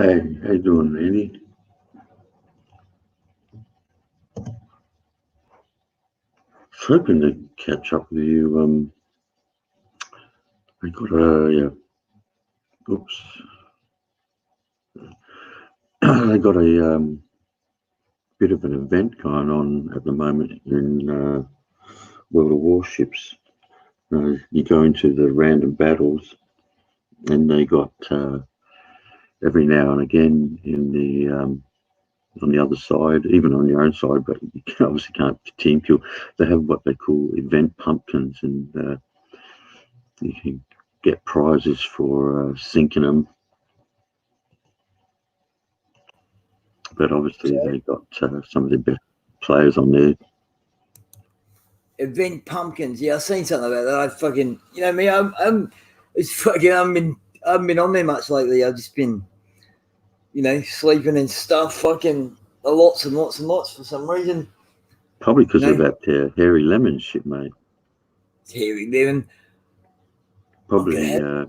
Hey, how you doing, Randy? Hoping to catch up with you. I got oops, I got a bit of an event going on at the moment in World of Warships. You go into the random battles, and they got every now and again in the on the other side, even on your own side, but you obviously can't team kill. They have what they call event pumpkins, and you can get prizes for sinking them. But obviously they got some of the best players on there. Event pumpkins, yeah, I've seen something about that. I fucking, you know me, it's fucking, I haven't been on there much lately. I've just been, sleeping and stuff, fucking lots and lots and lots for some reason. Probably because of that hairy lemon shit, mate. Hairy lemon. Probably. I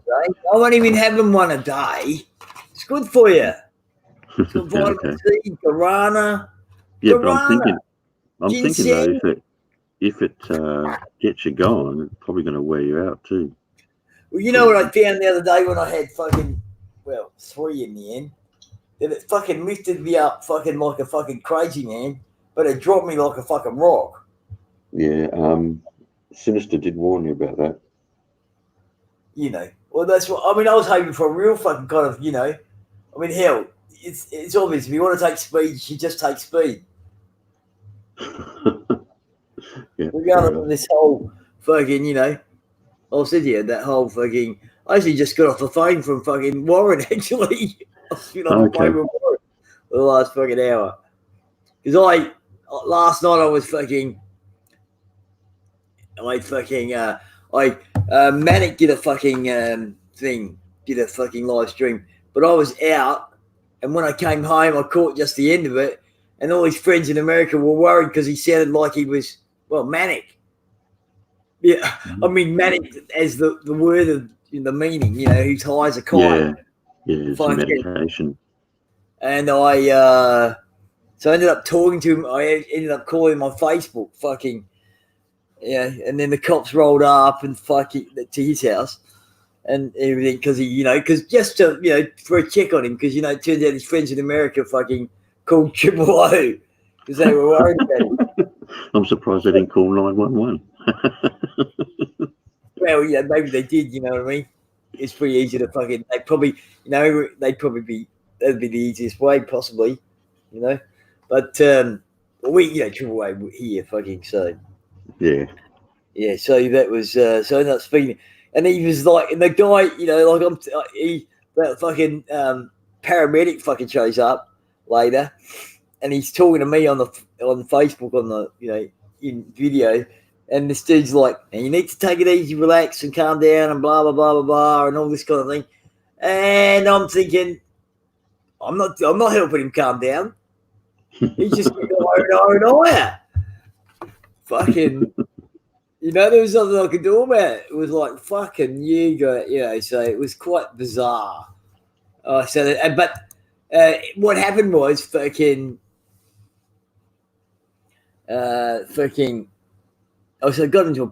won't even have them one a day. It's good for you. It's got vitamin C, guarana. Yeah, guarana, but I'm thinking though, if it gets you going, it's probably going to wear you out too. Well, you know what I found the other day when I had fucking, 3 in the end? That it fucking lifted me up fucking like a fucking crazy man, but it dropped me like a fucking rock. Yeah, Sinister did warn you about that. Well, that's what, I was hoping for a real fucking kind of, hell, it's obvious. If you want to take speed, you just take speed. Yeah, we're going on this whole fucking, I said here that whole fucking. I actually just got off the phone from fucking Warren. Actually, I've been on the phone with Warren for the last fucking hour. Because last night I was fucking. Manic did a fucking thing, did a fucking live stream, but I was out, and when I came home, I caught just the end of it, and all his friends in America were worried because he sounded like he was manic. Yeah, manic as the word of the meaning, who's high as a kite. Yeah, it's a medication. And so I ended up talking to him. I ended up calling him on Facebook, fucking, and then the cops rolled up and fucking to his house and everything because because just to, for a check on him because, it turns out his friends in America fucking called 000 because they were worried about him. I'm surprised they didn't call 911. Well, yeah, maybe they did. You know what I mean? It's pretty easy to fucking. They probably, that'd be the easiest way, possibly. But we, AAA here, fucking so. Yeah. Yeah. So that was so I ended up speaking, and he was like, and the guy, that fucking paramedic fucking shows up later, and he's talking to me on Facebook on the in video. And this dude's like, and you need to take it easy, relax, and calm down, and blah blah blah blah blah, and all this kind of thing. And I'm thinking, I'm not helping him calm down. He's just getting higher and higher and higher. Fucking, there was nothing I could do about it. It was like fucking So it was quite bizarre. What happened was fucking. So I got into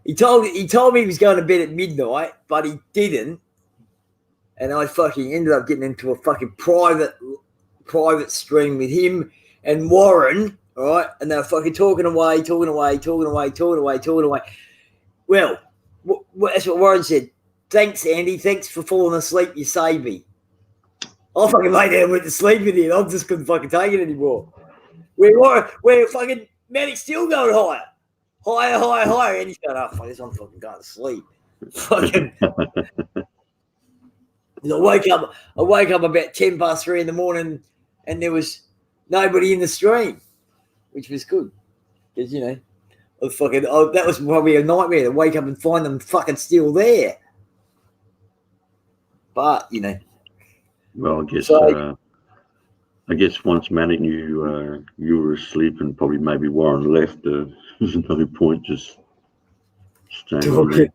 he told me he was going to bed at midnight, but he didn't. And I fucking ended up getting into a fucking private stream with him and Warren, all right? And they were fucking talking away. Well, that's what Warren said. Thanks, Andy. Thanks for falling asleep. You saved me. I fucking lay down and went to sleep with him. I just couldn't fucking take it anymore. We're fucking Manic's still going higher. Higher, and he's going, oh, fuck this, I'm fucking going to sleep. Fucking. I wake up about 3:10 in the morning, and there was nobody in the stream, which was good. Because, that was probably a nightmare to wake up and find them fucking still there. But, Well, I guess once Manic knew you were asleep and probably maybe Warren left, there's no point just staying on there.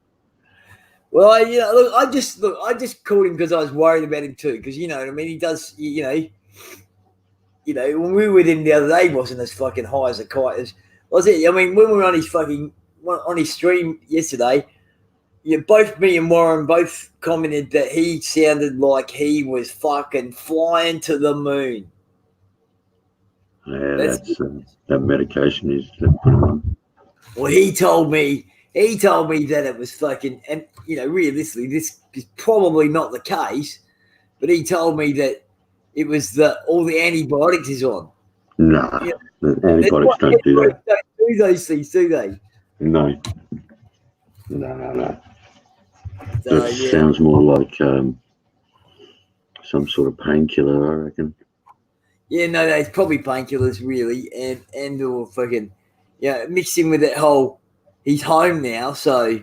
Well, I just called him because I was worried about him too. Because you know what I mean. He does, when we were with him the other day, he wasn't as fucking high as a kite as was it. I mean, when we were on his stream yesterday, both me and Warren both commented that he sounded like he was fucking flying to the moon. Yeah, that medication is put him on. Well, he told me that it was fucking, and realistically, this is probably not the case, but he told me that it was all the antibiotics is on. Nah, the antibiotics don't do that. Don't do those things, do they? No. It sounds more like some sort of painkiller, I reckon. Yeah, no, it's probably painkillers, really, and or fucking, mixed in with that whole, he's home now, so,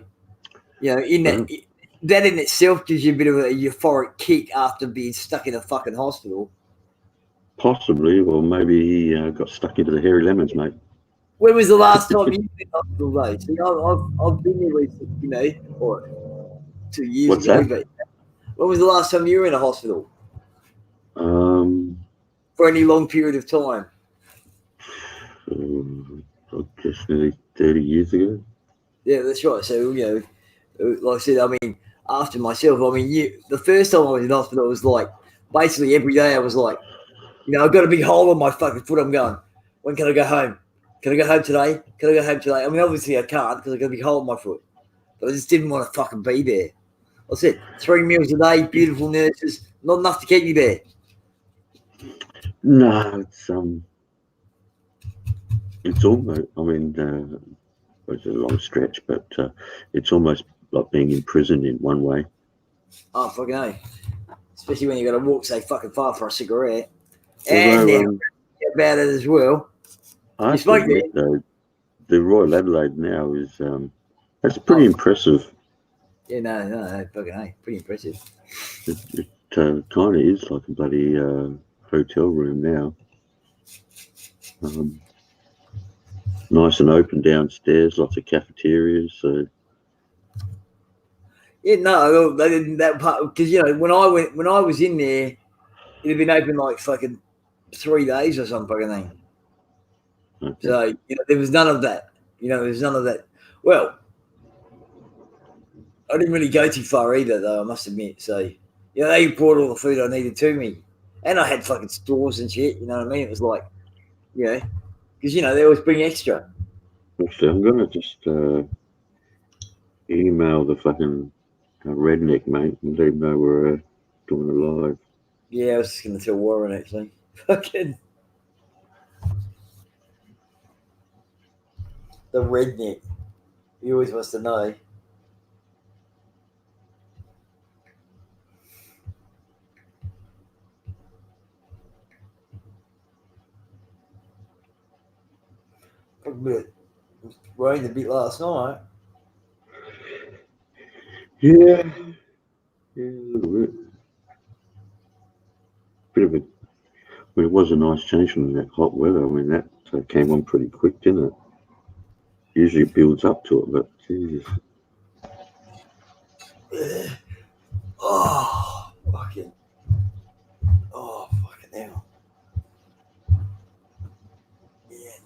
that in itself gives you a bit of a euphoric kick after being stuck in a fucking hospital. Possibly, or maybe he got stuck into the hairy lemons, mate. When was the last time you were in hospital, though? See, I've been here recently, or 2 years What's ago. that? But when was the last time you were in a hospital? For any long period of time? I guess nearly 30 years ago. Yeah, that's right. So, like I said, I mean, after myself, I mean, the first time I was in hospital, it was like, basically every day I was like, I've got a big hole on my fucking foot. I'm going, when can I go home? Can I go home today? Can I go home today? I mean, obviously I can't because I've got a big hole in my foot. But I just didn't want to fucking be there. I said, 3 meals a day, beautiful nurses, not enough to keep you there. No, it's almost, I mean, it's a long stretch, but it's almost like being imprisoned in one way. Oh, fucking hell. Especially when you got to walk so fucking far for a cigarette. Although, and about it as well. I have to admit, though, the Royal Adelaide now is, that's pretty impressive. Yeah, no, fucking hell, pretty impressive. It kind of is like a bloody hotel room now. Nice and open downstairs, lots of cafeterias. So yeah, no, they didn't that part because when I was in there, it had been open like fucking 3 days or some fucking thing. Okay. So there was none of that. There was none of that. Well, I didn't really go too far either, though. I must admit. So they brought all the food I needed to me, and I had fucking stores and shit. You know what I mean? It was like, because they always bring extra. Actually, I'm gonna just email the fucking redneck mate and let him know we're doing a live. Yeah, I was just gonna tell Warren actually. Fucking the redneck. He always wants to know. It rained a bit last night. Yeah, a little bit. Bit of a. Well, it was a nice change from that hot weather. I mean, that came on pretty quick, didn't it? Usually it builds up to it, but Jesus. Oh, fucking hell. Yeah,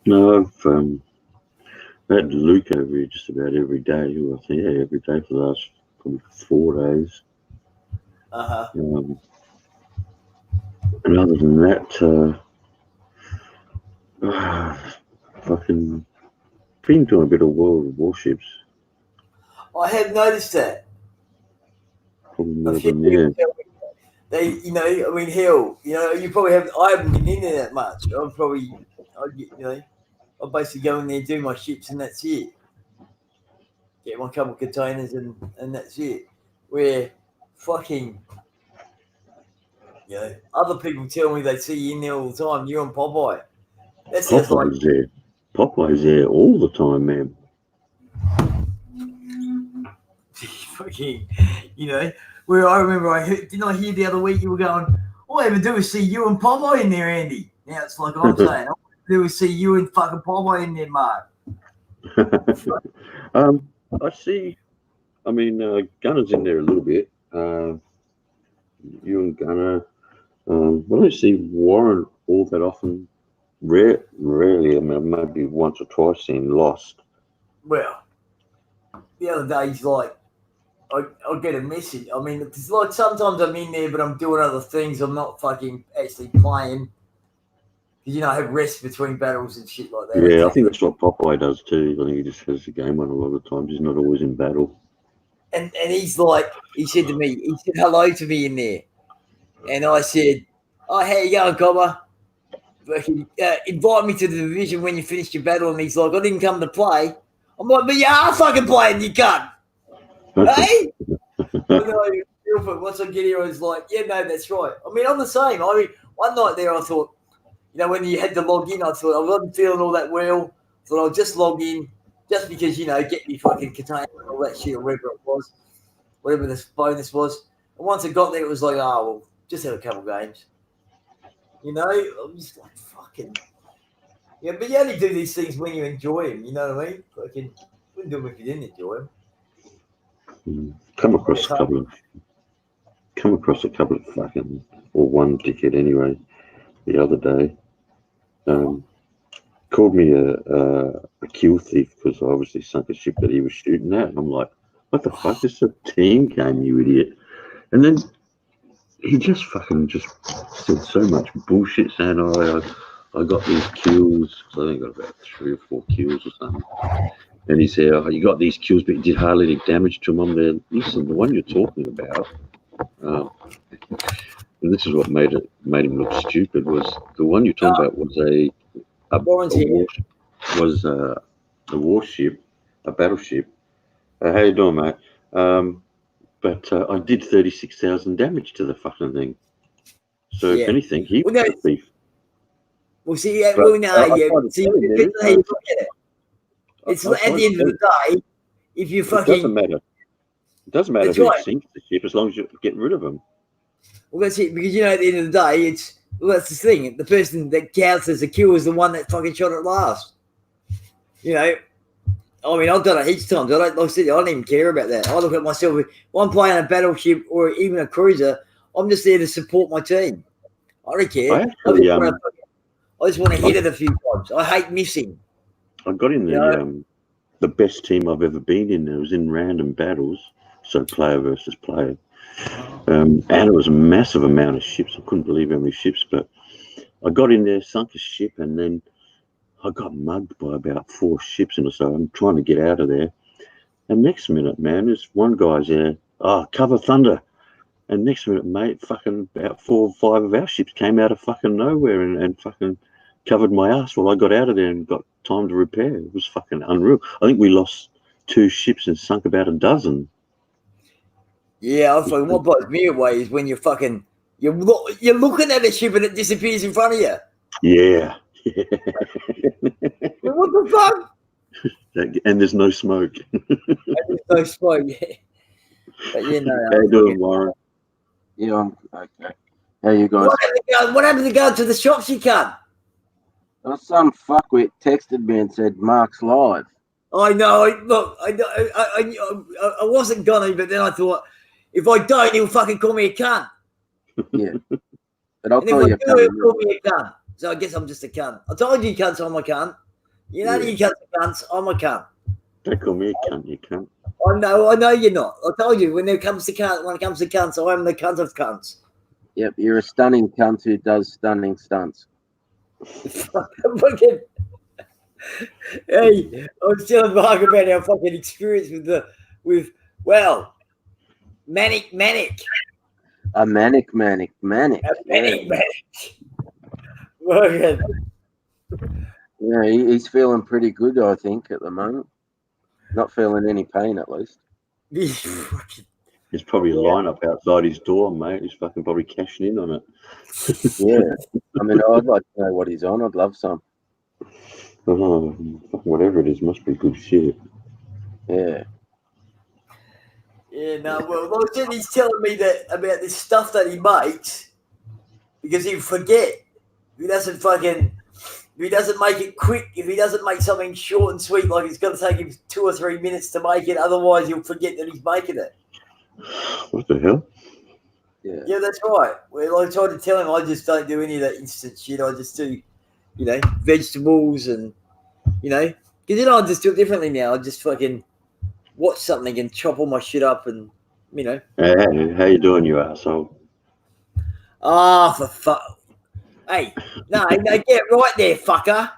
no. I've had Luke over here just about every day. Well, I think, every day for the last probably 4 days. And other than that, fucking been doing a bit of World of Warships. I have noticed that. Probably more than yeah. They, I mean, hell, you probably haven't. I haven't been in there that much. I'll basically go in there, do my ships, and that's it. Get my couple of containers, and that's it. Where fucking, other people tell me they see you in there all the time. You and Popeye. That sounds like there. Popeye's there all the time, man. Fucking, where I remember didn't I hear the other week you were going, all I ever do is see you and Popeye in there, Andy. Now it's like I'm saying, all I ever do is see you and fucking Popeye in there, Mark. I see. I mean, Gunner's in there a little bit. You and Gunner. I don't see Warren all that often. Rarely. I mean, maybe once or twice seen Lost. Well, the other day he's like, I get a message. I mean, it's like sometimes I'm in there, but I'm doing other things. I'm not fucking actually playing. You know, I have rest between battles and shit like that. Yeah, I think that's what Popeye does too. I think he just has the game on a lot of times. He's not always in battle. And he's like, he said to me, he said hello to me in there. And I said, oh, how you going, Cobber? Invite me to the division when you finish your battle. And he's like, I didn't come to play. I'm like, but you are fucking playing, you cunt. Hey? Once I get here, I was like, yeah, no, that's right. I mean, I'm the same. I mean, one night there, I thought, you know, when you had to log in, I thought I wasn't feeling all that well. I thought I'll just log in just because, you know, get me fucking container and all that shit or whatever it was, whatever this bonus was. And once I got there, it was like, oh, well, just have a couple games. You know, I'm just like, fucking. Yeah, but you only do these things when you enjoy them, you know what I mean? Fucking, you wouldn't do them if you didn't enjoy them. Come across a couple of fucking, or one dickhead anyway, the other day. Called me a kill thief because I obviously sunk a ship that he was shooting at. And I'm like, what the fuck? This is a team game, you idiot. And then he just said so much bullshit saying, I got these kills. So I think I got about 3 or 4 kills or something. And he said, oh, you got these kills, but you did hardly any damage to them. I'm there. Listen, the one you're talking about, and this is what made him look stupid, was the one you're talking about was a warship, a battleship. How you doing, mate? But I did 36,000 damage to the fucking thing. So if anything, he was a thief. Well, see, See, how you look at it. It's at the end of the day, if you fucking... It doesn't matter. It doesn't matter who sinks the ship as long as you get rid of them. Well, that's it, because, you know, at the end of the day, that's the thing. The person that counts as a kill is the one that fucking shot it last. You know, I mean, I've done it each time. Like I said, I don't even care about that. I look at myself, if I'm playing a battleship or even a cruiser, I'm just there to support my team. I don't care. I just want to hit it a few times. I hate missing. I got in the best team I've ever been in. It was in random battles, so player versus player. And it was a massive amount of ships. I couldn't believe how many ships, but I got in there, sunk a ship, and then I got mugged by about 4 ships, and so I'm trying to get out of there. And next minute, man, there's one guy's there. Oh, cover thunder. And next minute, mate, fucking about 4 or 5 of our ships came out of fucking nowhere and fucking covered my ass while I got out of there and got time to repair. It was fucking unreal. I think we lost 2 ships and sunk about a dozen. Yeah, I fucking, what blows me away is when you're looking at a ship and it disappears in front of you. Yeah. What the fuck? And there's no smoke. There's no smoke, yeah. But yeah, no. How you doing, Warren? Yeah, I'm okay. How you guys? What happened to go to the shops, you can't? Some fuckwit texted me and said Mark's live. I know. Look, I wasn't gonna, but then I thought, if I don't, he'll fucking call me a cunt. Yeah, but I'll call you a cunt. He'll call me a cunt. So I guess I'm just a cunt. I told you cunts I'm a cunt. You know you cunts are cunts. I'm a cunt. Don't call me a cunt, you cunt. I know you're not. I told you when it comes to cunts, I am the cunt of cunts. Yep, you're a stunning cunt who does stunning stunts. Fucking, hey, I was telling Mark about our fucking experience with manic. A manic. Yeah, he's feeling pretty good, I think, at the moment. Not feeling any pain, at least. There's probably a lineup outside his door, mate. He's fucking probably cashing in on it. Yeah. I mean, I'd like to know what he's on. I'd love some. Oh, whatever it is, must be good shit. Yeah. Yeah, no, well, he's telling me that about this stuff that he makes because he'll forget. He doesn't fucking, if he doesn't make it quick, if he doesn't make something short and sweet, like it's going to take him 2 or 3 minutes to make it, otherwise he'll forget that he's making it. What the hell? Yeah, that's right. Well, I tried to tell him I just don't do any of that instant shit. I just do, vegetables and, because I just do it differently now. I just fucking watch something and chop all my shit up and, Hey, how you doing, you asshole? For fuck. Hey, no, get right there, fucker.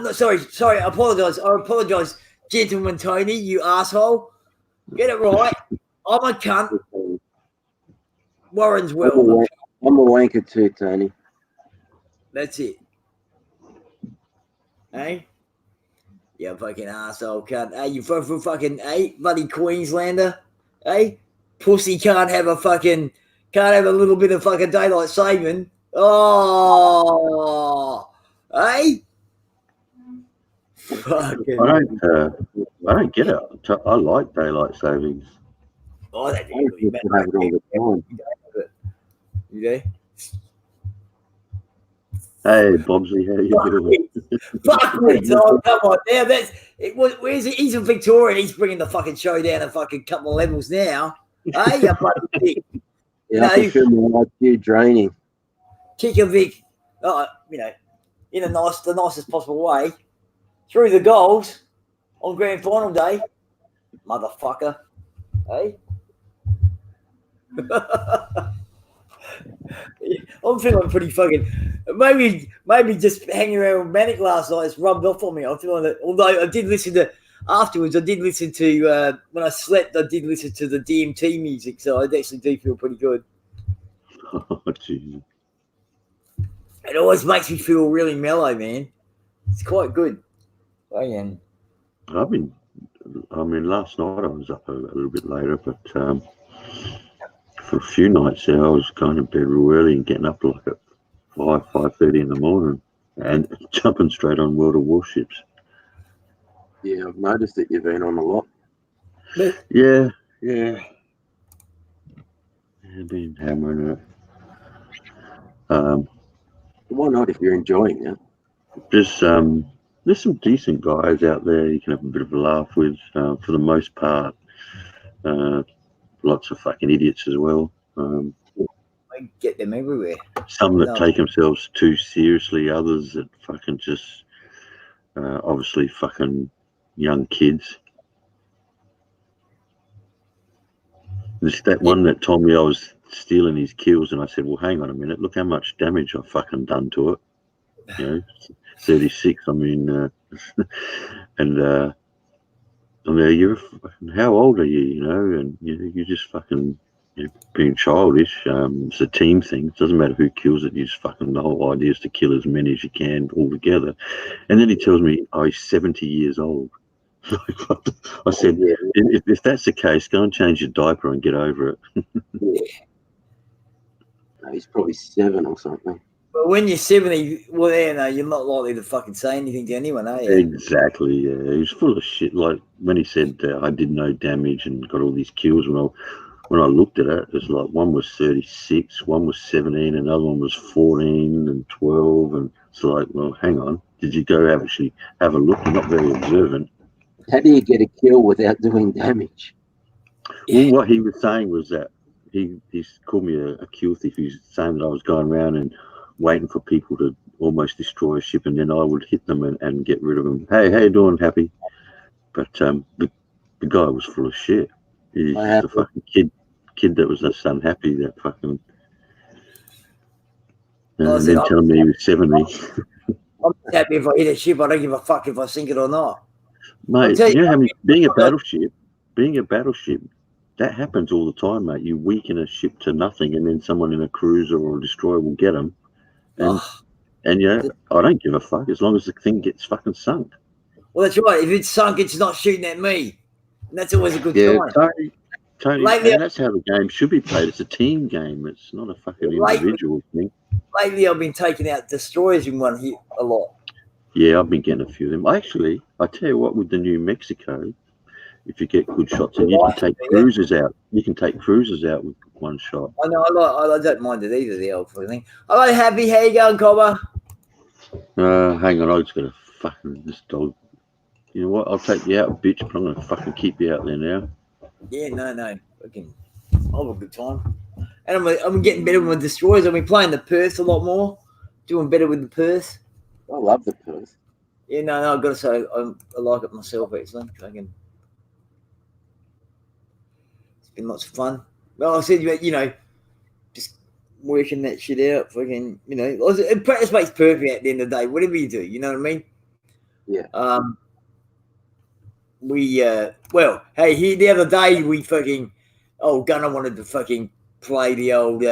No, sorry, I apologise, gentleman Tony, you asshole. Get it right. I'm a cunt. Warren's well. I'm a wanker too, Tony. That's it. Hey? You fucking asshole cunt. Hey, you fucking, bloody Queenslander? Hey? Pussy can't have a little bit of fucking daylight saving. Oh, hey? Fucking. I don't get it. I like daylight savings. Oh, that I have it all the time. Yeah. Hey, Bobsy, how you doing? Fuck me, Tom. Come on, now that's it. Where's he? He's in Victoria. And he's bringing the fucking show down a fucking couple of levels now. Hey, you bloody dick. Yeah, I can feel my IQ draining. Kick a Vic, in the nicest possible way, through the goals on grand final day, motherfucker. Hey. I'm feeling pretty fucking. Maybe just hanging around with Manic last night has rubbed off on me. I'm feeling that. Although I did listen to afterwards, I did listen to when I slept. I did listen to the DMT music, so I actually do feel pretty good. Oh, Jesus. It always makes me feel really mellow, man. It's quite good. I am. Last night I was up a little bit later, but for a few nights there, I was going to bed real early and getting up like at 5:30 in the morning and jumping straight on World of Warships. Yeah, I've noticed that you've been on a lot. Yeah. I've been hammering it. Why not if you're enjoying it? There's some decent guys out there you can have a bit of a laugh with. For the most part, lots of fucking idiots as well. I get them everywhere. Some that take themselves too seriously, others that fucking just obviously fucking young kids. There's that one that told me I was stealing his kills, and I said, well, hang on a minute, look how much damage I've fucking done to it. 36. And you're fucking, how old are you? And you're just fucking being childish. It's a team thing. It doesn't matter who kills it. You just fucking, the whole idea is to kill as many as you can all together. And then he tells me, he's 70 years old. I said, if that's the case, go and change your diaper and get over it. No, he's probably 7 or something. But when you're 70, you're not likely to fucking say anything to anyone, are you? Exactly, yeah. He was full of shit. Like when he said I did no damage and got all these kills, when I looked at it, it was like one was 36, one was 17, another one was 14 and 12. And it's like, well, hang on. Did you go actually have a look? You're not very observant. How do you get a kill without doing damage? Well, what he was saying was that he called me a kill thief. He was saying that I was going around and waiting for people to almost destroy a ship, and then I would hit them and get rid of them. Hey, how you doing, Happy? But the guy was full of shit. He's just a fucking kid that was just unhappy that fucking... and then telling me he was 70. I'm happy if I hit a ship. I don't give a fuck if I sink it or not. Mate, you know how many... Being a battleship, that happens all the time, mate. You weaken a ship to nothing, and then someone in a cruiser or a destroyer will get them. And I don't give a fuck as long as the thing gets fucking sunk. Well, that's right. If it's sunk, it's not shooting at me. And that's always a good sign. Totally. Lately, and that's how the game should be played. It's a team game. It's not a fucking individual thing. Lately, I've been taking out destroyers in one hit a lot. Yeah, I've been getting a few of them. Actually, I tell you what, with the New Mexico, if you get good shots, and you can take cruisers out. You can take cruisers out with one shot. I know. I don't mind it either. The old thing. Hello, Happy. How you going, Cobber? Hang on, I just got to fucking this dog. You know what? I'll take you out, bitch, but I'm going to fucking keep you out there now. Yeah, no. Fucking, I'll have a good time. And I'm getting better with destroyers. I've been playing the Perth a lot more. Doing better with the Perth. I love the Perth. Yeah, no, I've got to say I like it myself actually. Fucking, it's been lots of fun. Well, I said, you know, just working that shit out. Fucking, you know, practice makes perfect at the end of the day. Whatever you do, you know what I mean? Yeah. Well, hey, here the other day we fucking, Gunnar wanted to fucking play the old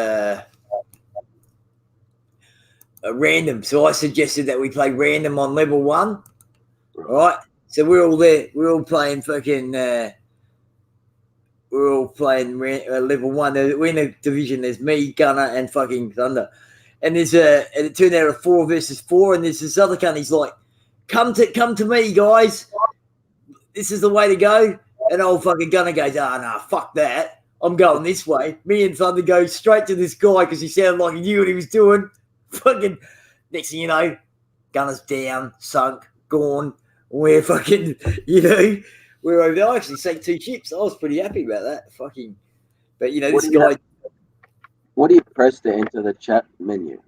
random. So I suggested that we play random on level 1. Right? So we're all there. We're all playing fucking, level 1. We're in a division. There's me, Gunnar, and fucking Thunder. And and it turned out a 4 versus 4. And there's this other cunt. He's like, come to me, guys. This is the way to go. And old fucking Gunnar goes, nah, fuck that. I'm going this way. Me and Thunder go straight to this guy because he sounded like he knew what he was doing. Fucking next thing you know, Gunner's down, sunk, gone. We're fucking, you know, we're over there. I actually sank 2 ships. I was pretty happy about that. Fucking, but you know, this guy. What do you press to enter the chat menu?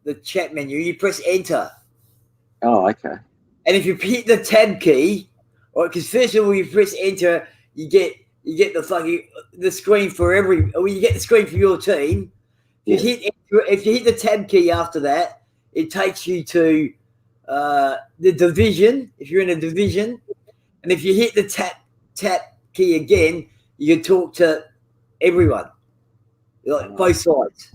The chat menu, you press enter. Oh, okay. And if you hit the tab key, or because first of all you press enter, you get the fucking the screen for you get the screen for your team. If you hit the tab key after that, it takes you to the division. If you're in a division, and if you hit the tap key again, you can talk to everyone, like both sides.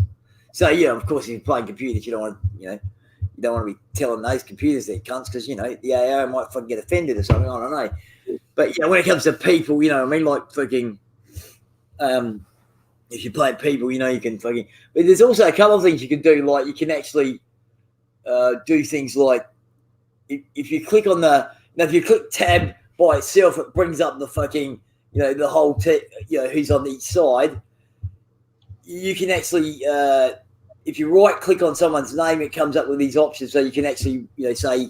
So yeah, of course, if you're playing computers, you don't want to be telling those computers they're cunts because, you know, the AI might fucking get offended or something. I don't know. But, you know, when it comes to people, you know what I mean? Like fucking, if you play people, you know, you can fucking, but there's also a couple of things you can do. Like you can actually do things like if you click on if you click tab by itself, it brings up the fucking, you know, the whole, who's on each side. You can actually, if you right click on someone's name, it comes up with these options. So you can actually, you know, say,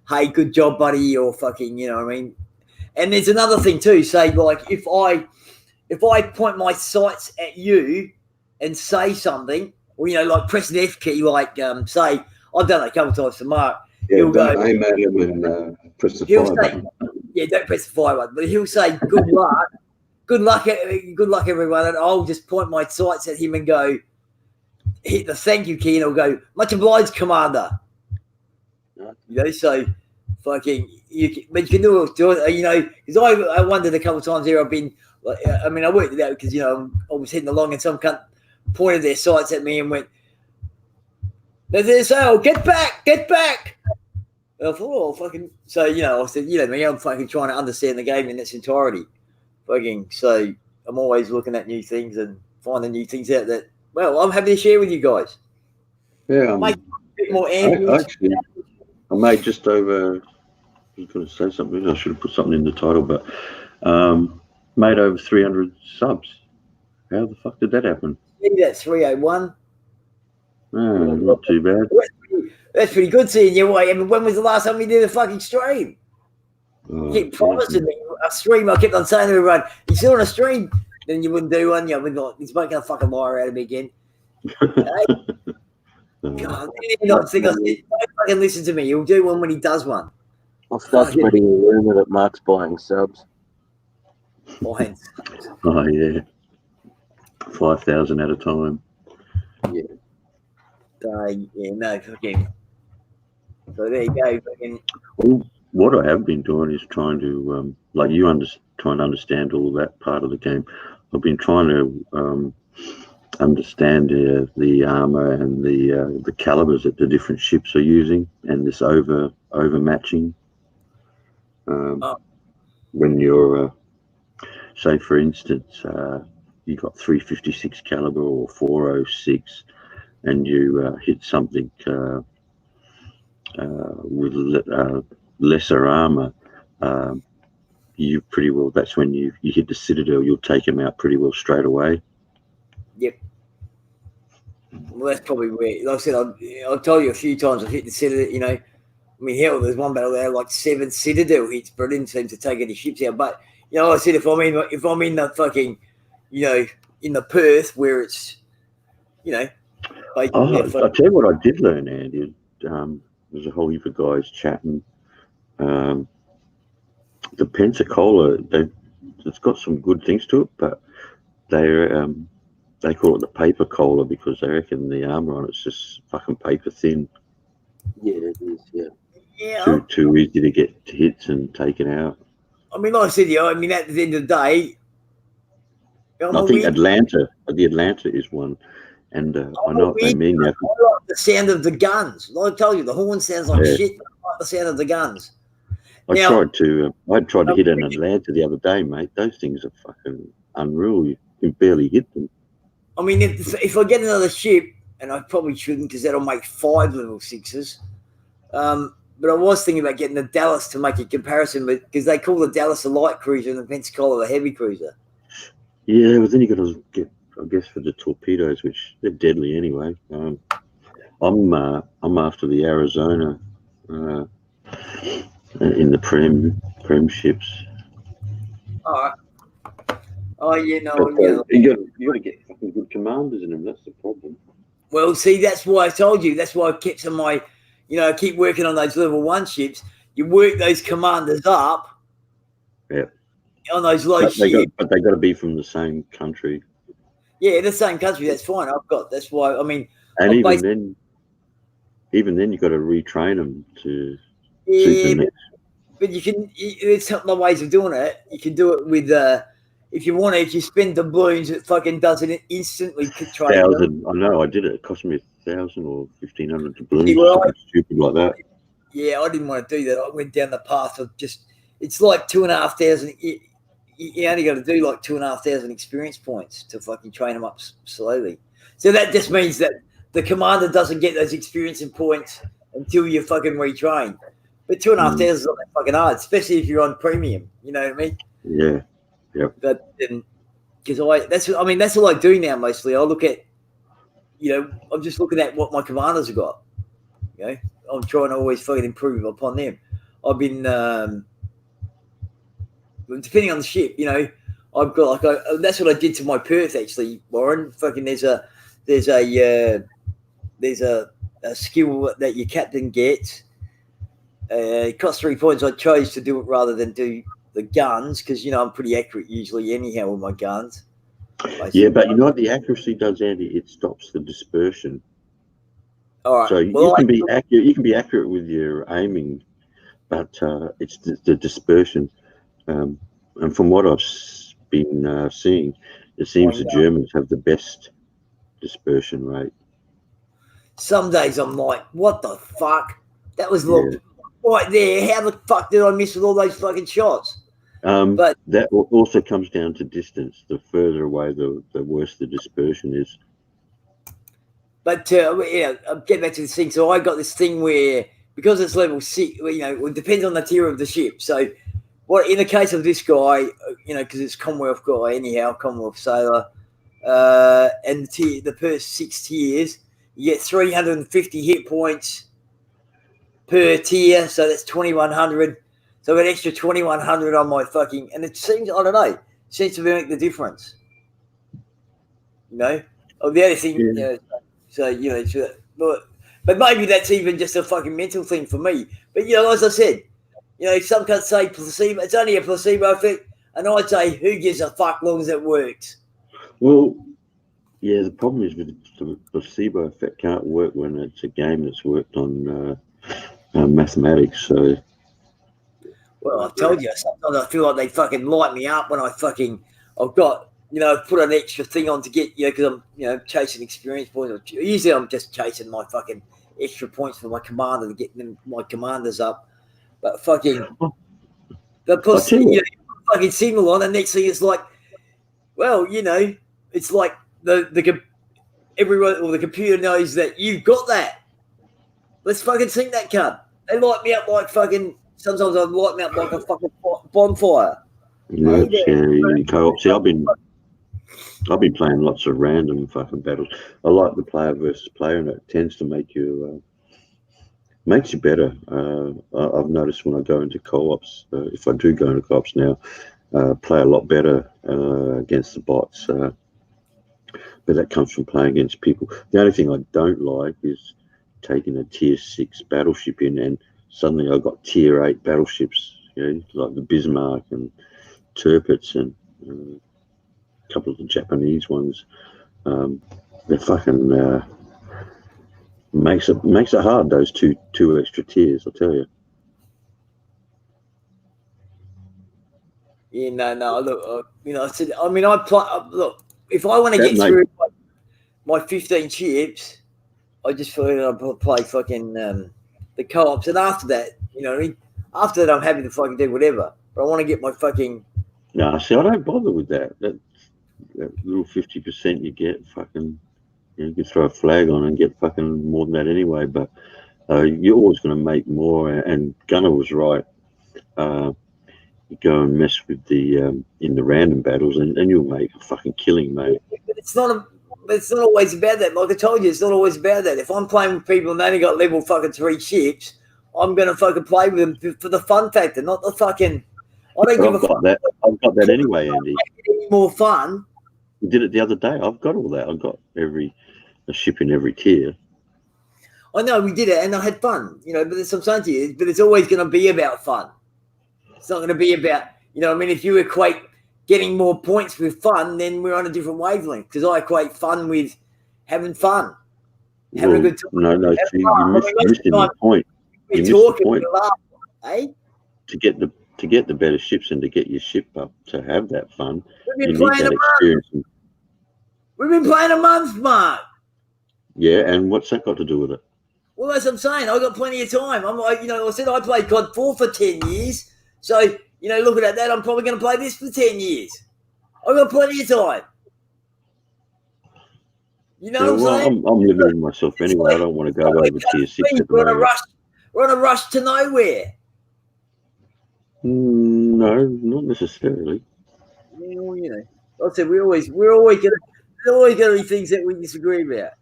hey, good job, buddy, or fucking, you know what I mean? And there's another thing too, say like if I point my sights at you and say something, or, you know, like press the F key, like say, I've done it a couple of times to Mark. Yeah, he'll go, aim at him and press the fire button. Yeah, don't press the fire button, but he'll say, good luck. Good luck, everyone. And I'll just point my sights at him and go, hit the thank you key, and I'll go, much obliged, Commander. You know, so fucking, but you can do it, you know, because I wondered a couple of times here, I've been, like, I mean, I worked it out because, you know, I was heading along and some cunt pointed their sights at me and went, they say, oh, get back. And I thought, oh, fucking, so, you know, I said, you know me, I'm fucking trying to understand the game in its entirety. Fucking, so I'm always looking at new things and finding new things out that, well, I'm happy to share with you guys. Yeah, make a bit more actually, I made just over. I was going to say something. I should have put something in the title, but made over 300 subs. How the fuck did that happen? That's 301. Oh, not too bad. That's pretty good seeing you. I mean, when was the last time you did a fucking stream? You keep promising me a stream. I kept on saying to everyone, you still on a stream? Then you wouldn't do one. You know, he's making a fucking liar out of me again. God, don't fucking listen to me. He'll do one when he does one. I'll start spreading a rumor that Mark's buying subs. Buying subs. Oh, yeah. 5,000 at a time. Yeah. Yeah, no, fucking. So there you go. Fucking. Well, what I have been doing is trying to, like you trying to understand all that part of the game. I've been trying to understand the armor and the calibers that the different ships are using, and this over matching. When you're, say for instance, you got 356 caliber or 406, and you hit something with lesser armor, you pretty well, that's when you hit the Citadel, you'll take them out pretty well straight away. Yep. Well, that's probably where, like I said, I've told you a few times I've hit the Citadel, you know. I mean, hell, there's one battle there, like 7 Citadel hits, but I didn't seem to take any ships out. But, you know, like I said, if I'm in the fucking, you know, in the Perth where it's, you know, like, I'll tell you what I did learn, Andy. There's a whole heap of guys chatting. The Pensacola, it's got some good things to it, but they call it the paper cola because they reckon the armor on it's just fucking paper thin. Yeah, it is. Yeah. yeah, Too easy to get hits and taken out. I mean, like I said, I mean, at the end of the day, I think the Atlanta is one, and I know what they mean. I like the sound of the guns. Like I told you, the horn sounds like shit. I like the sound of the guns. I tried to hit an Atlanta the other day, mate. Those things are fucking unreal. You can barely hit them. I mean, if I get another ship, and I probably shouldn't because that'll make 5 level 6s. But I was thinking about getting the Dallas to make a comparison, but because they call the Dallas a light cruiser and the Pensacola a heavy cruiser. Yeah, but then you got to get, I guess, for the torpedoes, which they're deadly anyway. I'm after the Arizona in the Prem ships. All right. Oh, you know, But, you got to get fucking good commanders in them. That's the problem. Well, see, that's why I told you. That's why I kept on my, I keep working on those level 1 ships. You work those commanders up. Yeah. On those low ships. But they got to be from the same country. Yeah, the same country. That's fine. That's why. I mean, and even then, you got to retrain them to. Yeah, but you can. There's some other ways of doing it. You can do it with. If you want to, if you spend doubloons, it fucking does it instantly. 1,000. I know. I did it. It cost me 1,000 or 1,500 doubloons. Stupid like that. Yeah, I didn't want to do that. I went down the path of just. It's like 2,500. You only got to do like 2,500 experience points to fucking train them up slowly. So that just means that the commander doesn't get those experience points until you fucking retrain. But 2,500 is not that fucking hard, especially if you're on premium. You know what I mean? Yeah. Yep. But because that's all I do now mostly. I look at, I'm just looking at what my commanders have got. I'm trying to always fucking improve upon them. I've been, depending on the ship, I've got that's what I did to my Perth actually, Warren. Fucking there's a skill that your captain gets. It costs 3 points. I chose to do it rather than do the guns because I'm pretty accurate usually anyhow with my guns. Yeah, but you know what the accuracy does, Andy? It stops the dispersion. All right. So you can be accurate. You can be accurate with your aiming, but it's the dispersion. And from what I've been seeing, it seems the Germans have the best dispersion rate. Some days I'm like, what the fuck? That was right there. How the fuck did I miss with all those fucking shots? But that also comes down to distance. The further away, the worse the dispersion is. But I'll get back to this thing. So I got this thing where, because it's level 6, it depends on the tier of the ship. So in the case of this guy, because it's Commonwealth guy anyhow, Commonwealth sailor, and the first 6 tiers, you get 350 hit points per tier, so that's 2,100. So an extra 2,100 on my fucking, and it seems, I don't know, seems to make the difference. The other thing, but maybe that's even just a fucking mental thing for me. But as I said, some can say placebo. It's only a placebo effect, and I'd say who gives a fuck long as it works. Well, yeah, the problem is with the placebo effect can't work when it's a game that's worked on mathematics. So, well, I've told you, sometimes I feel like they fucking light me up when I've got, put an extra thing on to get, because I'm, chasing experience points. Usually I'm just chasing my fucking extra points for my commander to get my commanders up. But fucking, fucking signal on, and next thing it's like, well, it's like everyone or the computer knows that you've got that. Let's fucking sing that cunt. They light me up like fucking. Sometimes I light me up like a fucking bonfire. Co-op. See, I've been playing lots of random fucking battles. I like the player versus player, and it tends to make you makes you better. I've noticed when I go into co-ops, if I do go into co-ops now, play a lot better against the bots. But that comes from playing against people. The only thing I don't like is taking a tier 6 battleship in, and suddenly I've got tier 8 battleships, like the Bismarck and Tirpitz and a couple of the Japanese ones. They're fucking makes it hard, those two extra tiers, I tell you. Yeah, no. Look, I said, I mean, I play. Look, if I want to get through my 15 chips, I just feel I play fucking the co-ops, and after that, you know what I mean. After that, I'm happy to fucking do whatever. But I want to get my fucking. No, see, I don't bother with that. That little 50% you get, fucking, you can throw a flag on and get fucking more than that anyway. But you're always going to make more. And Gunnar was right. You go and mess with the in the random battles, and you'll make a fucking killing, mate. But it's not always about that. Like I told you, it's not always about that. If I'm playing with people and they only got level fucking 3 ships, I'm gonna fucking play with them for the fun factor, not the fucking. I don't give a fuck. I've got that anyway, Andy. Any more fun? We did it the other day. I've got all that. I've got a ship in every tier. I know we did it, and I had fun. But that's what I'm saying to you. But it's always going to be about fun. It's not going to be about, I mean, if you equate getting more points with fun, then we're on a different wavelength. Because I equate fun with having fun, having a good time. No, you're missing the point. You're talking, the point. Eh? To get the better ships and to get your ship up to have that fun, you need that experience. We've been playing a month, Mark. Yeah, and what's that got to do with it? Well, that's what I'm saying. I've got plenty of time. I'm like, I said I played COD 4 for 10 years. So, looking at that, I'm probably going to play this for 10 years. I've got plenty of time. You know what I'm saying? I'm limiting myself anyway. I don't want to go over tier 6 at the moment. We're on a rush to nowhere. No, not necessarily. Well, like I said, we're always going to be things that we disagree about.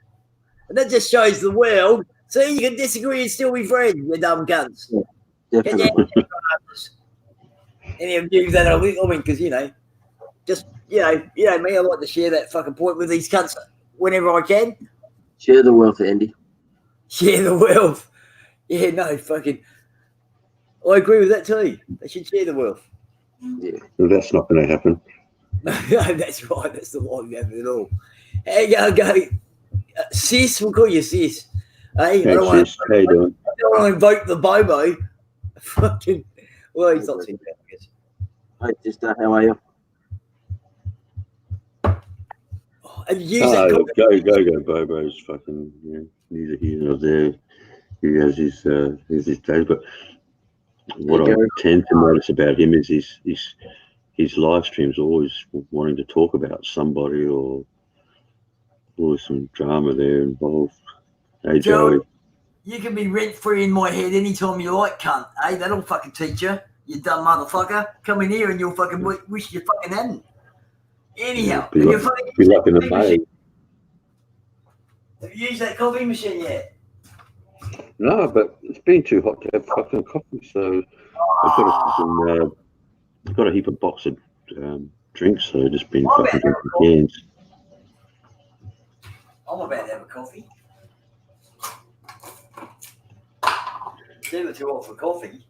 And that just shows the world. See, you can disagree and still be friends, you dumb cunts. Yeah, definitely. Any of you that are, because, just, me, I like to share that fucking point with these cunts whenever I can. Share the wealth, Andy. Share the wealth. Yeah, no, fucking. I agree with that too. They should share the wealth. Yeah. Well, that's not going to happen. No, that's right. That's the one we have at all. Hey, go. Sis, we'll call you Sis. Hey, I don't want to invoke the Bobo. Fucking. Well, he's not too bad, I guess. Hi, sister. How are you? Go. Bobo's fucking. Neither here nor there. He has his days, but what I tend to notice about him is his live streams always wanting to talk about somebody or always some drama there involved. Hey, Joey. You can be rent-free in my head anytime you like, cunt. Hey, that'll fucking teach you, you dumb motherfucker. Come in here and you'll fucking wish you fucking hadn't. Anyhow, be like in the bay. Have you used that coffee machine yet? No, but it's been too hot to have fucking coffee, so I've got a heap of box of drinks, so I've just been fucking drinking cans. I'm about to have a coffee. Never too hot for coffee.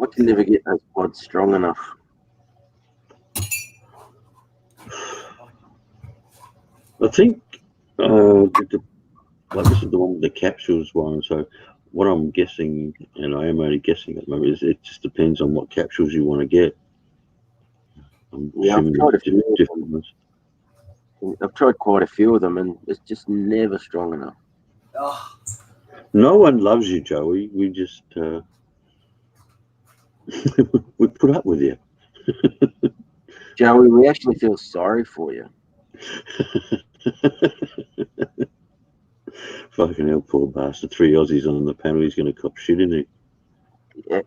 I can never get those pods strong enough. I think this is the one with the capsules one. So what I'm guessing, and I am only guessing at the moment, is it just depends on what capsules you want to get. I've tried a few different ones. I've tried quite a few of them, and it's just never strong enough. Oh. No one loves you, Joey. We just we put up with you. Joey, we actually feel sorry for you. Fucking hell, poor bastard. 3 Aussies on the panel. He's going to cop shit, isn't he? Yeah.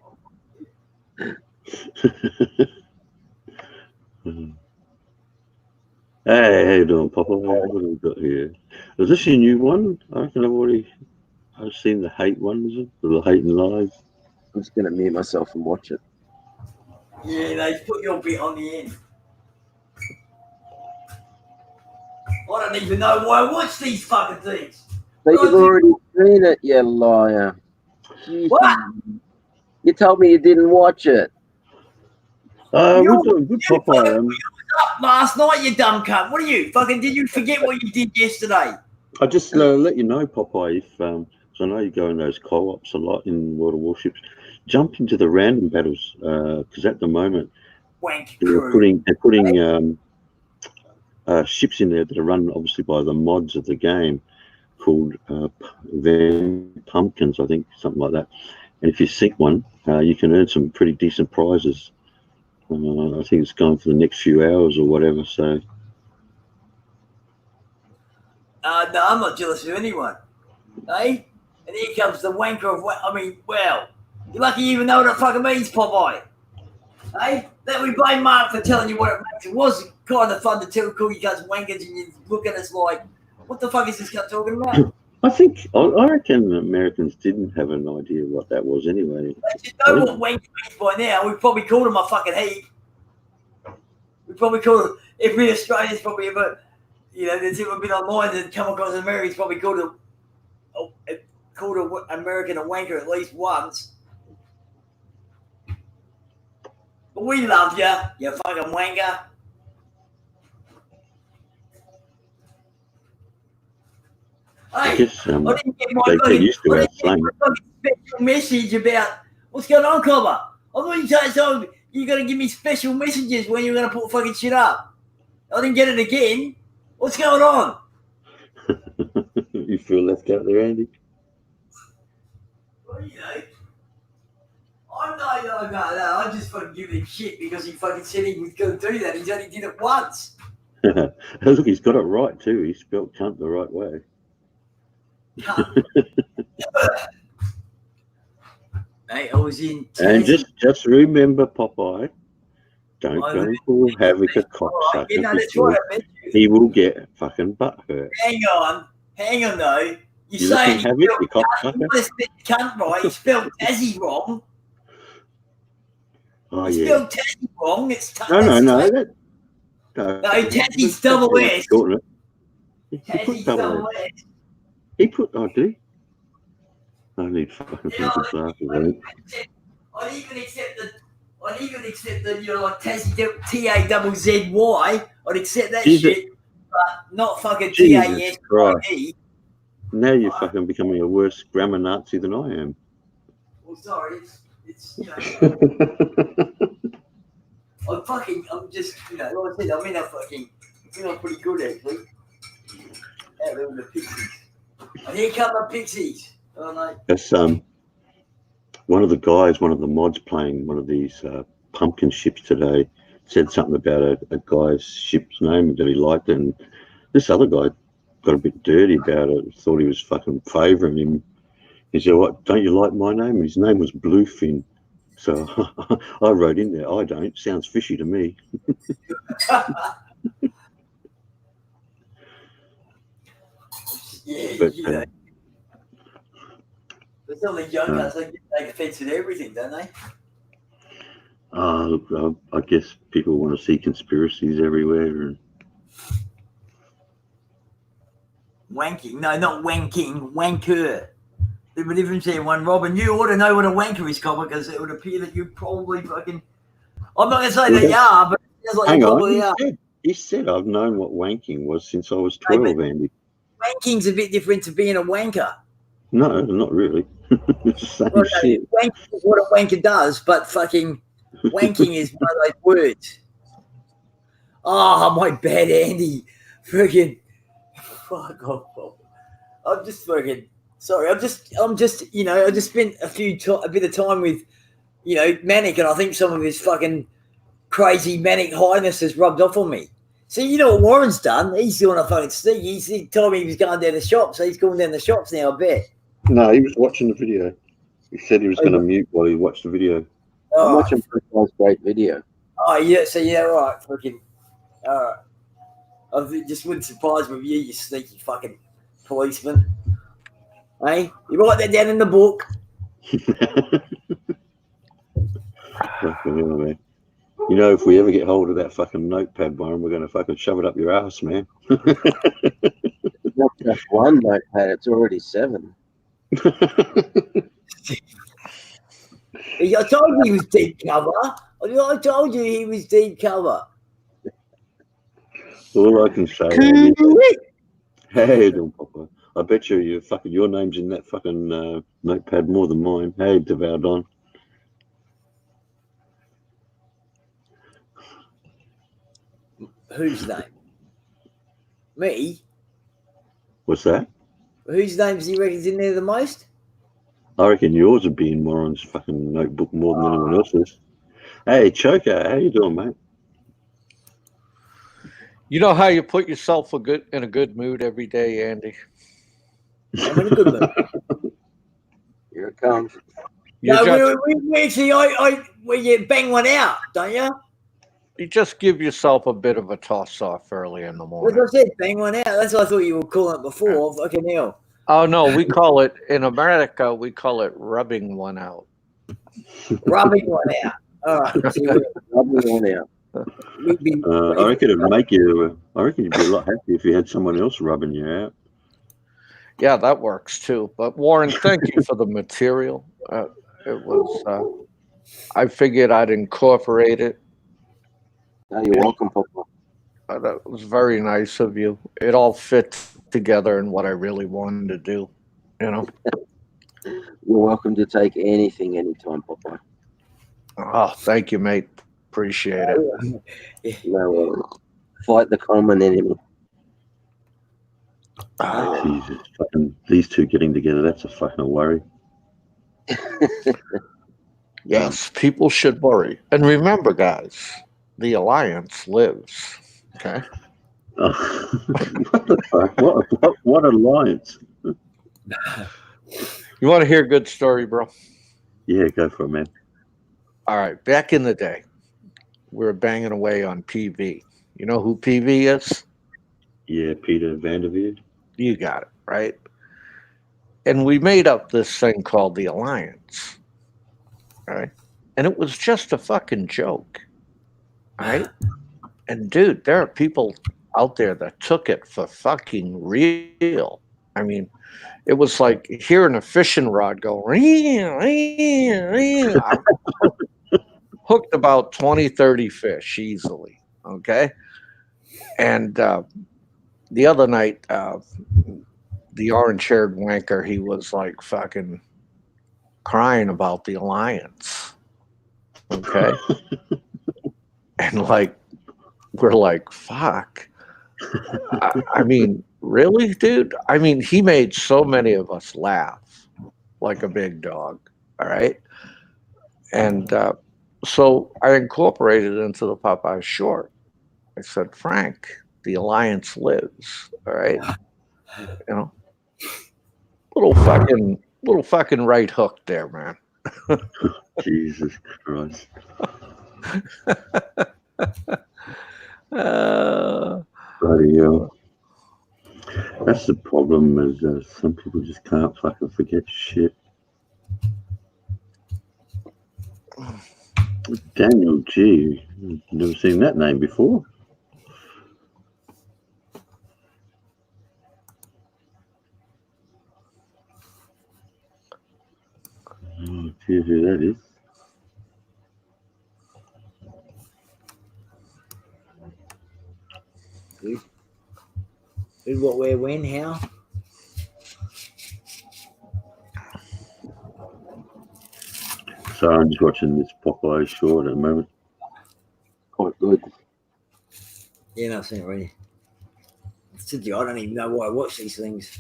Hey, how you doing, Papa? What have we got here? Is this your new one? I reckon I've seen the hate one, is it? The hate and lies. I'm just going to mute myself and watch it. Yeah, they put your bit on the end. I don't even know why I watch these fucking things. But you've already seen it, you liar. Jeez, What? You told me you didn't watch it. We're doing good, Papa. Up last night, you dumb cunt. What are you? Fucking did you forget what you did yesterday? I just let you know, Popeye, if because I know you go in those co-ops a lot in World of Warships, jump into the random battles because at the moment Wank they're crew. putting ships in there that are run obviously by the mods of the game called Pumpkins, I think, something like that. And if you sink one, you can earn some pretty decent prizes. I think it's going for the next few hours or whatever. So. No, I'm not jealous of anyone. Hey? And here comes the wanker of... I mean, well, you're lucky you even know what it fucking means, Popeye. Hey? That we blame Mark for telling you what it means. It was kind of fun to call you guys wankers and you look at us like, what the fuck is this guy talking about? I reckon Americans didn't have an idea what that was anyway. They should know what wanker means by now. We've probably called him a fucking heap. We probably called him... Every Australian's probably ever... You know, there's ever been online and come across an American, he's probably called an American a wanker at least once. But we love you, you fucking wanker. Hey, I didn't get my special message about what's going on, Cobber. I thought you told you're going to give me special messages when you're going to put fucking shit up. I didn't get it again. What's going on? You feel left out there, Andy? Well, you know, no. I just fucking give him shit because he fucking said he was going to do that. He's only did it once. Look, he's got it right too. He spelled cunt the right way. Cunt. Hey, I was in. And just remember, Popeye, don't go for havoc a cocksucker. Yeah, no, that's right. He will get fucking butt hurt. Hang on though. You're saying he spelled cunt right. He spelled Tassie wrong. Oh, he spelled Tassie wrong. It's no. No, Tassie's double S. Tassie's double S. He put, did he? I need fucking thinking glasses. I'd even accept the you know, like Tassie T-A-Z-Z-Y. I'd accept that shit, but not fucking T-A-S-I-E. Now you're fucking becoming a worse grammar Nazi than I am. Well, sorry, it's you know. I'm just, you know, like I said, I think I'm pretty good actually. Out there with the pixies. And here come the pixies. Oh no. That's one of the mods playing one of these pumpkin ships today said something about a guy's ship's name that he liked, and this other guy got a bit dirty about it, thought he was fucking favouring him. He said, "What, don't you like my name?" His name was Bluefin. So I wrote in there, "I don't. Sounds fishy to me." Yeah, but, you know. But some of the young guys, they take offence at everything, don't they? Look, I guess people want to see conspiracies everywhere. And... Wanking? No, not wanking. Wanker. There's a difference there, one, Robin. You ought to know what a wanker is, Cobber, because it would appear that you probably fucking... I'm not going to say that you are, but it sounds like you probably are. He said I've known what wanking was since I was 12, Andy. Wanking's a bit different to being a wanker. No, not really. It's the same shit. Wanking is what a wanker does, but fucking wanking is one of those words. Oh, my bad, Andy. Freaking fuck off. I'm just fucking sorry. I'm just you know, I just spent a bit of time with, you know, Manic, and I think some of his fucking crazy manic highness has rubbed off on me. See, you know what Warren's done? He's doing a fucking sneak. He told me he was going down the shop, so he's going down the shops now, I bet. No, he was watching the video. He said he was going to mute while he watched the video. Oh. I'm watching Chris great video. Oh, yeah, so yeah, right, fucking, all right. It just wouldn't surprise me with you, you sneaky fucking policeman. Hey, you write that down in the book. Fucking hell, man. You know, if we ever get hold of that fucking notepad, Byron, we're going to fucking shove it up your ass, man. Not just one notepad, it's already 7. I told you he was deep cover. I told you he was deep cover. All I can say, Andy, hey, don't Papa. I bet you fucking your name's in that fucking notepad more than mine. Hey, Devaldon. Whose name? Me? What's that? Whose names do you reckon's in there the most? I reckon yours would be in Moran's fucking notebook more than anyone else's. Hey, Choker, how you doing, mate? You know how you put yourself in a good mood every day, Andy? I'm in a good mood. Here it comes. We actually, you bang one out, don't you? You just give yourself a bit of a toss off early in the As morning. I said, bang one out. That's what I thought you were calling it before. Fucking hell. Oh no, we call it in America. We call it rubbing one out. Rubbing one out. All right. Rubbing one out. I reckon it'd make you. I reckon you'd be a lot happier if you had someone else rubbing you out. Yeah, that works too. But Warren, thank you for the material. It was. I figured I'd incorporate it. No, you're welcome, Papa. That was very nice of you. It all fits together in what I really wanted to do. You know. You're welcome to take anything, anytime, Papa. Oh, thank you, mate. Appreciate it. No, fight the common enemy. Jesus, fucking these two getting together—that's a fucking worry. Yes, people should worry. And remember, guys, the alliance lives. Okay. What the fuck? What alliance? You want to hear a good story, bro? Yeah, go for it, man. All right. Back in the day, we were banging away on PV. You know who PV is? Yeah, Peter Vanderveer. You got it, right? And we made up this thing called the Alliance, right? And it was just a fucking joke, right? And dude, there are people out there that took it for fucking real. I mean, it was like hearing a fishing rod go, I hooked about 20, 30 fish easily, okay? And the other night, the orange-haired wanker, he was like fucking crying about the Alliance, okay? And like, we're like, fuck. I mean, really, dude? I mean, he made so many of us laugh like a big dog, all right? And so I incorporated it into the Popeye short. I said, Frank, the Alliance lives, all right? You know, little fucking right hook there, man. Jesus Christ. Bloody hell. That's the problem is some people just can't fucking forget shit. Daniel G. Never seen that name before. Oh, here's who that is. Who, what, where, when, how? So I'm just watching this Popeye short at the moment. Quite good. Yeah, no, I've seen it already. I said to you, I don't even know why I watch these things.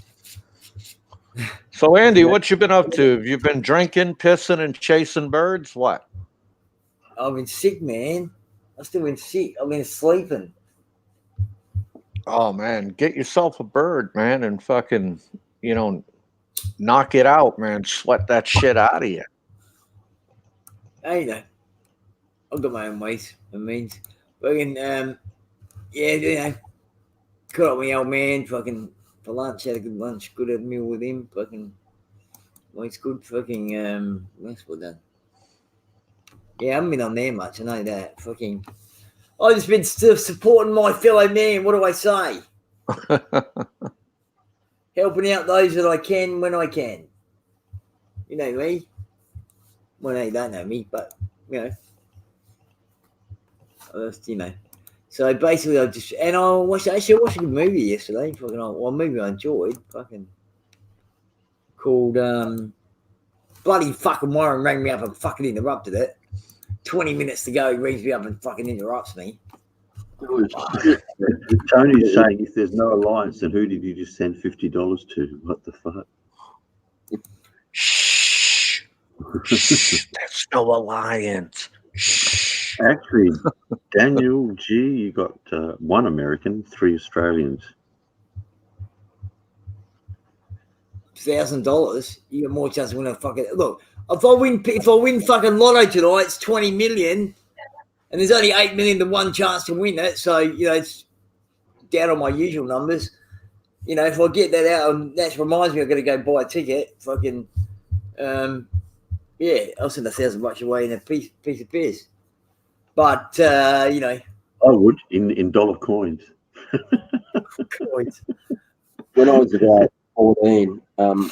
So, Andy, what you been up to? Have you been drinking, pissing, and chasing birds? What? I've been sick, man. I've still been sick. I've been sleeping. Oh man, get yourself a bird, man, and fucking, knock it out, man. Sweat that shit out of you. Hey, no. I've got my own ways and means. Fucking, yeah, Caught up with my old man, fucking, for lunch. Had a good lunch, good meal with him. Fucking, well, it's good. Fucking, that's well done. Yeah, I haven't been on there much. I know that. Fucking, I've just been still supporting my fellow man. What do I say? Helping out those that I can when I can. You know me. Well, no, you don't know me, but you know. So basically, I watched a good movie yesterday. Fucking, a movie I enjoyed. Fucking called bloody fucking Warren rang me up and fucking interrupted it. 20 minutes to go, he rings me up and fucking interrupts me. Tony's saying if there's no alliance, then who did you just send $50 to? What the fuck? Shh. Shh. There's no alliance. Shh. Actually, Daniel G, you got 1 American, 3 Australians. $1,000, you got more chance of winning a fucking look. If I win fucking lotto tonight, it's 20 million, and there's only 8 million to 1 chance to win it. So it's down on my usual numbers. If I get that out, and that reminds me, I've got to go buy a ticket. Fucking, I'll send $1,000 away in a piece of piss. But I would in dollar coins. When I was about 14,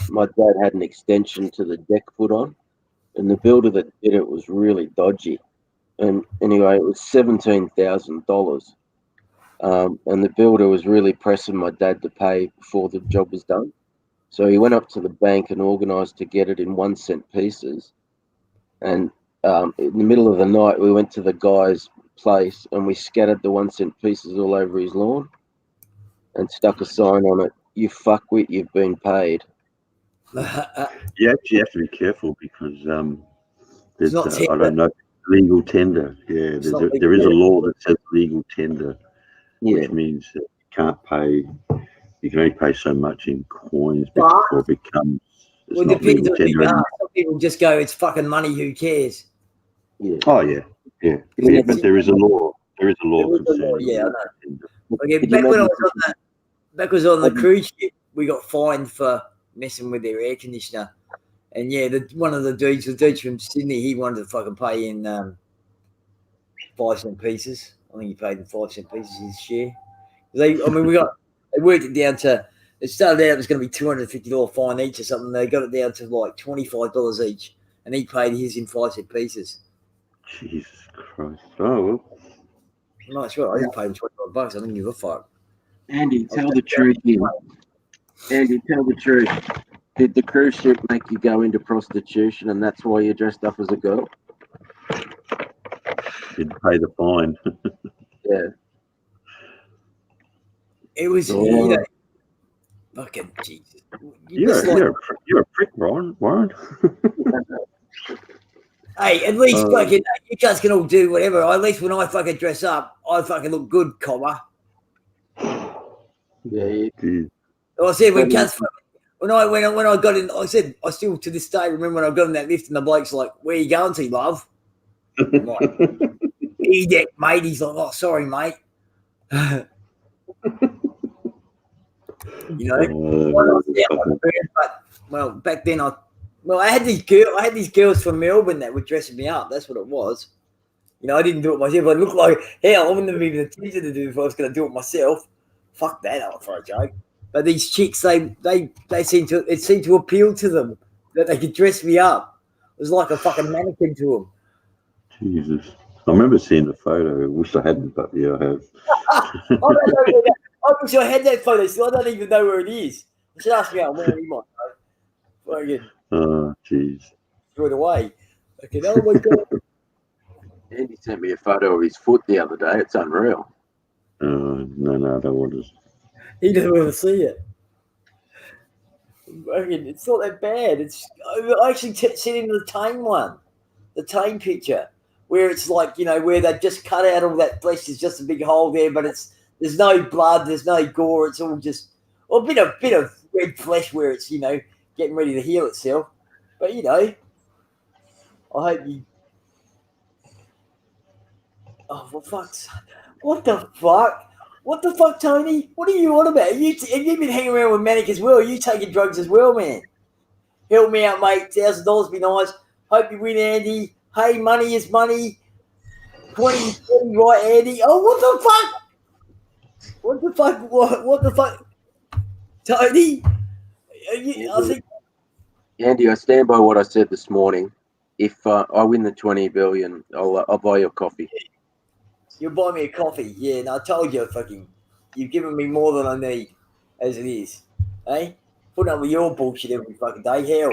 my dad had an extension to the deck put on, and the builder that did it was really dodgy. And anyway, it was $17,000. And the builder was really pressing my dad to pay before the job was done. So he went up to the bank and organised to get it in 1 cent pieces. And in the middle of the night, we went to the guy's place and we scattered the 1 cent pieces all over his lawn and stuck a sign on it, "You fuckwit, you've been paid." You actually have to be careful because there's not I don't know, legal tender. Yeah, there is a law that says legal tender, which means that you can't pay. You can only pay so much in coins before it becomes. It's not legal tender. Some people just go, "It's fucking money. Who cares?" Yeah. Oh yeah. But there is a law. There is a law concerning. Yeah, I know. Okay, back when I was on the cruise ship, we got fined for messing with their air conditioner. And yeah, one of the dudes from Sydney, he wanted to fucking pay in 5 cent pieces. I think he paid in 5 cent pieces his share. They worked it down to. It started out it was going to be $250 fine each or something. They got it down to like $25 each, and he paid his in 5 cent pieces. Jesus Christ! Oh well. No, that's right. I didn't pay him $25. I didn't give a fuck. Andy, tell the truth here. Andy, tell the truth. Did the cruise ship make you go into prostitution, and that's why you dressed up as a girl? Didn't pay the fine. Yeah. It was fucking Jesus. You're a prick, Warren. Hey, at least fucking you guys can all do whatever. At least when I fucking dress up, I fucking look good, comma. Yeah. I said when I got in, I said I still to this day remember when I got in that lift and the bloke's like, "Where you going to, love?" I'm like, "E-deck, mate." He's like, "Oh, sorry, mate." But back then I had these girls from Melbourne that were dressing me up. That's what it was. I didn't do it myself. I looked like hell. I wouldn't have even attempted to do it if I was going to do it myself. Fuck that out for a joke. But these chicks, they seemed to appeal to them that they could dress me up. It was like a fucking mannequin to them. Jesus. I remember seeing the photo. I wish I hadn't, but yeah, I have. I wish I had that photo, so I don't even know where it is. You should ask me out where he might know. Fucking. Oh, jeez. Threw it away. Okay, oh my God. Andy sent me a photo of his foot the other day. It's unreal. No, I don't want to. He doesn't want to see it. It's not that bad. I actually sent him the Tame one, the Tame picture, where it's like where they've just cut out all that flesh. There's just a big hole there, but there's no blood, there's no gore. It's all just a bit of red flesh where it's getting ready to heal itself. But I hope you. Oh, for fuck's sake. What the fuck? What the fuck, Tony? What are you on about? You've been hanging around with Manic as well. You taking drugs as well, man? Help me out, mate. $1,000 be nice. Hope you win, Andy. Hey, money is money. 20, right, Andy? Oh, what the fuck? What the fuck? What the fuck? Tony? I think Andy, I stand by what I said this morning. If I win the 20 billion, I'll buy you a coffee. you'll buy me a coffee. Yeah, no, I told you, you've given me more than I need, as it is. Hey? Putting up with your bullshit every fucking day. Hell.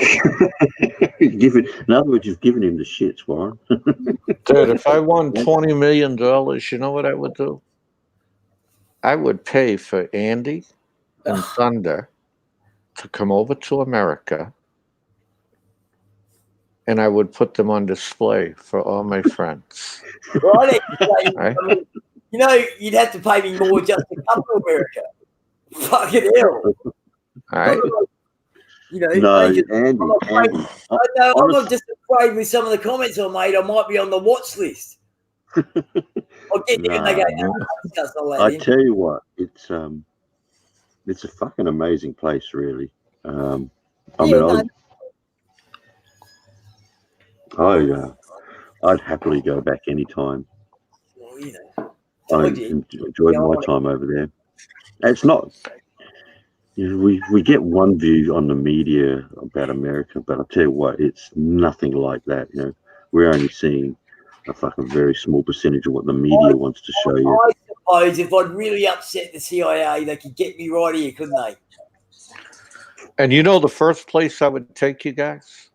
In other words, you've given him the shits, Warren. Dude, if I won $20 million, you know what I would do? I would pay for Andy and Thunder to come over to America, and I would put them on display for all my friends. Right? Right? I mean, you know, you'd have to pay me more just to come to America. Fucking hell. All right? You know, No, they just- Andy, I'm afraid- Andy. I know, I'm not just afraid with some of the comments I made, I might be on the watch list. I'll get there and they go, No, no, that's not allowed I in. tell you what, it's a fucking amazing place, really. I Yeah, mean, I'd happily go back anytime. Well, you know, I told you. enjoyed Yeah, I my wanna- time over there. It's not. You know, we get one view on the media about America, but I tell you what, it's nothing like that. You know, we're only seeing a fucking very small percentage of what the media wants to show you. I suppose if I'd really upset the CIA, they could get me right here, couldn't they? And you know the first place I would take you guys?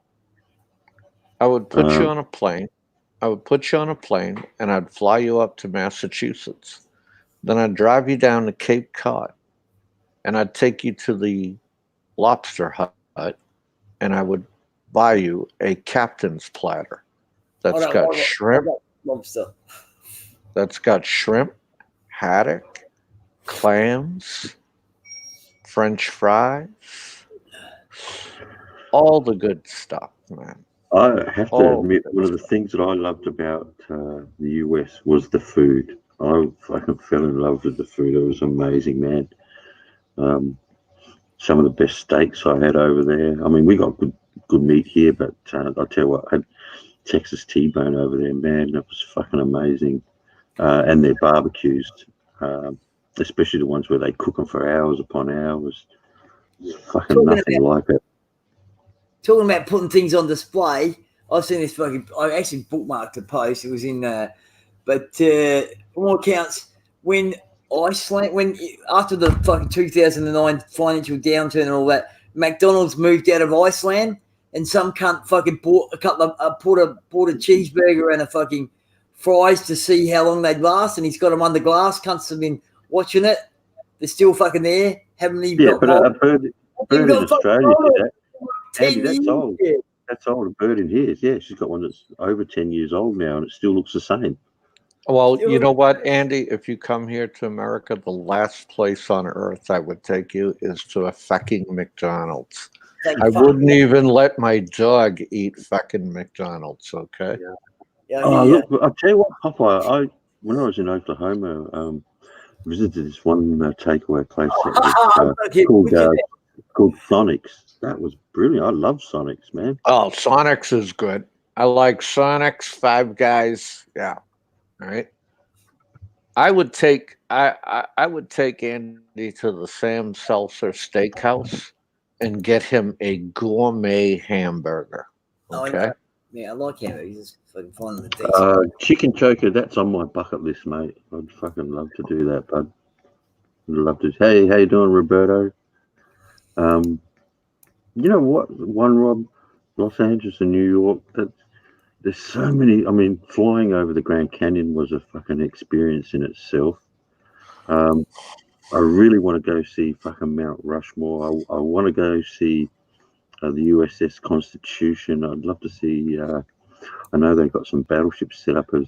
I would put you Um, on a plane. I would put you on a plane, and I'd fly you up to Massachusetts. Then I'd drive you down to Cape Cod, and I'd take you to the lobster hut, and I would buy you a captain's platter that's I don't got want it. shrimp, I got lobster. haddock, clams, French fries, all the good stuff, man. I have to Oh, admit, one of the things that I loved about the US was the food. I fucking fell in love with the food. It was amazing, man. Some of the best steaks I had over there. I mean, we got good meat here, but I'll tell you what, I had Texas T-bone over there, man. That was fucking amazing. And their barbecues, especially the ones where they cook them for hours upon hours. There's fucking Talking nothing like it. Talking about putting things on display, I've seen this fucking. I actually bookmarked the post. It was in, but from all accounts, when Iceland, after the fucking 2009 financial downturn and all that, McDonald's moved out of Iceland, and some cunt fucking bought a couple of bought a cheeseburger and a fucking fries to see how long they'd last, and he's got them under glass. Cunts have been watching it. They're still fucking there. Haven't even Yeah, got but mold. a bird in got fucking Australia mold. did that. 10 Andy, that's years. old. That's old. A bird in here. Yeah, she's got one that's over 10 years old now, and it still looks the same. well, you know what, Andy? If you come here to America, the last place on earth I would take you is to a fucking McDonald's. I wouldn't even let my dog eat fucking McDonald's, okay? Oh, look, I'll tell you what, Popeye, when I was in Oklahoma, visited this one takeaway place that was, called Sonics. That was brilliant. I love Sonics, man. Oh, Sonics is good. I like Sonics, Five Guys. Yeah. All right. I would take Andy to the Sam Seltzer Steakhouse and get him a gourmet hamburger. Okay. Yeah, I like hamburgers. It's fucking fun and decent. Chicken choker, that's on my bucket list, mate. I'd fucking love to do that, bud. I'd love to. Hey, how you doing, Roberto? You know what? One, Rob, Los Angeles and New York, there's so many. I mean, flying over the Grand Canyon was a fucking experience in itself. I really want to go see fucking Mount Rushmore. I want to go see the USS Constitution. I'd love to see. I know they've got some battleships set up as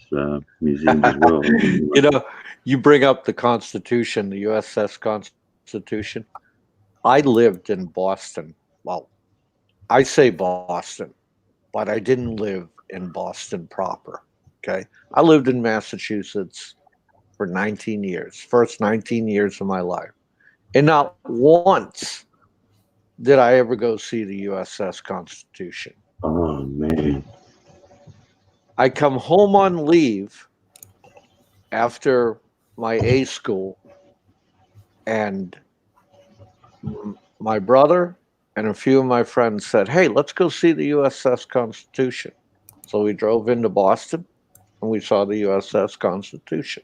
museums as well. You know, you bring up the Constitution, the USS Constitution. I lived in Boston. Well, I say Boston, but I didn't live in Boston proper. Okay. I lived in Massachusetts for 19 years, first 19 years of my life. And not once did I ever go see the USS Constitution. Oh man. I come home on leave after my A school, and my brother and a few of my friends said, "Hey, let's go see the USS Constitution." So we drove into Boston and we saw the USS Constitution.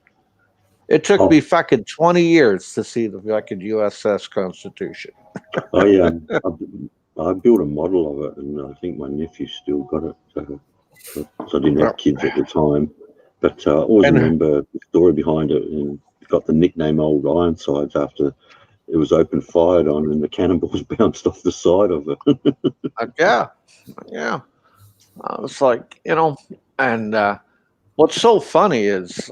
It took me fucking 20 years to see the fucking USS Constitution. I built a model of it, and I think my nephew still got it. So I didn't have kids at the time, but I always remember the story behind it, and it got the nickname Old Ironsides after it was open fired on, and the cannonballs bounced off the side of it. Yeah. I was like, and what's so funny is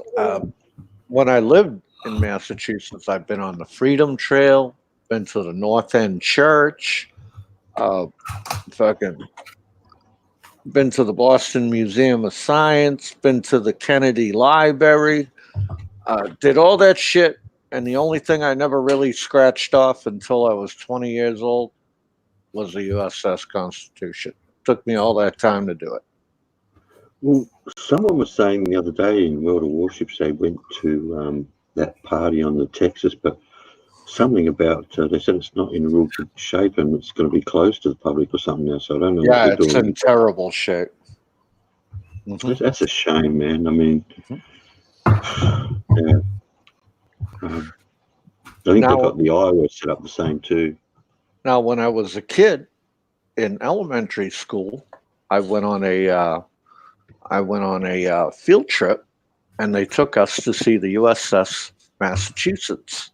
when I lived in Massachusetts, I've been on the Freedom Trail, been to the North End Church, fucking been to the Boston Museum of Science, been to the Kennedy Library, did all that shit. And the only thing I never really scratched off until I was 20 years old was the USS Constitution. Took me all that time to do it. Well, someone was saying the other day in World of Warships they went to that party on the Texas, but something about they said it's not in real good shape and it's going to be closed to the public or something now. So I don't know. Yeah, what they're it's doing. in terrible shape. That's a shame, man. I mean, yeah. I think Now- they've got the Iowa set up the same too. Now, when I was a kid in elementary school, I went on a field trip, and they took us to see the USS Massachusetts.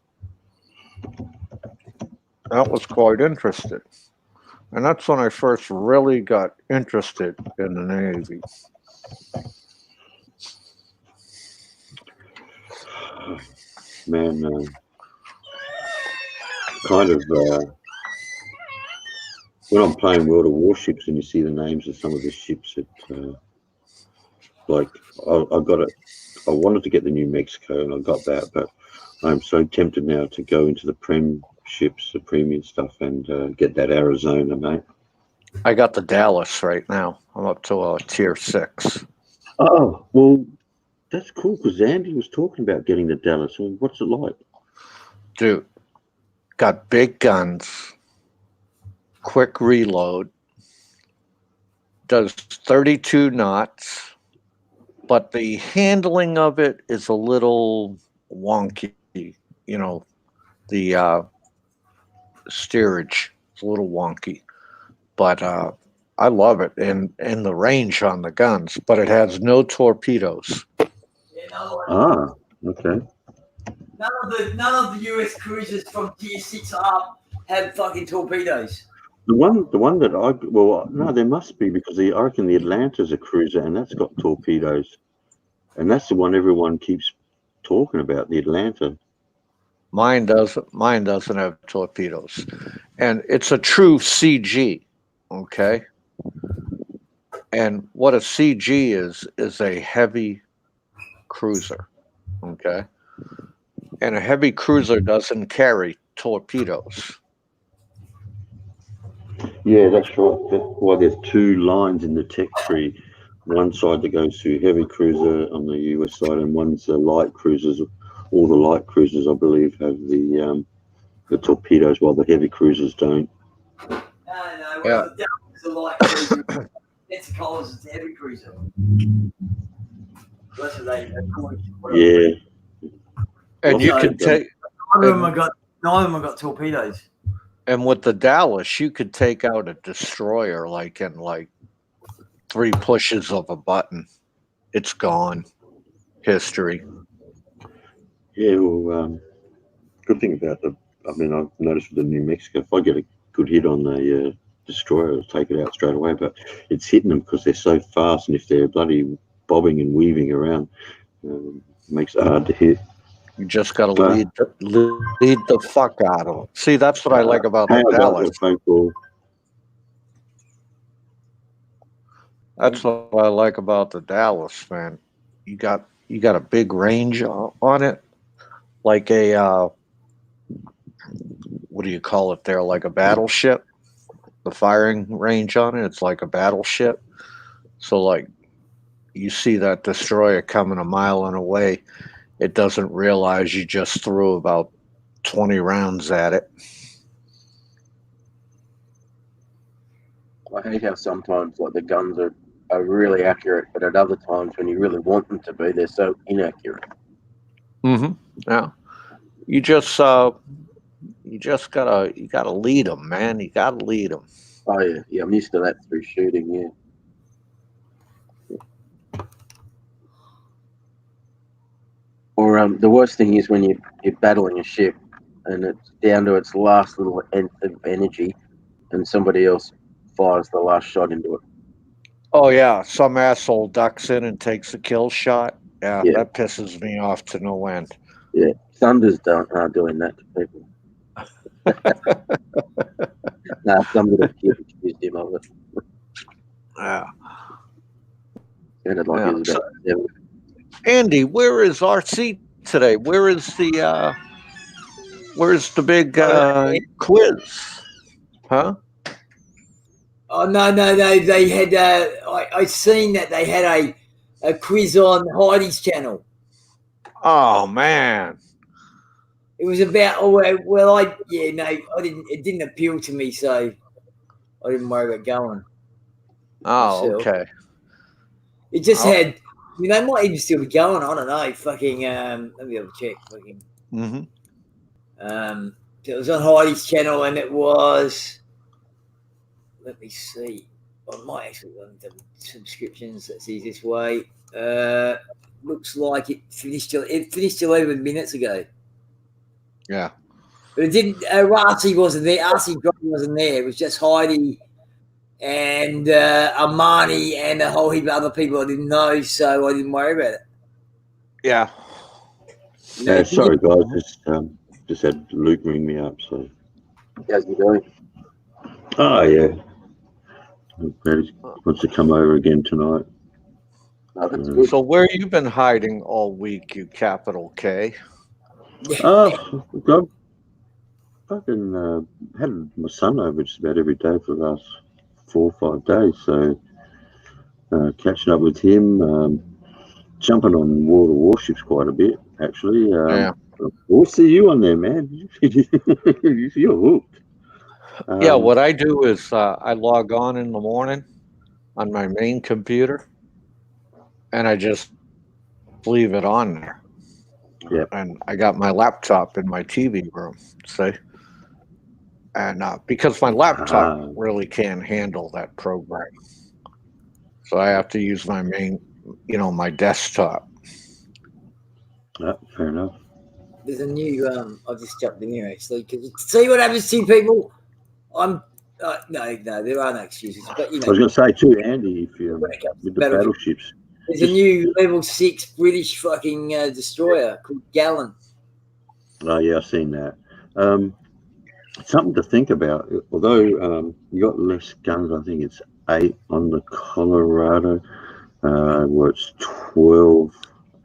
That was quite interesting, and that's when I first really got interested in the Navy. Man, kind of when I'm playing World of Warships and you see the names of some of the ships, like I got it. I wanted to get the New Mexico and I got that, but I'm so tempted now to go into the Prem ships, the premium stuff, and get that Arizona, mate. I got the Dallas right now. I'm up to a tier 6. Oh, well, that's cool because Andy was talking about getting the Dallas. Well, what's it like? Dude, got big guns, quick reload, does 32 knots, but the handling of it is a little wonky. The steerage is a little wonky, but I love it and the range on the guns, but it has no torpedoes. Ah, okay. None of the US cruisers from tier 6 up have fucking torpedoes. The one that no, there must be because I reckon the Atlanta's a cruiser and that's got torpedoes, and that's the one everyone keeps talking about, the Atlanta. Mine doesn't have torpedoes, and it's a true CG. Okay, and what a CG is a heavy cruiser. Okay, and a heavy cruiser doesn't carry torpedoes. Yeah, that's right. That's why there's two lines in the tech tree. One side that goes to heavy cruiser on the US side, and one's the light cruisers. All the light cruisers, I believe, have the torpedoes, while the heavy cruisers don't. No. Yeah. It's a light cruiser. It's colours. It's a heavy cruiser. That's what they call it. Yeah. And you Also, can take, None of them have got torpedoes. and with the Dallas, you could take out a destroyer in 3 pushes of a button. It's gone. History. Yeah, well, good thing about I've noticed with the New Mexico, if I get a good hit on the destroyer, it'll take it out straight away, but it's hitting them because they're so fast, and if they're bloody bobbing and weaving around, makes it hard to hit. You just got to lead the fuck out of them. See, that's what I like about the Dallas. Phone call. That's what I like about the Dallas, man. You got you got a big range on it, like a what do you call it there? Like a battleship. The firing range on it, it's like a battleship. So like you see that destroyer coming a mile and away, it doesn't realize you just threw about 20 rounds at it. I hate how sometimes like the guns are really accurate, but at other times when you really want them to be, they're so inaccurate. Mm-hmm. Yeah. You just gotta lead them, man. You gotta lead them. Oh yeah, I'm used to that through shooting. Yeah. Or the worst thing is when you're battling a ship and it's down to its last little nth of energy, and somebody else fires the last shot into it. Oh yeah, some asshole ducks in and takes a kill shot. Yeah, Yeah. that pisses me off to no end. Yeah, Thunders aren't doing that to people. Nah, somebody accused him of it. Yeah. Sounded like Yeah, he was about 7. Andy, where is RC today? Where's the big quiz? Huh? Oh no! They had. I seen that they had a quiz on Heidi's channel. Oh man. It was about. Oh well, I didn't. It didn't appeal to me, so I didn't worry about going. Oh, myself. okay. It just Oh. had. I mean, they might even still be going. I don't know. Fucking. Let me have a check. Fucking. Mm-hmm. It was on Heidi's channel, and it was. Let me see. I might actually run the subscriptions. That's the easiest way. Looks like it finished 11 minutes ago. Yeah. But it didn't. RC wasn't there. RC wasn't there. It was just Heidi and Armani and a whole heap of other people I didn't know, so I didn't worry about it. Yeah. Sorry, guys. Just had Luke ring me up. So. How's he doing? Oh yeah. He wants to come over again tonight. Oh, that's good. So where you been hiding all week, you capital K? Oh, God. Fucking had my son over just about every day for the last 4 or 5 days. So catching up with him, jumping on World of Warships quite a bit, actually. Yeah. We'll see you on there, man. You're hooked. Yeah, what I do is I log on in the morning on my main computer, and I just leave it on there. Yeah. And I got my laptop in my TV room, see? And because my laptop really can't handle that program. So I have to use my main, my desktop. Fair enough. There's a new. I've just jumped in here actually because see what happens to people. I'm no, there are no excuses. But I was going to say too, Andy, if you with the battleships. There's a new level 6 British fucking destroyer called Gallon. Oh yeah, I've seen that. Something to think about. Although you got less guns, I think it's 8 on the Colorado, where it's 12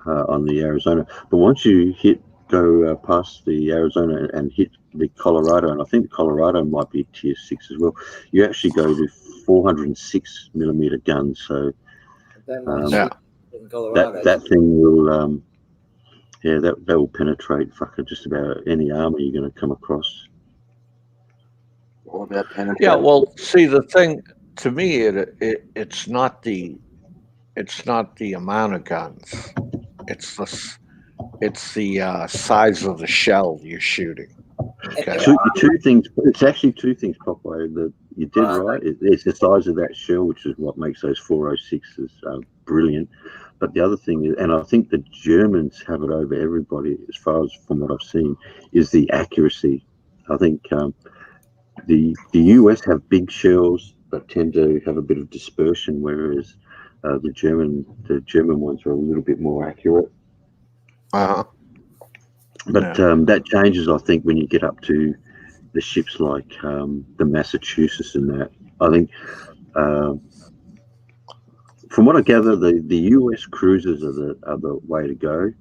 on the Arizona. But once you go past the Arizona and hit the Colorado, and I think the Colorado might be tier 6 as well, you actually go to 406 millimeter guns. So that thing will that will penetrate fucking just about any armor you're going to come across. All about penetrating. Yeah, well, see, the thing to me, it's not the amount of guns. It's the size of the shell you're shooting. Okay. Two things. It's actually 2 things, Popeye. That you did right. It's the size of that shell, which is what makes those 406s brilliant. But the other thing is, and I think the Germans have it over everybody, as far as from what I've seen, is the accuracy. I think the US have big shells that tend to have a bit of dispersion, whereas the German ones are a little bit more accurate. Uh-huh. But that changes, I think, when you get up to the ships like the Massachusetts and that. I think From what I gather, the US cruisers are the way to go.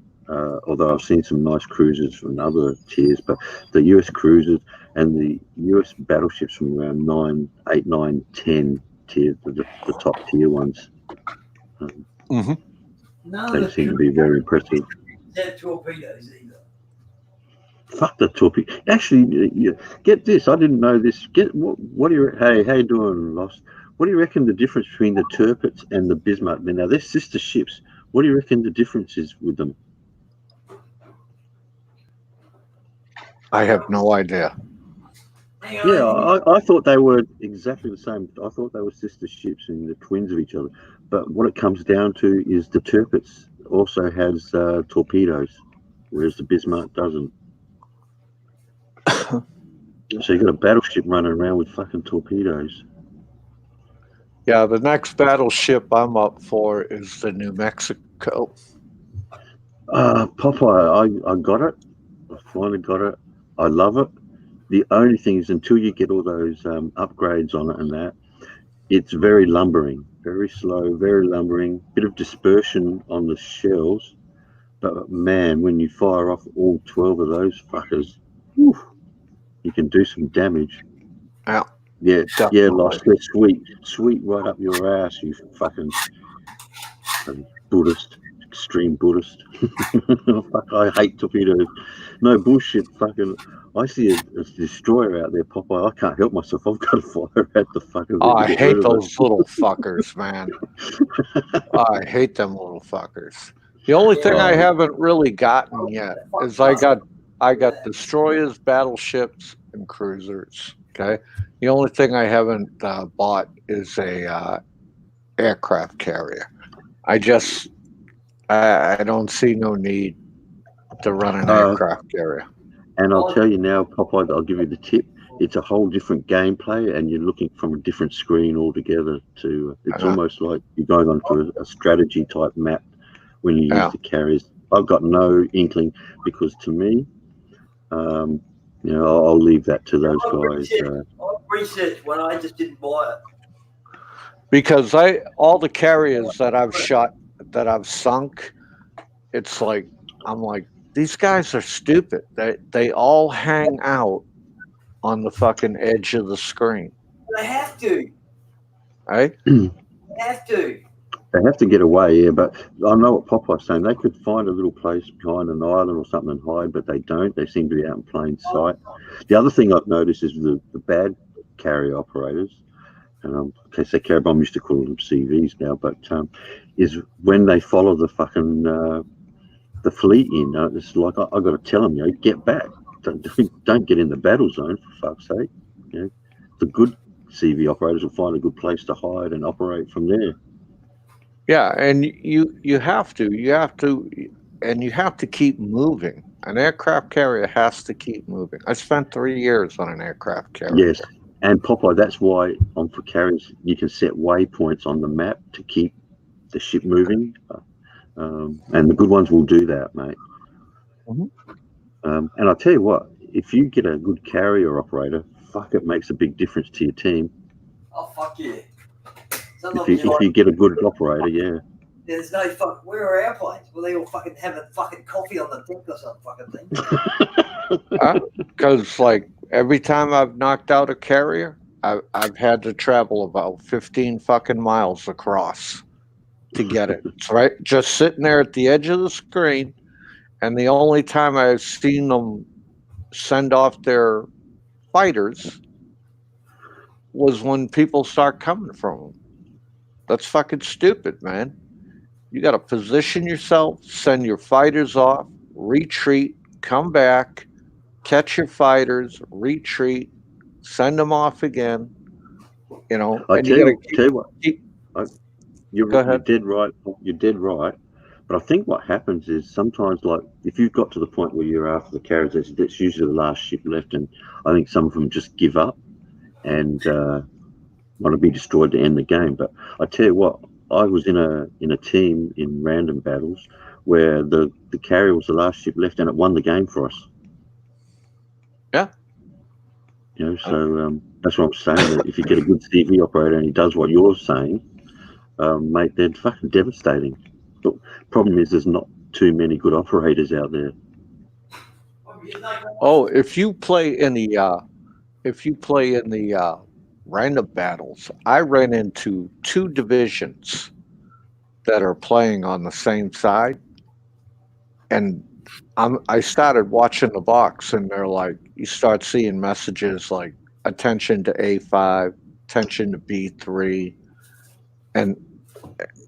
Although I've seen some nice cruisers from other tiers, but the US cruisers and the US battleships from around 9, 8, 9, 10 tier, the top tier ones, Mm-hmm. None they of seem to the be very impressive. had torpedoes either. Fuck the torpedo. Actually, get this. I didn't know this. What do you? Hey, how you doing, Lost? What do you reckon the difference between the Tirpitz and the Bismarck? Now they're sister ships. What do you reckon the difference is with them? I have no idea. Hang on. Yeah, I thought they were exactly the same. I thought they were sister ships and the twins of each other. But what it comes down to is the Tirpitz also has torpedoes, whereas the Bismarck doesn't. So you got a battleship running around with fucking torpedoes. Yeah, the next battleship I'm up for is the New Mexico. Popeye, I got it. I finally got it. I love it. The only thing is, until you get all those upgrades on it and that, it's very lumbering, very slow, very lumbering. Bit of dispersion on the shells, but man, when you fire off all 12 of those fuckers, whew, you can do some damage. Yeah, Yeah, definitely. Lost. They're sweet right up your ass, you fucking Buddhist, extreme Buddhist. Fuck, I hate torpedoes. No bullshit, fucking. I see a destroyer out there, Popeye. I can't help myself. I've got to fire at the fuckers. Oh, to I get hate rid of it. those little fuckers, man. I hate them little fuckers. The only thing I haven't really gotten yet is I got destroyers, battleships, and cruisers. Okay, the only thing I haven't bought is a aircraft carrier. I don't see no need to run an aircraft carrier. And I'll tell you now, Popeye, I'll give you the tip. It's a whole different gameplay, and you're looking from a different screen altogether. It's almost like you're going onto a strategy type map when you use the carriers. I've got no inkling because to me, I'll leave that to those guys. I researched when I just didn't buy it. Because all the carriers that I've shot, that I've sunk, it's like I'm like, these guys are stupid. They all hang out on the fucking edge of the screen. They have to. Right? They have to. They have to get away, yeah. But I know what Popeye's saying. They could find a little place behind an island or something and hide, but they don't. They seem to be out in plain sight. The other thing I've noticed is the bad carrier operators. And I say Caribom used to call them CVs now, but is when they follow the fucking the fleet in. It's like I got to tell them, get back. Don't get in the battle zone for fuck's sake. The good CV operators will find a good place to hide and operate from there. Yeah, and you have to keep moving. An aircraft carrier has to keep moving. I spent 3 years on an aircraft carrier. Yes, and Popeye, that's why for carriers you can set waypoints on the map to keep the ship moving, and the good ones will do that, mate. Mm-hmm. And I'll tell you what, if you get a good carrier operator, fuck, it makes a big difference to your team. Oh, fuck yeah. If you get a good operator, yeah. There's no fuck. Where are our planes? Well, they all fucking having fucking coffee on the deck or some fucking thing. Because like every time I've knocked out a carrier, I've had to travel about 15 fucking miles across to get it. It's right, just sitting there at the edge of the screen. And the only time I've seen them send off their fighters was when people start coming from them. That's fucking stupid, man. You got to position yourself, send your fighters off, retreat, come back, catch your fighters, retreat, send them off again. I tell you what, you're dead right. You're dead right. But I think what happens is sometimes, like, if you've got to the point where you're after the carriers, that's usually the last ship left, and I think some of them just give up and want to be destroyed to end the game. But I tell you what, I was in a team in random battles where the carrier was the last ship left, and it won the game for us. Yeah. So that's what I'm saying. That if you get a good CV operator and he does what you're saying, mate, they're fucking devastating. But problem is, there's not too many good operators out there. Oh, if you play in the random battles, I ran into 2 divisions that are playing on the same side, and I started watching the box, and they're like, you start seeing messages like attention to A5, attention to B3, and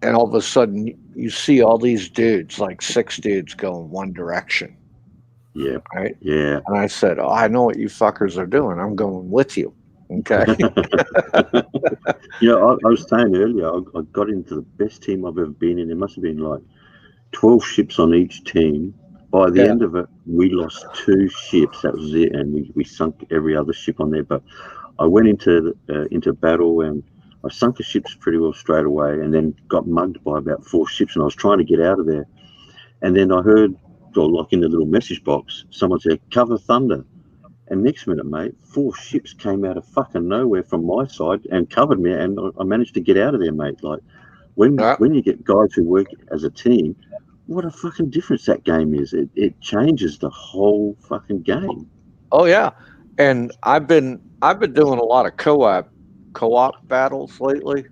all of a sudden you see all these dudes, like 6 dudes, go in one direction. Yeah, right. Yeah. And I said, "Oh, I know what you fuckers are doing. I'm going with you." Okay. I was saying earlier, I got into the best team I've ever been in. There must have been like 12 ships on each team. By the end of it, we lost 2 ships. That was it, and we sunk every other ship on there. But I went into battle, and I sunk the ships pretty well straight away, and then got mugged by about 4 ships, and I was trying to get out of there. And then I heard, or like in the little message box, someone said, "Cover Thunder." And next minute, mate, 4 ships came out of fucking nowhere from my side and covered me, and I managed to get out of there, mate. Like, when you get guys who work as a team, what a fucking difference that game is. It changes the whole fucking game. Oh yeah, and I've been doing a lot of co-op battles lately.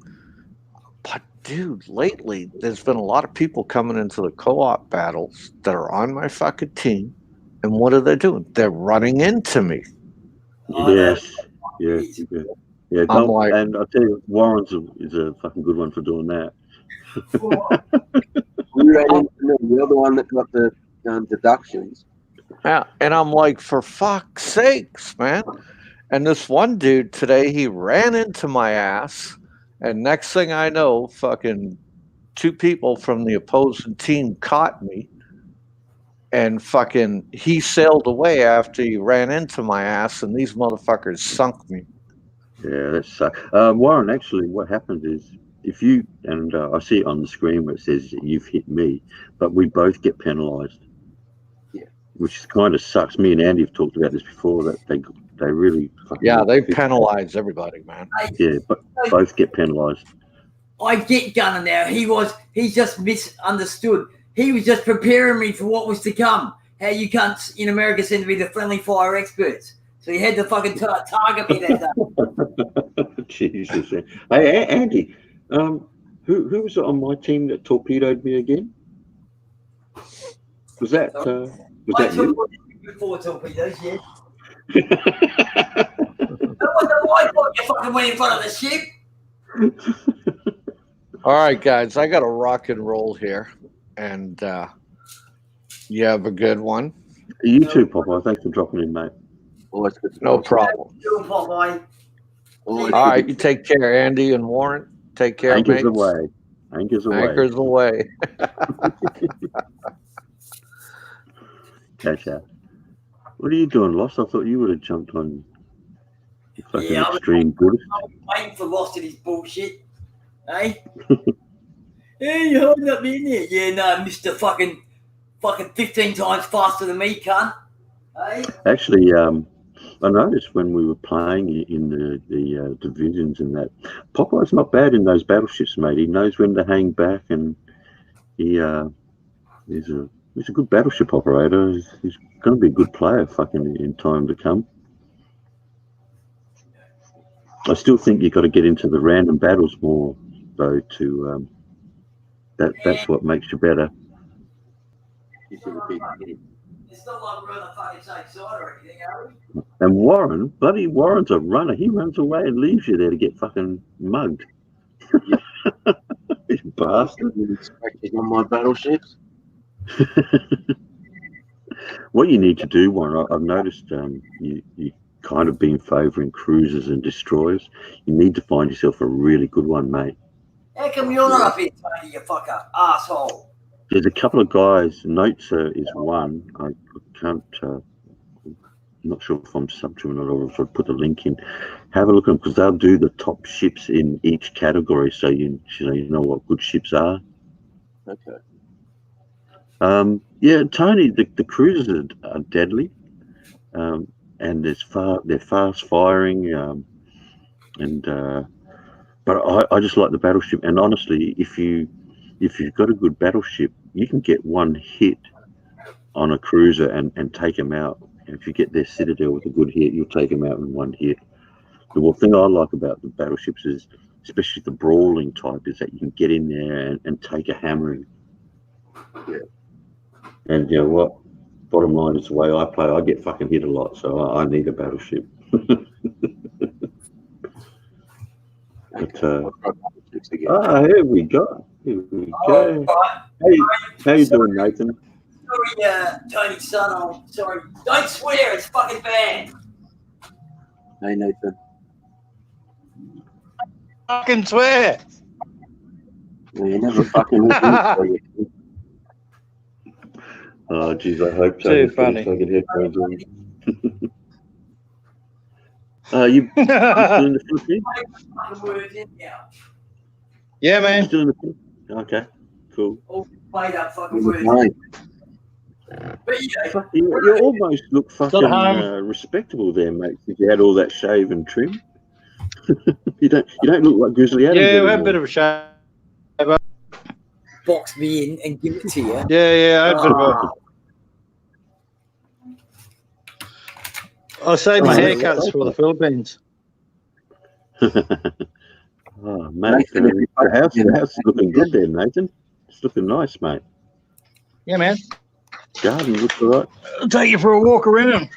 But dude, lately there's been a lot of people coming into the co-op battles that are on my fucking team, and what are they doing? They're running into me. Yes. Yeah. I'm like, and I'll tell you, Warren's is a fucking good one for doing that. The other one that got the deductions. yeah, and I'm like, for fuck's sakes, man. And this one dude today, he ran into my ass, and next thing I know, fucking 2 people from the opposing team caught me, and fucking he sailed away after he ran into my ass, and these motherfuckers sunk me. Yeah, that's Warren. Actually, what happened is, if you and I see it on the screen where it says you've hit me, but we both get penalised. Yeah, which kind of sucks. Me and Andy have talked about this before. That they really they penalise everybody, man. Yeah, but both get penalised. I get Gunner now. He's just misunderstood. He was just preparing me for what was to come. How you cunts in America seem to be the friendly fire experts. So you had to fucking target me that day. Jesus. Hey, Andy, who was on my team that torpedoed me again? Was that you? Before torpedoes, yeah. That wasn't my fault you fucking went in front of the ship. All right, guys, I got to rock and roll here, and you have a good one. You too, Popeye. Thanks for dropping in, mate. Always good. No problem. All right, you take care, Andy and Warren. Take care, Anchors mates. away. Anchors away. Anchors away. Catch out. What are you doing, Lost? I thought you would have jumped on fucking extreme Buddhist. I'm waiting for Lost and his bullshit. Hey? Hey, you holding up in there? Yeah, no, Mr. fucking 15 times faster than me, cunt. Hey? Actually, I noticed when we were playing in the divisions and that, Popeye's not bad in those battleships, mate. He knows when to hang back, and he's a good battleship operator. He's going to be a good player fucking in time to come. I still think you've got to get into the random battles more, though, to that's what makes you better. It's not like we're on the fucking same side or anything, are we? And Warren's a runner. He runs away and leaves you there to get fucking mugged. This bastard. On my battleships. What you need to do, Warren, I've noticed you kind of been favouring cruisers and destroyers. You need to find yourself a really good one, mate. How come you're not up here, Tony, you fucker, asshole? There's a couple of guys. Notes is one. I can't. I'm not sure if I'm sub to or not, or if I put the link in. Have a look at them, because they'll do the top ships in each category, so you know what good ships are. Okay. Yeah, Tony, the cruisers are deadly, and they're fast firing, but But I just like the battleship. And honestly, if you've got a good battleship, you can get one hit on a cruiser and take them out. And if you get their citadel with a good hit, you'll take them out in one hit. The one thing I like about the battleships is, especially the brawling type, is that you can get in there and take a hammering. Yeah. And you know what? Bottom line is the way I play. I get fucking hit a lot, so I need a battleship. But, here we go. Here we go. How you doing, Nathan? Sorry, Tony's son. Sorry. Don't swear. It's fucking bad. Hey, Nathan. Fucking swear. Well, you never fucking listen. Oh, geez, I hope so. Too funny. Fucking headphones on. You still in the Philippines? Yeah, man. Still in the Philippines? Okay, cool. All made up fucking words. Right. But You almost look fucking home. respectable there, mate. If you had all that shave and trim, you don't look like Grizzly Adams. Yeah, we had a anymore. bit of a shave. box me in and give it to you. Yeah, I had a bit of a. I saved my haircuts for the Philippines. Oh, mate, the house is looking good there, Nathan. It's looking nice, mate. Yeah, man. Garden looks all right. I'll take you for a walk around.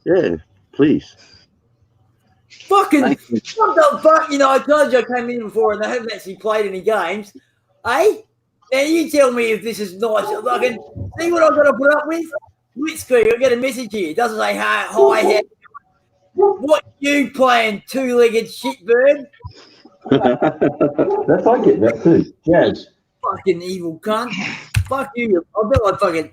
Yeah, please. Fucking, what the fuck? You know, I told you I came in before and they haven't actually played any games. Hey? Now you tell me if this is nice. Fucking, see what I've got to put up with? Blitzkrieg, I get a message here. It doesn't say hi, hi, what you playing, two-legged shitbird? That's I get that too. Jazz. Fucking evil cunt. Fuck you. I bet I fucking.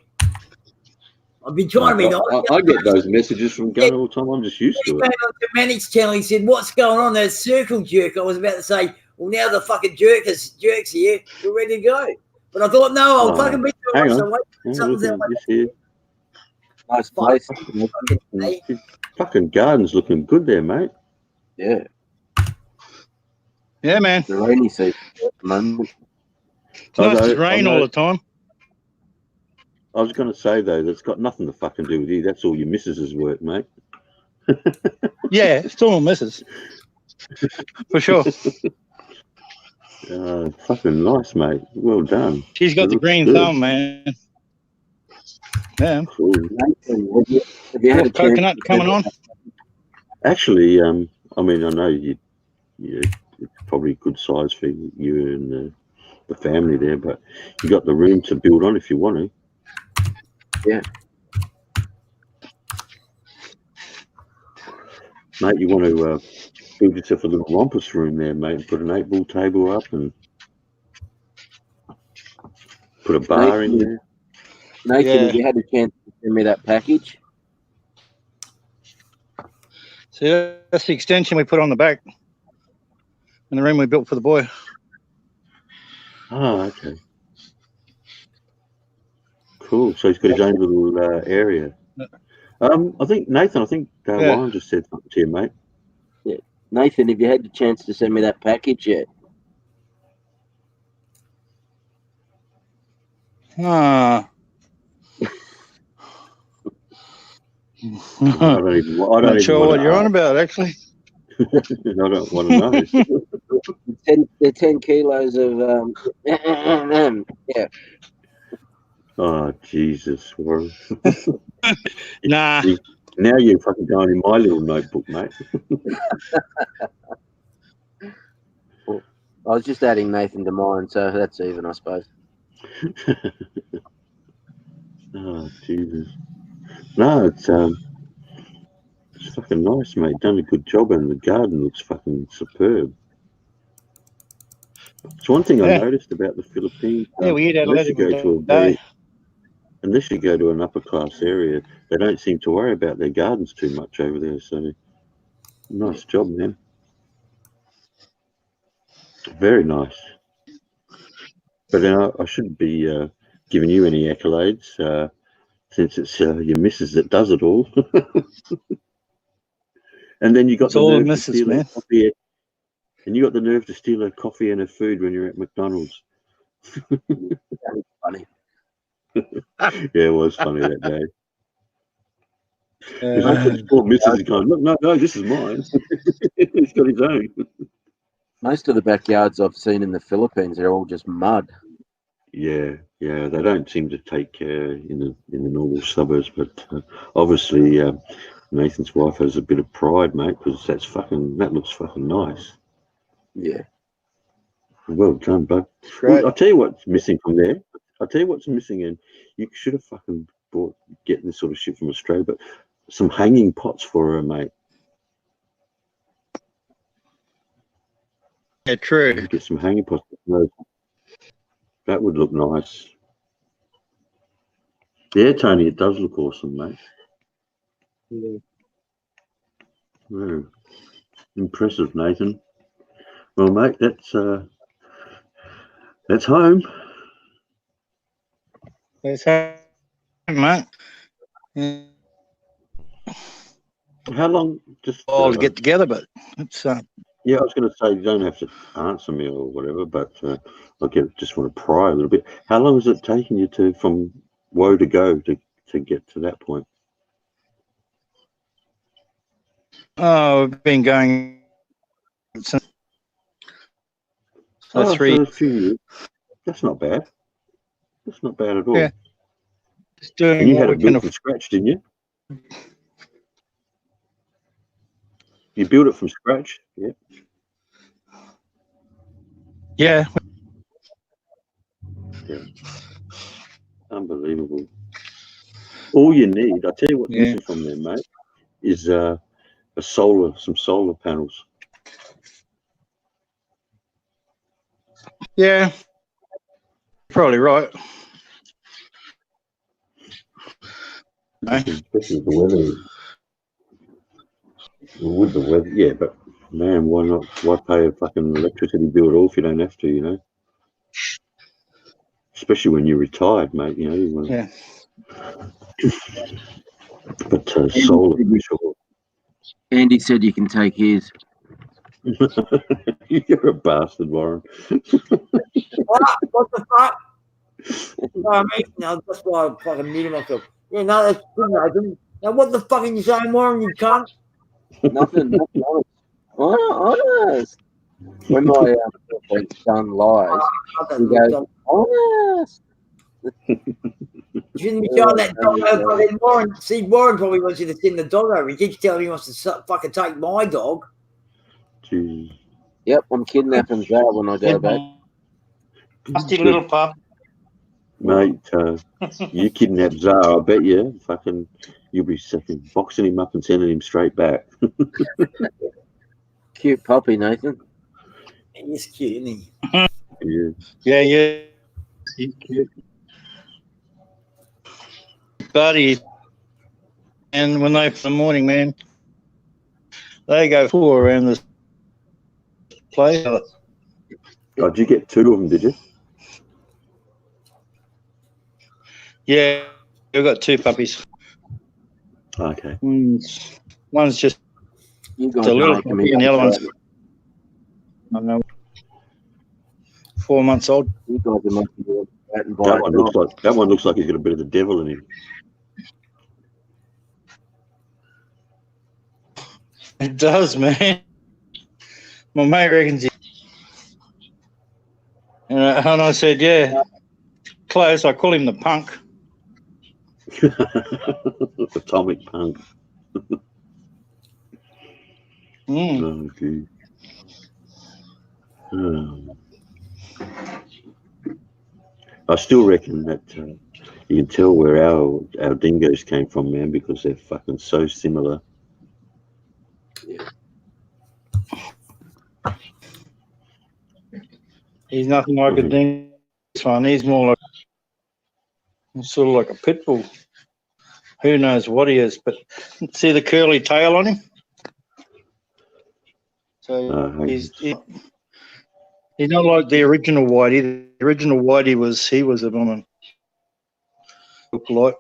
I've been trying to be nice. I get those messages from Gunn all the time. I'm just used He to came it. on the Manix channel. He said, "What's going on? There's circle jerk." I was about to say, "Well, now the fucking jerks here. We're ready to go." But I thought, no, I'll fucking be too hang much. on. So wait, Yeah, something's look out at my this here. Nice place. fucking hey. Fucking garden's looking good there, mate. Yeah, Yeah, man. the rainy season at the moment. It's nice I to rain know- all the time. I was going to say, though, that's got nothing to fucking do with you. That's all your missus's work, mate. Yeah, it's all misses. For sure. Fucking nice, mate. Well done. She's got It the looks green good. thumb, man. Yeah. Cool. Nathan, have you had a chance Coconut to coming on. Actually, I mean, I know you it's probably a good size for you and the family there, but you got the room to build on if you want to. Yeah. Mate, you want to build yourself a little rumpus room there, mate. Put an 8-ball table up and put a bar in there. Nathan, Yeah. have you had a chance to send me that package? See, that's the extension we put on the back in the room we built for the boy. Oh, okay. Cool. So he's got his own little area. I think, Nathan, Yeah. Ryan just said something to you, mate. Nathan, have you had the chance to send me that package yet? Ah. I don't even Not sure wanna what you're on ask. about, actually. I don't want to know. They're 10 kilos of yeah. Oh, Jesus, Warren. Nah. Now you're fucking going in my little notebook, mate. I was just adding Nathan to mine, so that's even, I suppose. Oh, Jesus. No, it's fucking nice, mate. Done a good job, and the garden looks fucking superb. It's one thing I Yeah. noticed about the Philippines. Yeah, we eat out unless you go to a day. unless you go to an upper class area, they don't seem to worry about their gardens too much over there. So, nice job, man. Very nice. But I shouldn't be giving you any accolades since it's your missus that does it all. And then you got It's all the nerve to missus, steal man. And you got the nerve to steal her coffee and her food when you're at McDonald's. Funny. Yeah, it was funny that day. Uh, Poor Mrs. is going, look, no, this is mine. He's got his own. Most of the backyards I've seen in the Philippines, they're all just mud. Yeah, they don't seem to take care in the normal suburbs, but obviously Nathan's wife has a bit of pride, mate, because that looks fucking nice. Yeah. Well done, bud. great. Well, I'll tell you what's missing from there. I'll tell you what's missing, and you should have fucking getting this sort of shit from Australia, but some hanging pots for her, mate. Yeah, true. Get some hanging pots. That would look nice. Yeah, Tony, it does look awesome, mate. Yeah. Impressive, Nathan. Well, mate, that's home. That's how, mate. Yeah. How long? Just All to get together, but it's yeah, I was going to say you don't have to answer me or whatever, but just want to pry a little bit. How long has it taken you from woe to go to get to that point? we've been going since So three. a few years. That's not bad. That's not bad at all. Yeah. Just doing And you what had we it can built from scratch, didn't you? You built it from scratch, yeah. Yeah. Unbelievable. All you need, I tell you what's Yeah. missing from there, mate, is some solar panels. Yeah. Probably right. Especially with the weather. With the weather, yeah, but man, why not? Why pay a fucking electricity bill at all if you don't have to, you know? Especially when you're retired, mate, you know. You want Yeah. But solar, for sure. Andy said you can take his. You're a bastard, Warren. What the fuck? No, mate, no, that's why I fucking muted myself. Yeah, no, that's good, Nathan. Now, what the fuck are you saying, Warren, you cunt? Nothing. Honest. When my son lies, he goes, honest. You shouldn't be showing that dog over fucking Warren. See, Warren probably wants you to send the dog over. He keeps telling me he wants to fucking take my dog. Jeez. Yep, I'm kidnapping Zara when I go back. Nasty little pup. Mate, you kidnap Zara, I bet you you'll be boxing him up and sending him straight back. Cute puppy, Nathan. He's cute, isn't he? Yeah. Yeah. He's cute. Buddy. And when they, for the morning, man, they go full around this place. Oh, did you get two of them, did you? Yeah, we've got two puppies. Okay. One's just You guys a little are puppy, and the other one's, I don't know, 4 months old. You guys are making me out and buy That a one dog. looks like he's got a bit of the devil in him. It does, man. My mate reckons he. And I said, yeah, close. I call him the punk. Atomic punk. Mm. Oh, gee. I still reckon that you can tell where our dingoes came from, man, because they're fucking so similar. He's nothing like a ding. This one, he's more like sort of like a pit bull. Who knows what he is? But see the curly tail on him. So he's not like the original Whitey. The original Whitey was a woman. Look like.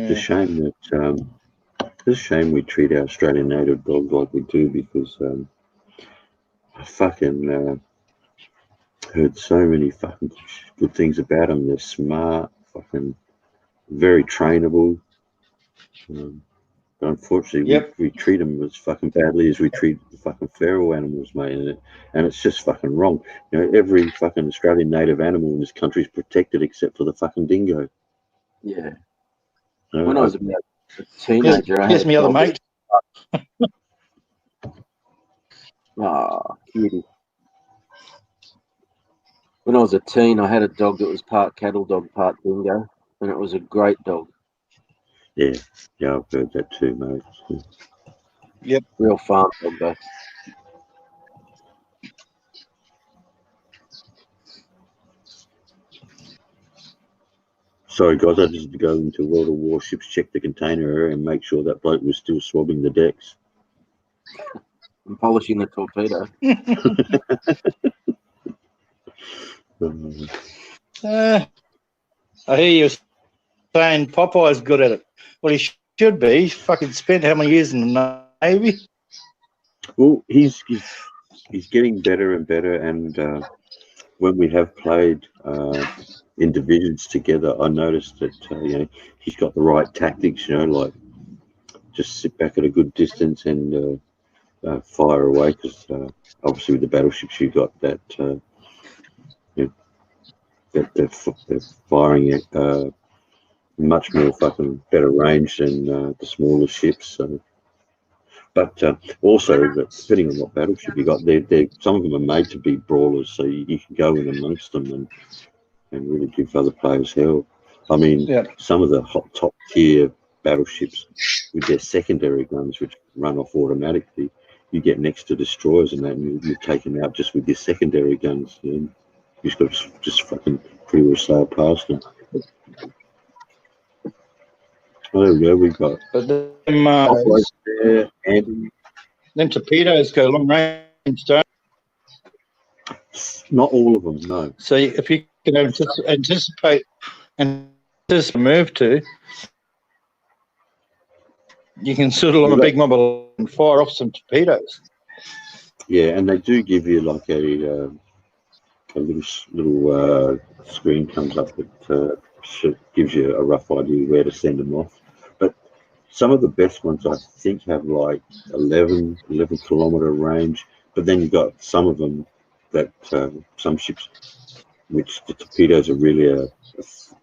It's a shame that it's a shame we treat our Australian native dogs like we do, because I fucking heard so many fucking good things about them. They're smart, fucking very trainable. But unfortunately, Yep. we treat them as fucking badly as we treat the fucking feral animals, mate. And it's just fucking wrong. You know, every fucking Australian native animal in this country is protected except for the fucking dingo. Yeah. You know, When I was about a teenager, I Here's had my a other dog. mate. Oh, cutie. When I was a teen, I had a dog that was part cattle dog, part dingo, and it was a great dog. yeah, I've heard that too, mate. Real farm dog, though. Sorry, guys, I just had to go into World of Warships, check the container area, and make sure that bloke was still swabbing the decks. I'm polishing the torpedo. I hear you saying Popeye's good at it. Well, he should be. He's fucking spent how many years in the Navy? Well, he's getting better and better, and when we have played in divisions together, I noticed that you know, he's got the right tactics. You know, like just sit back at a good distance and fire away. Because obviously, with the battleships, you've got that you know, that they're firing at much more fucking better range than the smaller ships. So. But also, depending on what battleship you got, some of them are made to be brawlers, so you can go in amongst them and really give other players hell. I mean, Yeah. some of the top tier battleships with their secondary guns, which run off automatically, you get next to destroyers and that, and you take them out just with your secondary guns. You know? You just got to just fucking pretty well sail past them. Oh, there we go. We've got But Popeyes there, Andy. them torpedoes go long range, don't Not all of them, no. So if you can anticipate and just move to, you can settle on a big mob and fire off some torpedoes. Yeah, and they do give you like a little screen comes up that gives you a rough idea where to send them off. But some of the best ones, I think, have like 11 kilometer range. But then you've got some of them that some ships, which the torpedoes are really a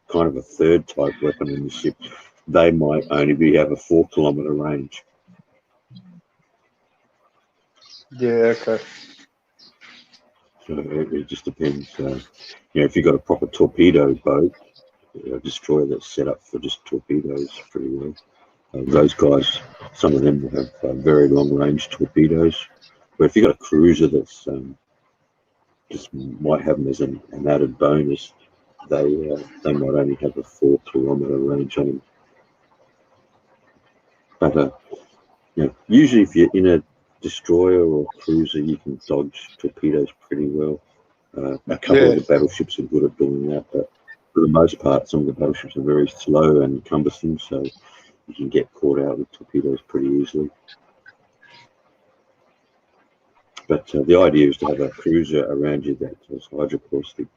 kind of a third type weapon in the ship. They might only have a 4 kilometer range. Yeah, okay. So it just depends. You know, if you've got a proper torpedo boat, a destroyer that's set up for just torpedoes pretty well. Those guys, some of them will have very long range torpedoes. But if you've got a cruiser that's just might have them as an added bonus, they might only have a 4 kilometer range on them. But you know, usually if you're in a destroyer or cruiser, you can dodge torpedoes pretty well. A couple of the battleships are good at doing that, but for the most part, some of the battleships are very slow and cumbersome, so you can get caught out with torpedoes pretty easily. But the idea is to have a cruiser around you that is hydrocaustic.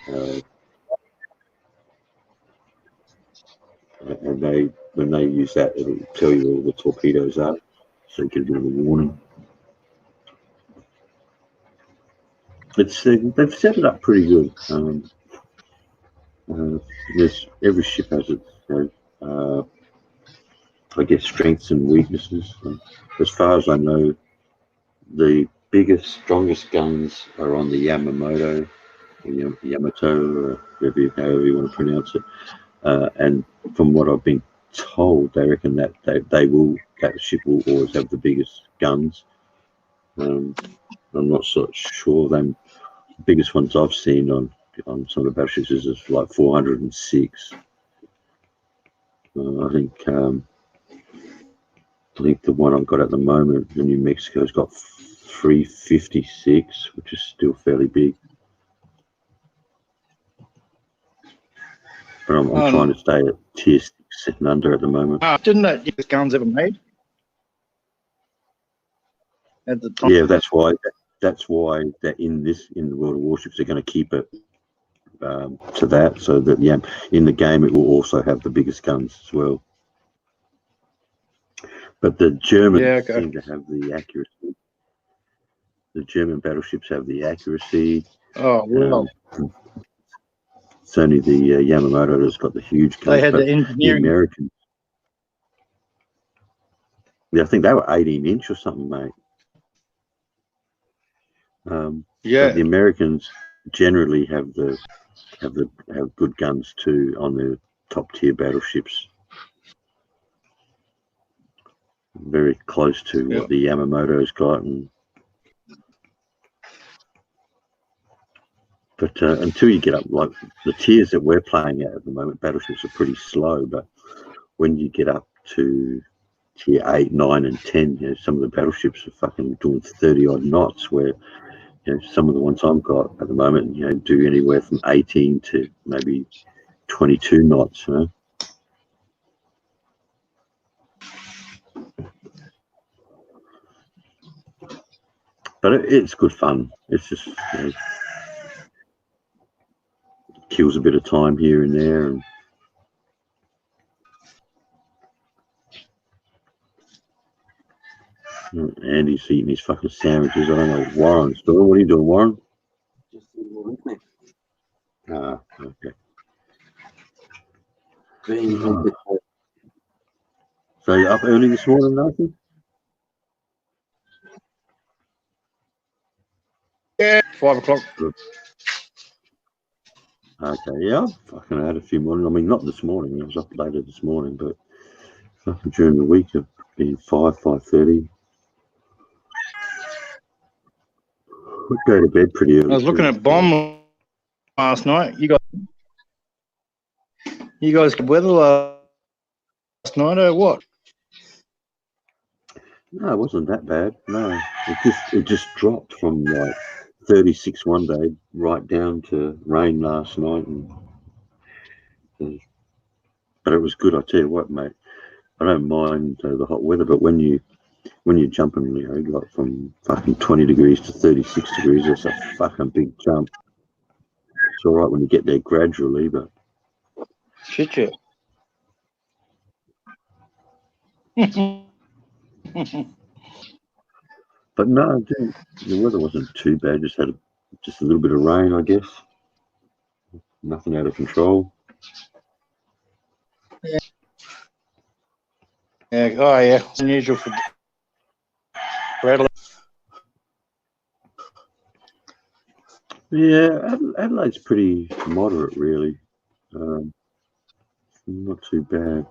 And when they use that, it'll tell you all the torpedoes are, so you get a bit of a warning. They've set it up pretty good. Every ship has its, I guess, strengths and weaknesses. As far as I know, the biggest, strongest guns are on the Yamato, or however you want to pronounce it. And from what I've been told, they reckon that that ship will always have the biggest guns. I'm not so sure. The biggest ones I've seen on some of the battleships is like 406. I think the one I've got at the moment in New Mexico has got 356, which is still fairly big. But I'm trying to stay at tier sitting under at the moment. Didn't that get guns ever made? At the time. Yeah, that's why that in the World of Warships they're going to keep it to that, so that in the game it will also have the biggest guns as well. But the Germans seem to have the accuracy. The German battleships have the accuracy. Oh, well. It's only the Yamamoto that's got the huge guns. They had but the engineering. The Americans. Yeah, I think they were 18-inch or something, mate. But the Americans generally have good guns too on their top tier battleships. Very close to what the Yamamoto's got, but until you get up, like the tiers that we're playing at the moment, battleships are pretty slow. But when you get up to tier 8, 9, and 10, some of the battleships are fucking doing 30-odd knots, where some of the ones I've got at the moment, do anywhere from 18 to maybe 22 knots. But it's good fun. It's just kills a bit of time here and there. And Andy's eating his fucking sandwiches. I don't know. Warren's doing. What are you doing, Warren? Just with me. Ah, okay. So you're up early this morning, Nathan? Yeah, 5 o'clock. Good. Okay, yeah, I've fucking had a few mornings. I mean, not this morning. I was up later this morning, but fucking during the week, I've been 5:30. I go to bed pretty early. I was looking at Bomb last night. You guys got weather last night or what? No, it wasn't that bad. No, it just dropped from like 36 one day right down to rain last night, but it was good. I tell you what, mate. I don't mind the hot weather, but when you're jumping, like from fucking 20 degrees to 36 degrees, that's a fucking big jump. It's all right when you get there gradually, but Shit, yeah. But no, the weather wasn't too bad. Just had a little bit of rain, I guess. Nothing out of control. Yeah. Oh yeah, it's unusual for Bradley. Yeah, Adelaide's pretty moderate, really. Not too bad.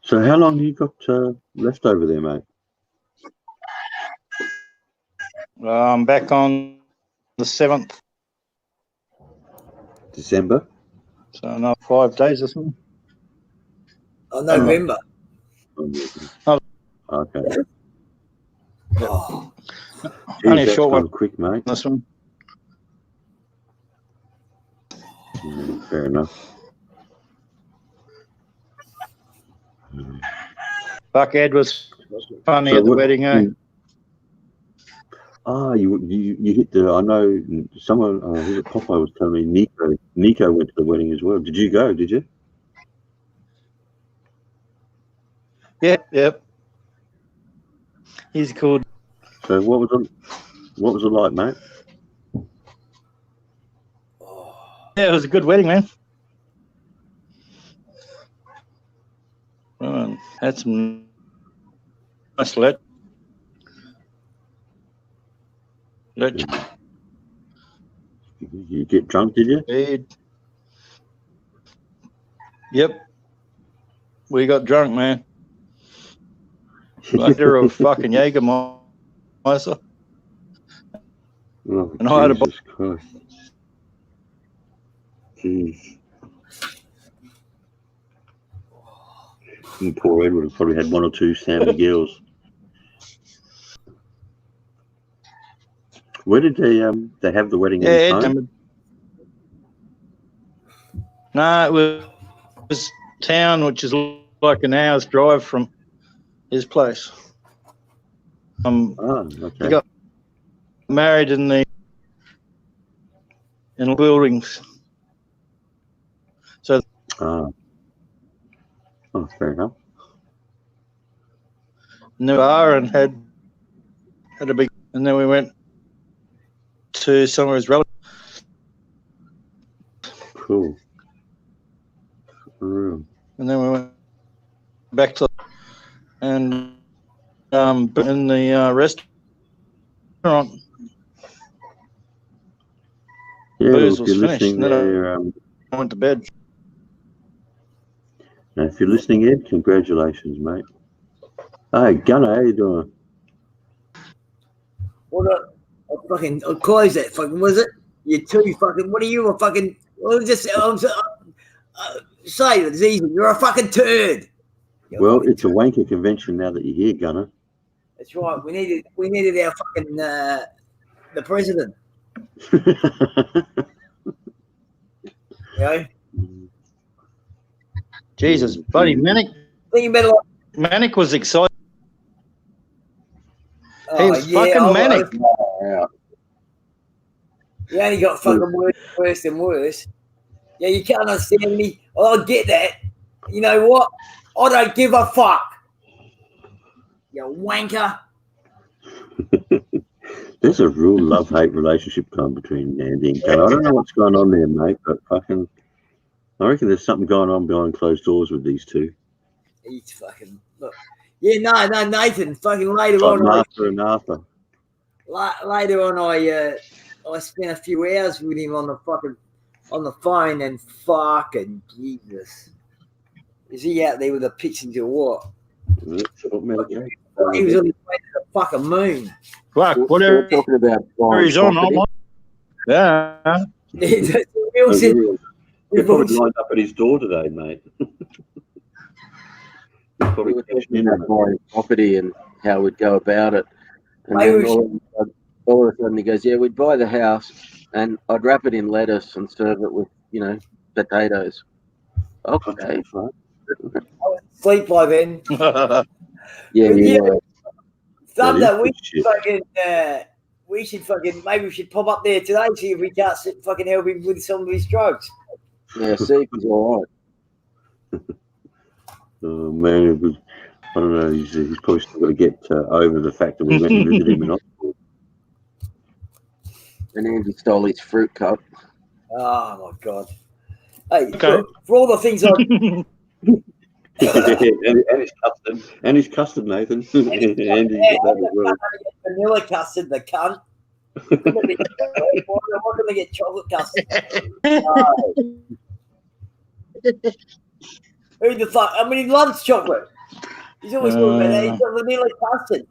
So how long have you got left over there, mate? I'm back on the 7th. December? So another 5 days or something. Oh, November. Oh. Okay. Oh, Jeez, Only a that's short gone one. quick, mate. This one. Fair enough. Buck Ed was funny So at the what- wedding, eh? You hit the. I know someone. Was it Popeye was telling me Nico went to the wedding as well. Did you go? Did you? Yep. He's called. So what was it like, mate? Yeah, it was a good wedding, man. Well, had some nice let. You get drunk, did you? Yep. We got drunk, man. Under a fucking Jägermeister. Oh, And I had a Jesus Christ. Jeez. And poor Edward has probably had one or two San Miguel's. Where did they have the wedding? Yeah, in his home? no, it was town, which is like an hour's drive from his place. Oh, He okay. got married in the buildings. So Oh, fair enough. in the bar and had a big, and then we went to some of his relatives. Cool. Mm. And then we went back to and in the restaurant. Yeah, Booze well, if was you're finished, listening and then there, I went to bed. if you're listening, Ed, congratulations, mate. Hey, Gunnar, how you doing? What a fucking I'll close that fucking was it? You two fucking what are you a fucking say it, it's easy. You're a fucking turd. You're a Well, fucking it's a wanker convention now that you're here, Gunnar. That's right. We needed our fucking the president. You know? Jesus, buddy, Manic Thinking better like was excited. He was fucking manic. You only got fucking worse and worse. Yeah, you can't understand me. Oh, I get that. You know what? I don't give a fuck. You wanker. There's a real love-hate relationship going between Andy and Gunnar. I don't know what's going on there, mate, but fucking, I reckon there's something going on behind closed doors with these two. He's fucking look. Yeah, no, Nathan. Fucking later Like on, Martha and Arthur. later on, I spent a few hours with him on the phone, and fucking Jesus, is he out there with a picture or what? That's what medication. He was on his way to the fucking moon. Fuck, We're whatever talking about he's on. property. Yeah. They're probably lined up at his door today, mate. We Probably were cashed talking in on about it. buying property and how we'd go about it. And Maybe then we all of a sudden he goes, yeah, we'd buy the house and I'd wrap it in lettuce and serve it with, potatoes. Okay. Sleep by then. Yeah, Yeah. you were. Thunder, That is we good should fucking maybe we should pop up there today, see if we can't fucking help him with some of his drugs. Yeah, see if he's all right. Oh, man, it was, I don't know, he's probably still got to get over the fact that we went and visited him in hospital. And Andy stole his fruit cup. Oh my god! Hey, Okay. look, for all the things I and his custard, Nathan. Andy got that as well. vanilla custard, the cunt. I'm not gonna get chocolate custard. Who the fuck? I mean, he loves chocolate. He's always talking about that. He's got vanilla custard.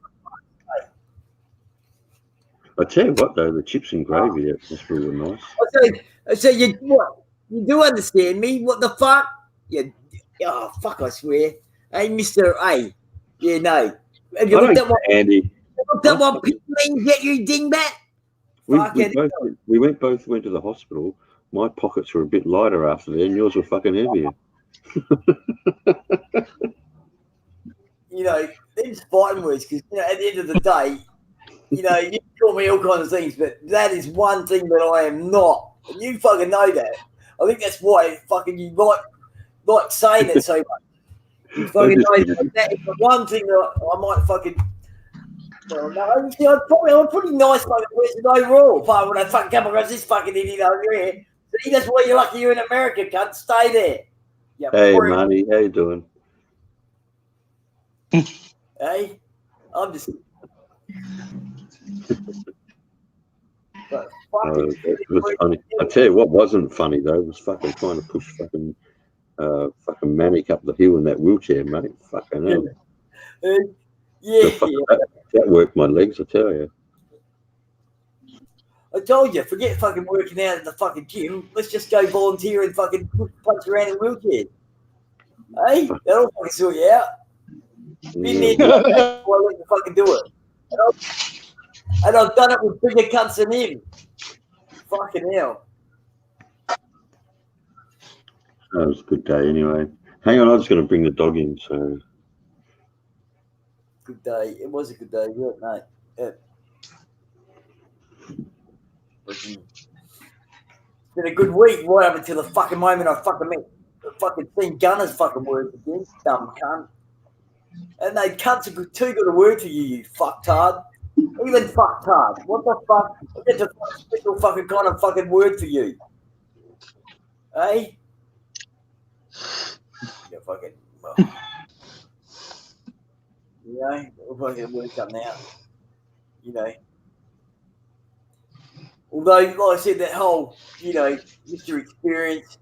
I tell you what, though, the chips and gravy, that's really nice. I say, you what? You do understand me? What the fuck? Oh fuck! I swear. Hey, Mister. Hey, yeah, no. Have you looked at what? Andy, That one means get you dingbat? we both went to the hospital. My pockets were a bit lighter after that, and yours were fucking heavier. Them's fighting words because at the end of the day, you can call me all kinds of things, but that is one thing that I am not, and you fucking know that. I think that's why fucking you like saying it so much. You fucking know that is the one thing that I might fucking. Well, no, I'm a pretty nice fucking person overall. Apart when I fucking come across this fucking idiot over here. See, that's why you're lucky you're in America, cunt. Stay there. Yeah, Hey, Marty, how you doing? Hey, I'm just. But It was funny. I tell you what wasn't funny though was fucking trying to push fucking Manic up the hill in that wheelchair, mate. Fucking hell. That worked my legs, I tell you. I told you, forget fucking working out at the fucking gym. Let's just go volunteer and fucking punch around in wheelchairs. Hey, that'll fucking sort you out. Been there, I let you fucking do it. And I've done it with bigger cunts than him. Fucking hell. That was a good day anyway. Hang on, I'm just going to bring the dog in. So Good day. It was a good day, yeah, mate. Yeah. It's been a good week right up until the fucking moment I fucking met the fucking seen Gunner's fucking words again. Dumb cunt. And they cunts are too good a word for you, you fucktard. Even fucktard. What the fuck? It's a special fucking kind of fucking word for you. Hey? Yeah, fucking. Well, you know, we'll fucking work up now. You know. Although, like I said, that whole, you know, Mr. Experience,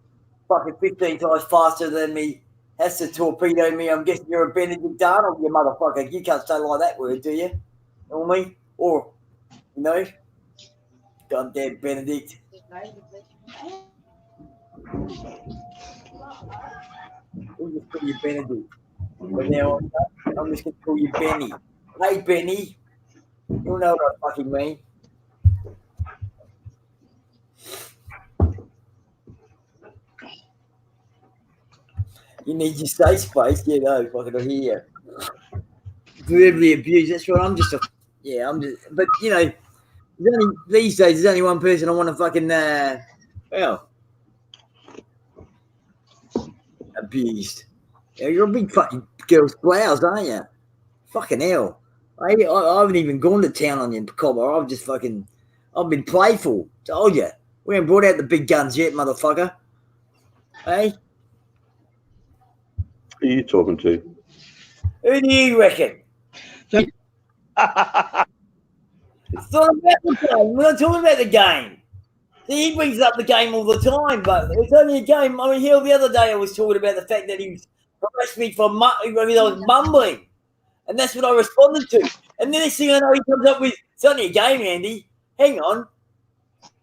fucking 15 times faster than me, has to torpedo me. I'm guessing you're a Benedict Arnold, you motherfucker. You can't say like that word, do you? You know what I mean? Or, you know, goddamn Benedict. We'll just call you Benedict. But now I'm just going to call you Benny. Hey, Benny. You'll know what I fucking mean. You need your safe space. Yeah, no, fucking hear you. Verbally abused. That's right. I'm just, but you know, these days, there's only one person I want to fucking, well, abused. Yeah, you're a big fucking girl's blouse, aren't you? Fucking hell. I haven't even gone to town on you, Cobber. I've been playful. Told you. We haven't brought out the big guns yet, motherfucker. Hey? who are you talking to? Who do you reckon? It's not about the game. We're not talking about the game. See, he brings up the game all the time, but it's only a game. I mean, hell, the other day I was talking about the fact that he harassed me for I was mumbling. And that's what I responded to. And the next thing I know, he comes up with, it's only a game, Andy. Hang on.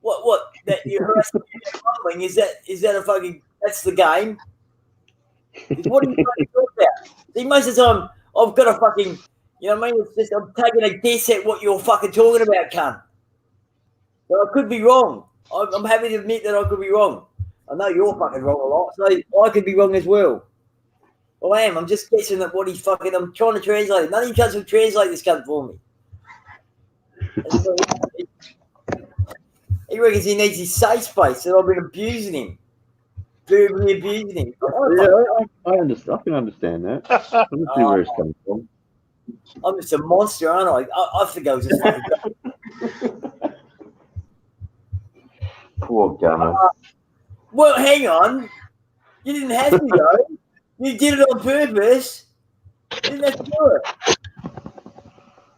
What? That you're harassing me for mumbling? Is that a fucking, that's the game? What are you trying to talk about? See, most of the time, I've got a fucking, you know what I mean? It's just, I'm taking a guess at what you're fucking talking about, cunt. So I could be wrong. I'm happy to admit that I could be wrong. I know you're fucking wrong a lot, so I could be wrong as well. Well, I am. I'm just guessing at what he's fucking, I'm trying to translate it. None of you cunts will translate this cunt for me. He reckons he needs his safe space, and I've been abusing him. Verbally abusing him. I understand. I can understand that. I can see where it's coming from. I'm just a monster, aren't I? I think I was just fucking. Poor Gunner. Well, hang on. You didn't have to go. You did it on purpose. You didn't have to do it.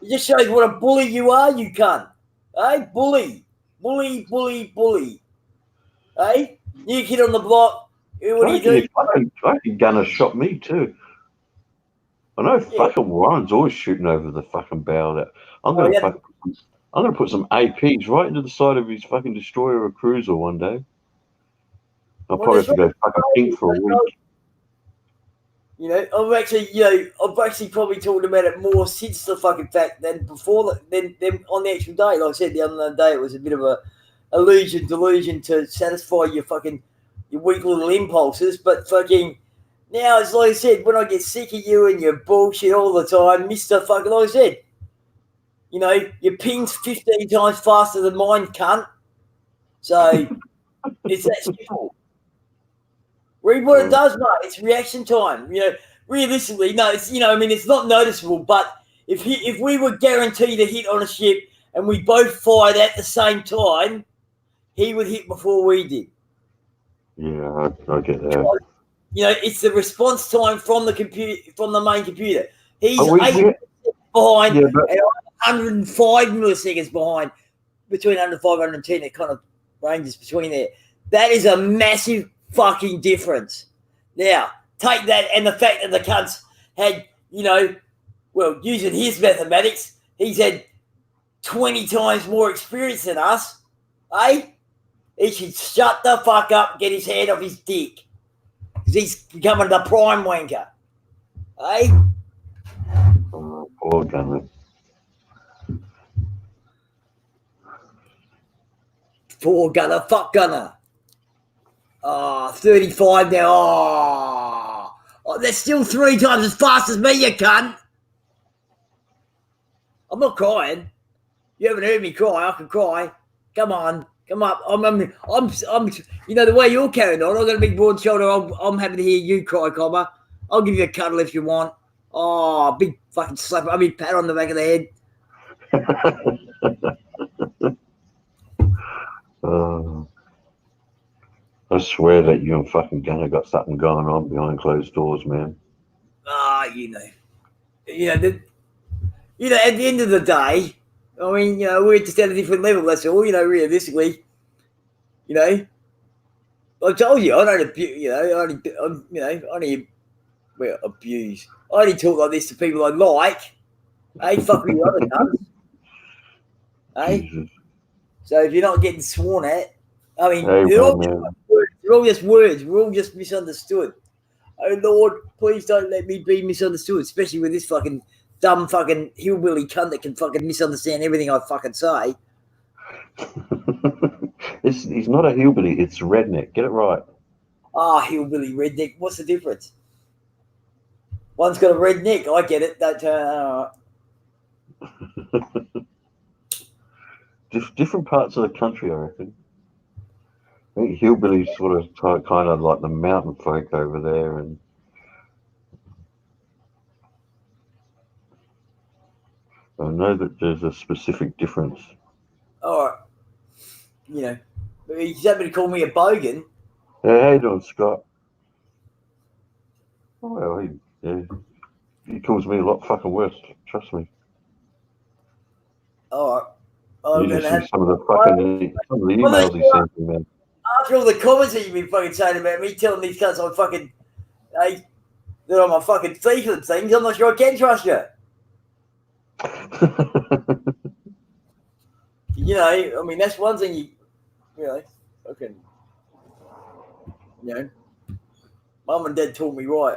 It just shows what a bully you are, you cunt. Hey, bully. Bully. Hey, new kid on the block. What do you do? I think Gunner shot me too. I know fucking Warren's always shooting over the fucking barrel. That I'm gonna put some APs right into the side of his fucking destroyer or cruiser one day. I'll probably have to go fucking pink for a week. You know, I've actually probably talked about it more since the fucking fact than before, than on the actual day. Like I said, the other day it was a bit of a delusion to satisfy your weak little impulses. But fucking now, it's like I said, when I get sick of you and your bullshit all the time, Mr. Fucking, like I said, you know, your ping's 15 times faster than mine, cunt. So it's that simple. Read what it does, mate. It's reaction time. You know, realistically, no, it's, you know, I mean, it's not noticeable, but if we were guaranteed a hit on a ship and we both fired at the same time, he would hit before we did. Yeah, I get that. You know, it's the response time from the computer, from the main computer. He's 8 behind and 105 milliseconds behind, between 105 and 110. It kind of ranges between there. That is a massive fucking difference. Now, take that and the fact that the cunts had, you know, well, using his mathematics, he's had 20 times more experience than us. Eh? He should shut the fuck up, get his hand off his dick. Because he's becoming the prime wanker. Eh? Oh, poor Gunner. Poor Gunner. Fuck Gunner. 35 now. Oh, they're still 3 times as fast as me, you cunt. I'm not crying. You haven't heard me cry. I can cry. Come on, come up. I'm you know, the way you're carrying on, I've got a big broad shoulder. I'm happy to hear you cry, Cobber. I'll give you a cuddle if you want. Oh, big fucking slap. I mean, pat on the back of the head. I swear that you and fucking Gunner got something going on behind closed doors, man. You know, at the end of the day, I mean, we're just at a different level. That's all. Realistically, I told you I don't abuse. I only talk like this to people I like. Hey, fuck you, other cunts. Hey, Jesus. so if you're not getting sworn at, I mean, Hey, they're man. all just words. We're all just misunderstood. Oh Lord, please don't let me be misunderstood, especially with this fucking dumb fucking hillbilly cunt that can fucking misunderstand everything I fucking say. He's not a hillbilly, it's redneck. Get it right. Hillbilly, redneck. What's the difference? One's got a red neck. I get it. That Different parts of the country, I reckon. I think hillbillies sort of kind of like the mountain folk over there, and I know that there's a specific difference. all right. He's happy to call me a bogan. Hey, how you doing, Scott? Oh, well, he calls me a lot fucking worse. Trust me. All right. You just see some of the emails he sent me, man. After all the comments that you've been fucking saying about me, telling these cunts I'm fucking, that I'm a fucking thief and things, I'm not sure I can trust you. I mean, that's one thing fucking, Mum and Dad taught me right.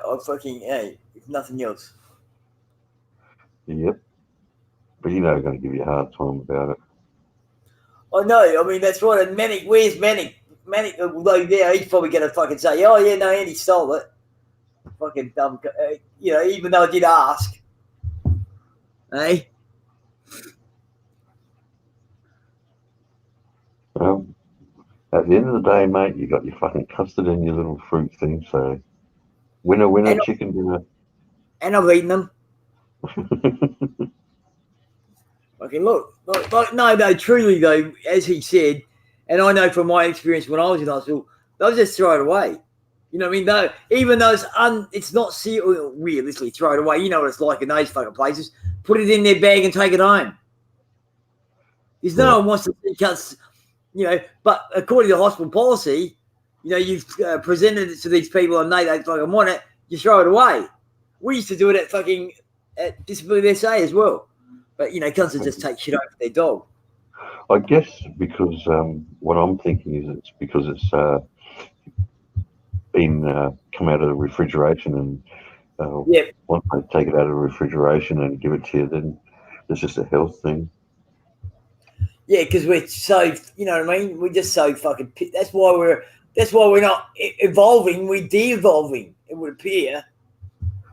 If nothing else. Yep. But they're going to give you a hard time about it. I know. I mean, that's right. And Manic, where's Manic? Manic, although he's probably going to fucking say, oh, yeah, no, Andy stole it. Fucking dumb, even though I did ask. Hey? At the end of the day, mate, you got your fucking custard and your little fruit thing, so winner, chicken dinner. And I've eaten them. Okay, look, no, truly though, as he said, and I know from my experience when I was in hospital, they'll just throw it away. You know what I mean? Though, even though it's not realistically throw it away. You know what it's like in those fucking places. Put it in their bag and take it home. Because no one wants to see cuts, But according to hospital policy, you've presented it to these people and they fucking want it. You throw it away. We used to do it at Disability SA as well. But, cunts will just take shit over their dog. I guess because what I'm thinking is it's because it's been come out of the refrigeration and once they take it out of the refrigeration and give it to you, then it's just a health thing. Yeah, because we're so, you know what I mean? We're just so fucking That's why we're not evolving. We're de-evolving, it would appear.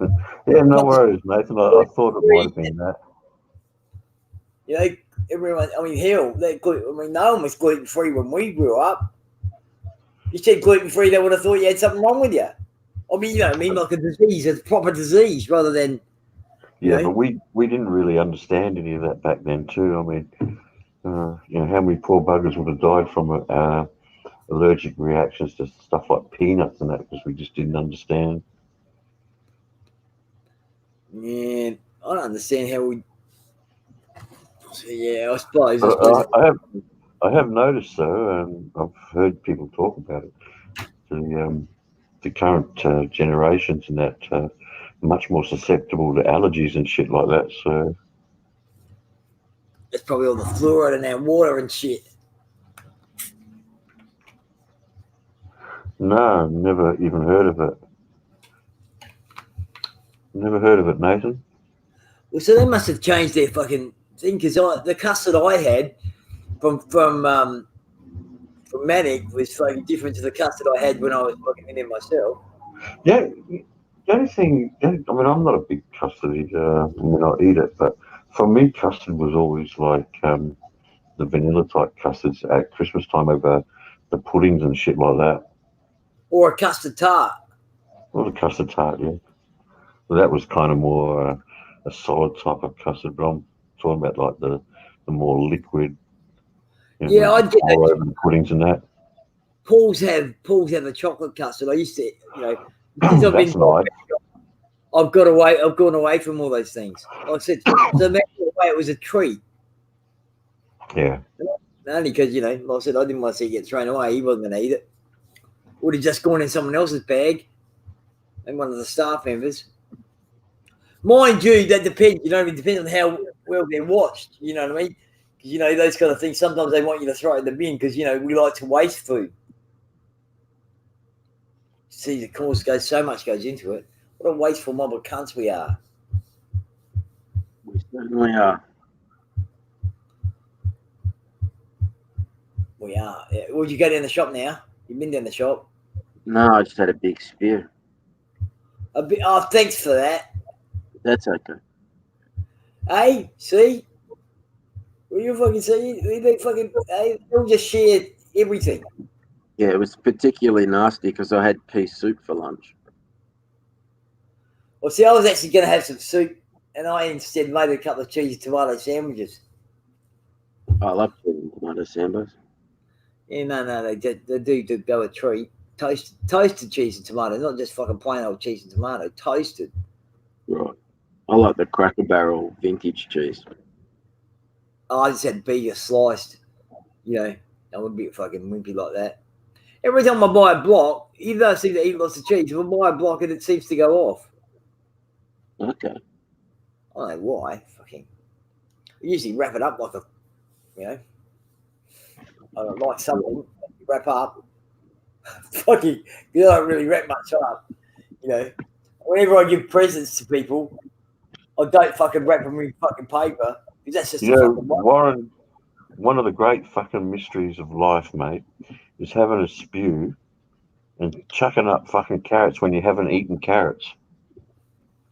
Yeah, no worries, Nathan. I thought it might have been that. Everyone, I mean, hell, no one was gluten-free when we grew up. You said gluten-free, they would have thought you had something wrong with you. I mean, like a disease, a proper disease, rather than... Yeah, but we didn't really understand any of that back then, too. I mean, how many poor buggers would have died from allergic reactions to stuff like peanuts and that because we just didn't understand. Yeah, I don't understand how we... Yeah, I suppose. I have noticed, though, I've heard people talk about it, the current generations and that much more susceptible to allergies and shit like that, so... It's probably all the fluoride in our water and shit. No, never even heard of it. Never heard of it, Nathan. Well, so they must have changed their fucking thing, because the custard I had from Manic was fucking different to the custard I had when I was fucking in there myself. Yeah, The only thing, I mean, I'm not a big custard eater. I mean, I eat it, but for me, custard was always like the vanilla type custards at Christmas time over the puddings and shit like that. Or a custard tart. Or the custard tart, yeah. Well, that was kind of more a solid type of custard, but I'm talking about like the more liquid. Yeah, I'd get all over the puddings and that. Paul's have a chocolate custard. I used to, since I've That's been, nice. I've gone away from all those things. Like I said, so way it was a treat. Yeah. Only because, like I said, I didn't want to see it get thrown away. He wasn't going to eat it. Would have just gone in someone else's bag and one of the staff members. Mind you, that depends. It depends on how well they're watched. You know what I mean? Because, those kind of things, sometimes they want you to throw it in the bin because, we like to waste food. See, of course, so much goes into it. What a wasteful mob of cunts we are. We certainly are. We are. Yeah. Would you go down the shop now? You've been down the shop? No, I just had a big spew. Thanks for that. That's okay. Hey, see? Well, you fucking see? They'll just share everything. Yeah, it was particularly nasty because I had pea soup for lunch. Well, see, I was actually going to have some soup, and I instead made a couple of cheesy tomato sandwiches. I love cheese and tomato sandwiches. Yeah, no, they do go a treat. Toasted cheese and tomato, not just fucking plain old cheese and tomato. Toasted. Right. I like the Cracker Barrel vintage cheese. I just had bigger sliced. I wouldn't be fucking wimpy like that. Every time I buy a block, even though I seem to eat lots of cheese, if I buy a block and it seems to go off. Okay. I don't know why. Fucking. I usually wrap it up like I don't like something. Wrap up. Fucking. I don't really wrap much up. Whenever I give presents to people, I don't fucking wrap them in fucking paper because that's just Warren, one of the great fucking mysteries of life, mate, is having a spew and chucking up fucking carrots when you haven't eaten carrots.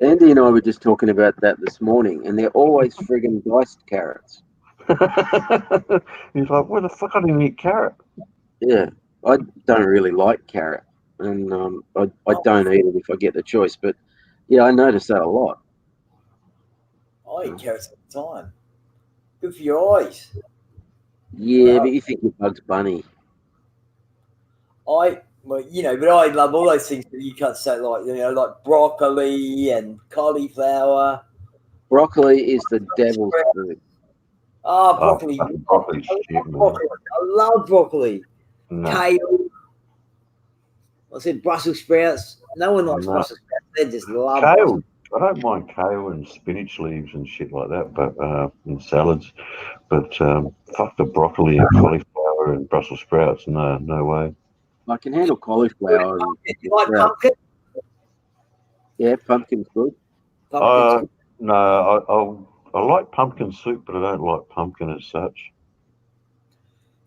Andy and I were just talking about that this morning, and they're always friggin' diced carrots. He's like, where the fuck I didn't eat carrot? Yeah, I don't really like carrot, and I don't eat it if I get the choice. But yeah, I notice that a lot. I eat carrots all the time. Good for your eyes. Yeah, but you think you're Bugs Bunny. But I love all those things that you can't say, like broccoli and cauliflower. Broccoli is the devil's food. Oh, broccoli. Broccoli's shit, Broccoli. I love broccoli. No. Kale. I said Brussels sprouts. No one likes No. Brussels sprouts. They just love Kale. I don't mind kale and spinach leaves and shit like that, but in salads. But fuck the broccoli and cauliflower and Brussels sprouts. No way. I can handle cauliflower. You like pumpkin? Yeah, pumpkin's good. Pumpkin's good. No, I like pumpkin soup, but I don't like pumpkin as such.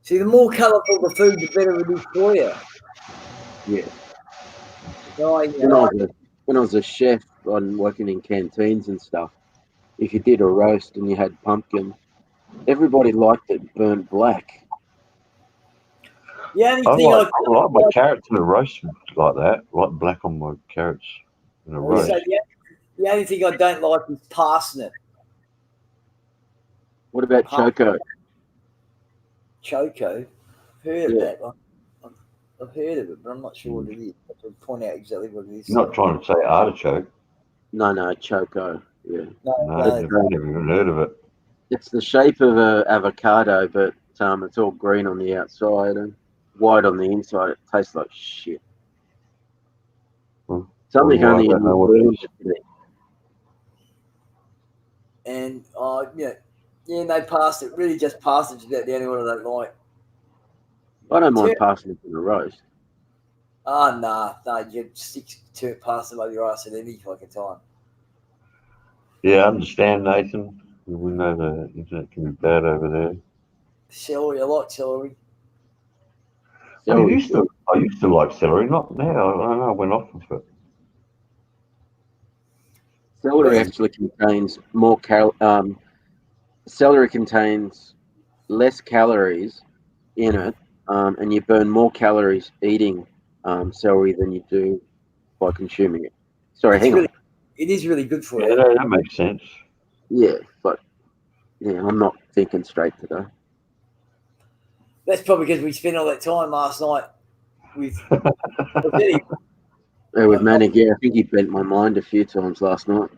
See, the more colourful the food, the better it is for you. Yeah. So When I was a chef on working in canteens and stuff, if you did a roast and you had pumpkin, everybody liked it burnt black. the only I thing like my carrots in a roast like that. I like black on my carrots in a roast. The only thing I don't like is parsnip. What about choco? Choco? Heard of Yeah. that one. I've heard of it, but I'm not sure what it is. I have to point out exactly what it is. You're not trying to say artichoke. No, choco. Yeah. No, I've never even heard of it. It's the shape of an avocado, but it's all green on the outside and white on the inside. It tastes like shit. Something Well, I only don't know what it is. And no parsnip. Really, just parsnip's about the only one I don't like. I don't mind parsnip in a roast. Oh, nah, you stick to parsnip over your ass at any fucking time. Yeah, I understand, Nathan. We know the internet can be bad over there. Celery, I like celery. I used to like celery, not now. I don't know, I went off of it. Celery actually contains more celery contains less calories in it, and you burn more calories eating celery than you do by consuming it. Sorry, It's hang really, on. it is really good for Yeah, you. that makes sense. Yeah, but yeah, I'm not thinking straight today. That's probably because we spent all that time last night with. With Manic, yeah, I think he bent my mind a few times last night.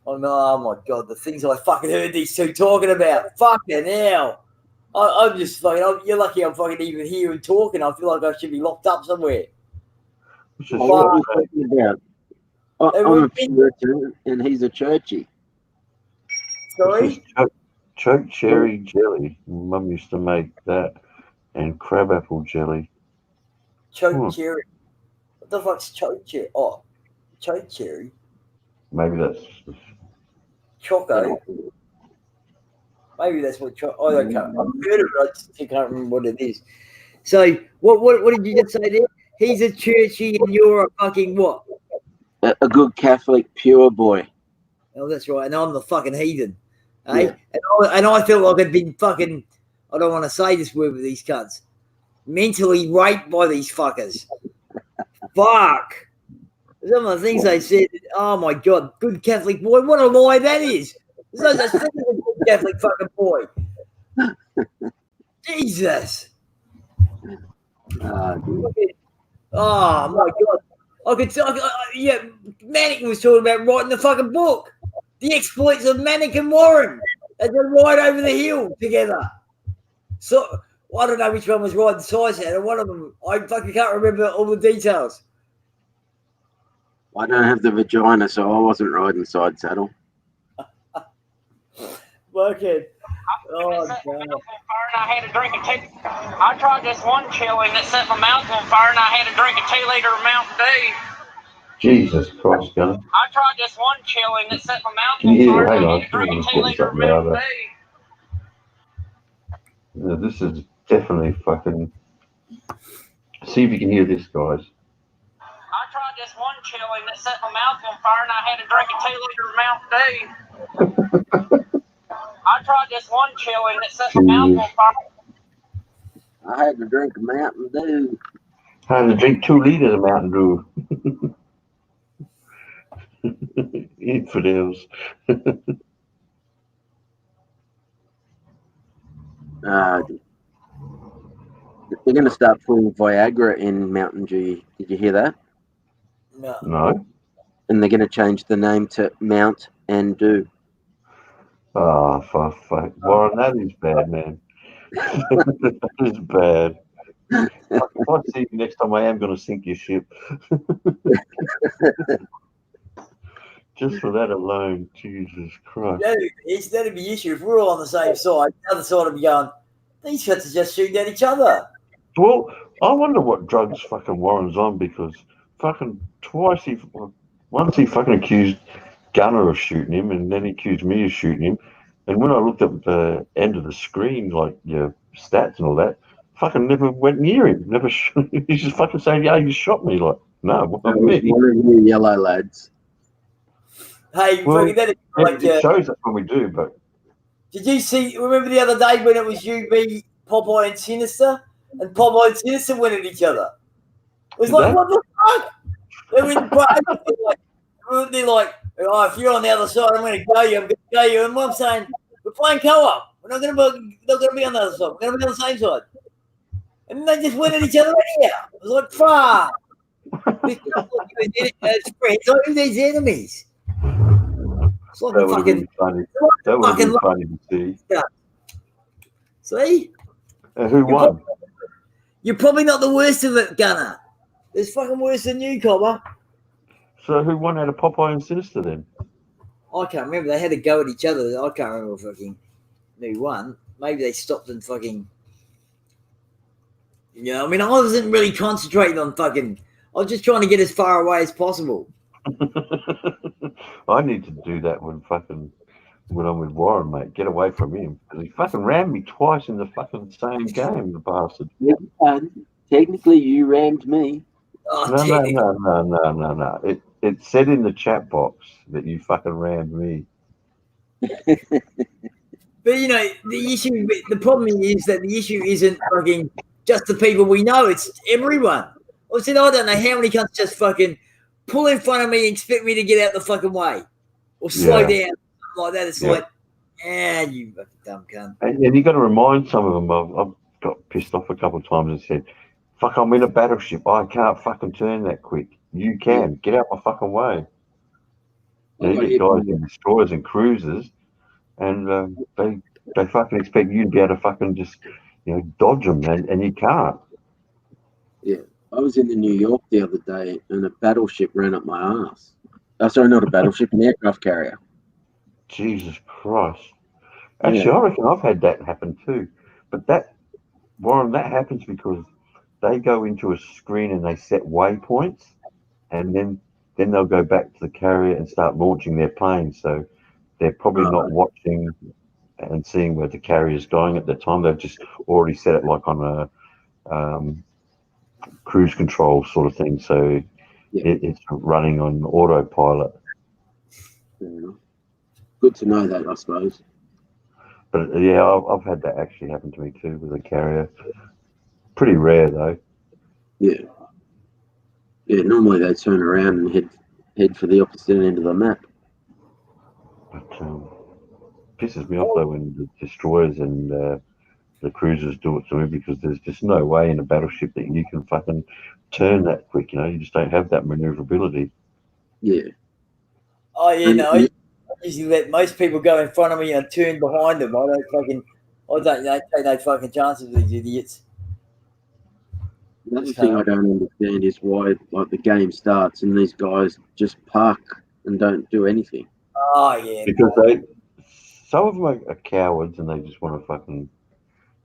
Oh no! Oh my god, the things I fucking heard these two talking about. Fucking hell! I'm just fucking. You're lucky I'm fucking even here and talking. I feel like I should be locked up somewhere. Which is What are you what, talking about? I'm a Puritan and he's a churchy. this is Sorry, choke cherry jelly. Mum used to make that, and crabapple jelly. choke cherry. What the fuck's choke cherry? Oh, choke cherry. Maybe that's Choco. Maybe that's what. I can't. I've heard of it. I just can't remember what it is. So what did you just say there? He's a churchy and you're a fucking what? A good Catholic pure boy. Oh, that's right. And I'm the fucking heathen. Yeah. And I felt like I'd been fucking, I don't want to say this word with these cunts, mentally raped by these fuckers. Fuck. Some of the things they said, oh my God, good Catholic boy. What a lie that is. There's no such thing as a good Catholic fucking boy. Jesus. Oh my God. Yeah, Manic was talking about writing the fucking book. The exploits of Manic and Warren as they ride over the hill together. So I don't know which one was riding side saddle. One of them, I fucking can't remember all the details. I don't have the vagina, so I wasn't riding side saddle. Fucking. Oh, I set my mouth on fire and I had to drink a tea. I tried this one chili that set my mouth on fire and I had to drink a 2 liter of Mountain Dew. Jesus Christ, Gunner. I tried this one chili that set my mouth Can on you hear? fire and Hang I on, had to I'm drink gonna a 2 put this liter up of Mountain louder. Dew. Yeah, this is definitely fucking. See if you can hear this, guys. I tried this one chili that set my mouth on fire and I had to drink a 2 liter of Mountain Dew. I tried this one chili that set my mouth on fire. I had to drink a Mountain Dew. I had to drink 2 liters of Mountain Dew. Infidels. They're going to start putting Viagra in Mountain Dew. Did you hear that? No. No. And they're going to change the name to Mount and Dew. Oh, for fuck. Warren, that is bad, man. That is bad. If I see you next time, I am going to sink your ship. Just for that alone, Jesus Christ. That'd be the issue. If we're all on the same side, the other side would be going, these cunts are just shooting at each other. Well, I wonder what drugs fucking Warren's on, because fucking once he fucking accused Gunner of shooting him, and then he accused me of shooting him. And when I looked at the end of the screen, like your stats and all that, fucking never went near him. Never. He's just fucking saying, "Yeah, you shot me." Like, no, what One of you yellow lads. Hey, Well, fucking, that is like, it shows us when we do, but did you see? Remember the other day when it was you, me, Popeye, and Sinister, and Popeye and Sinister went at each other? It was like, what the fuck? They were they're like, oh, if you're on the other side, I'm going to go you. I'm going to go you. And I'm saying, we're playing co-op. We're not going to be on the other side. We're going to be on the same side. And they just went at each other anyhow. It was like, fuck. It's friends, not these enemies. It's like that would have fucking been funny. That would have been funny to see. See? Who won? You're probably not the worst of it, Gunner. It's fucking worse than you, Cobber. So who won out of Popeye and Sinister then? I can't remember. They had to go at each other. I can't remember fucking who won. Maybe they stopped and fucking. You know, I mean, I wasn't really concentrating on fucking. I was just trying to get as far away as possible. I need to do that when I'm with Warren, mate. Get away from him. Because he fucking rammed me twice in the fucking same game, the bastard. Technically, you rammed me. Oh, No. it said in the chat box that you fucking rammed me. But you know, the problem is that the issue isn't fucking just the people we know; it's everyone. I said, I don't know how many cunts just fucking pull in front of me and expect me to get out the fucking way or slow down, something like that. It's like, you fucking dumb cunt. And you got to remind some of them. I've got pissed off a couple of times and said, "Fuck, I'm in a battleship. I can't fucking turn that quick. You can get out my fucking way." You get guys in destroyers and cruisers, and they fucking expect you to be able to fucking just dodge them, and you can't. Yeah, I was in the New York the other day, and a battleship ran up my ass. Oh, sorry, not a battleship, an aircraft carrier. Jesus Christ! Actually, I reckon I've had that happen too. But that happens because they go into a screen and they set waypoints, and then they'll go back to the carrier and start launching their planes. So they're probably not watching and seeing where the carrier is going at the time. They've just already set it like on a cruise control sort of thing. So it's running on autopilot. Good to know that, I suppose. But yeah, I've had that actually happen to me too with a carrier. Pretty rare though. Yeah. Yeah, normally they turn around and head for the opposite end of the map. But pisses me off though when the destroyers and the cruisers do it to me, because there's just no way in a battleship that you can fucking turn that quick. You just don't have that maneuverability. Yeah. Oh, I usually let most people go in front of me and turn behind them. I don't take no fucking chances with these idiots. Another thing I don't understand is why, like, the game starts and these guys just park and don't do anything. Oh yeah. Because some of them are cowards and they just want to fucking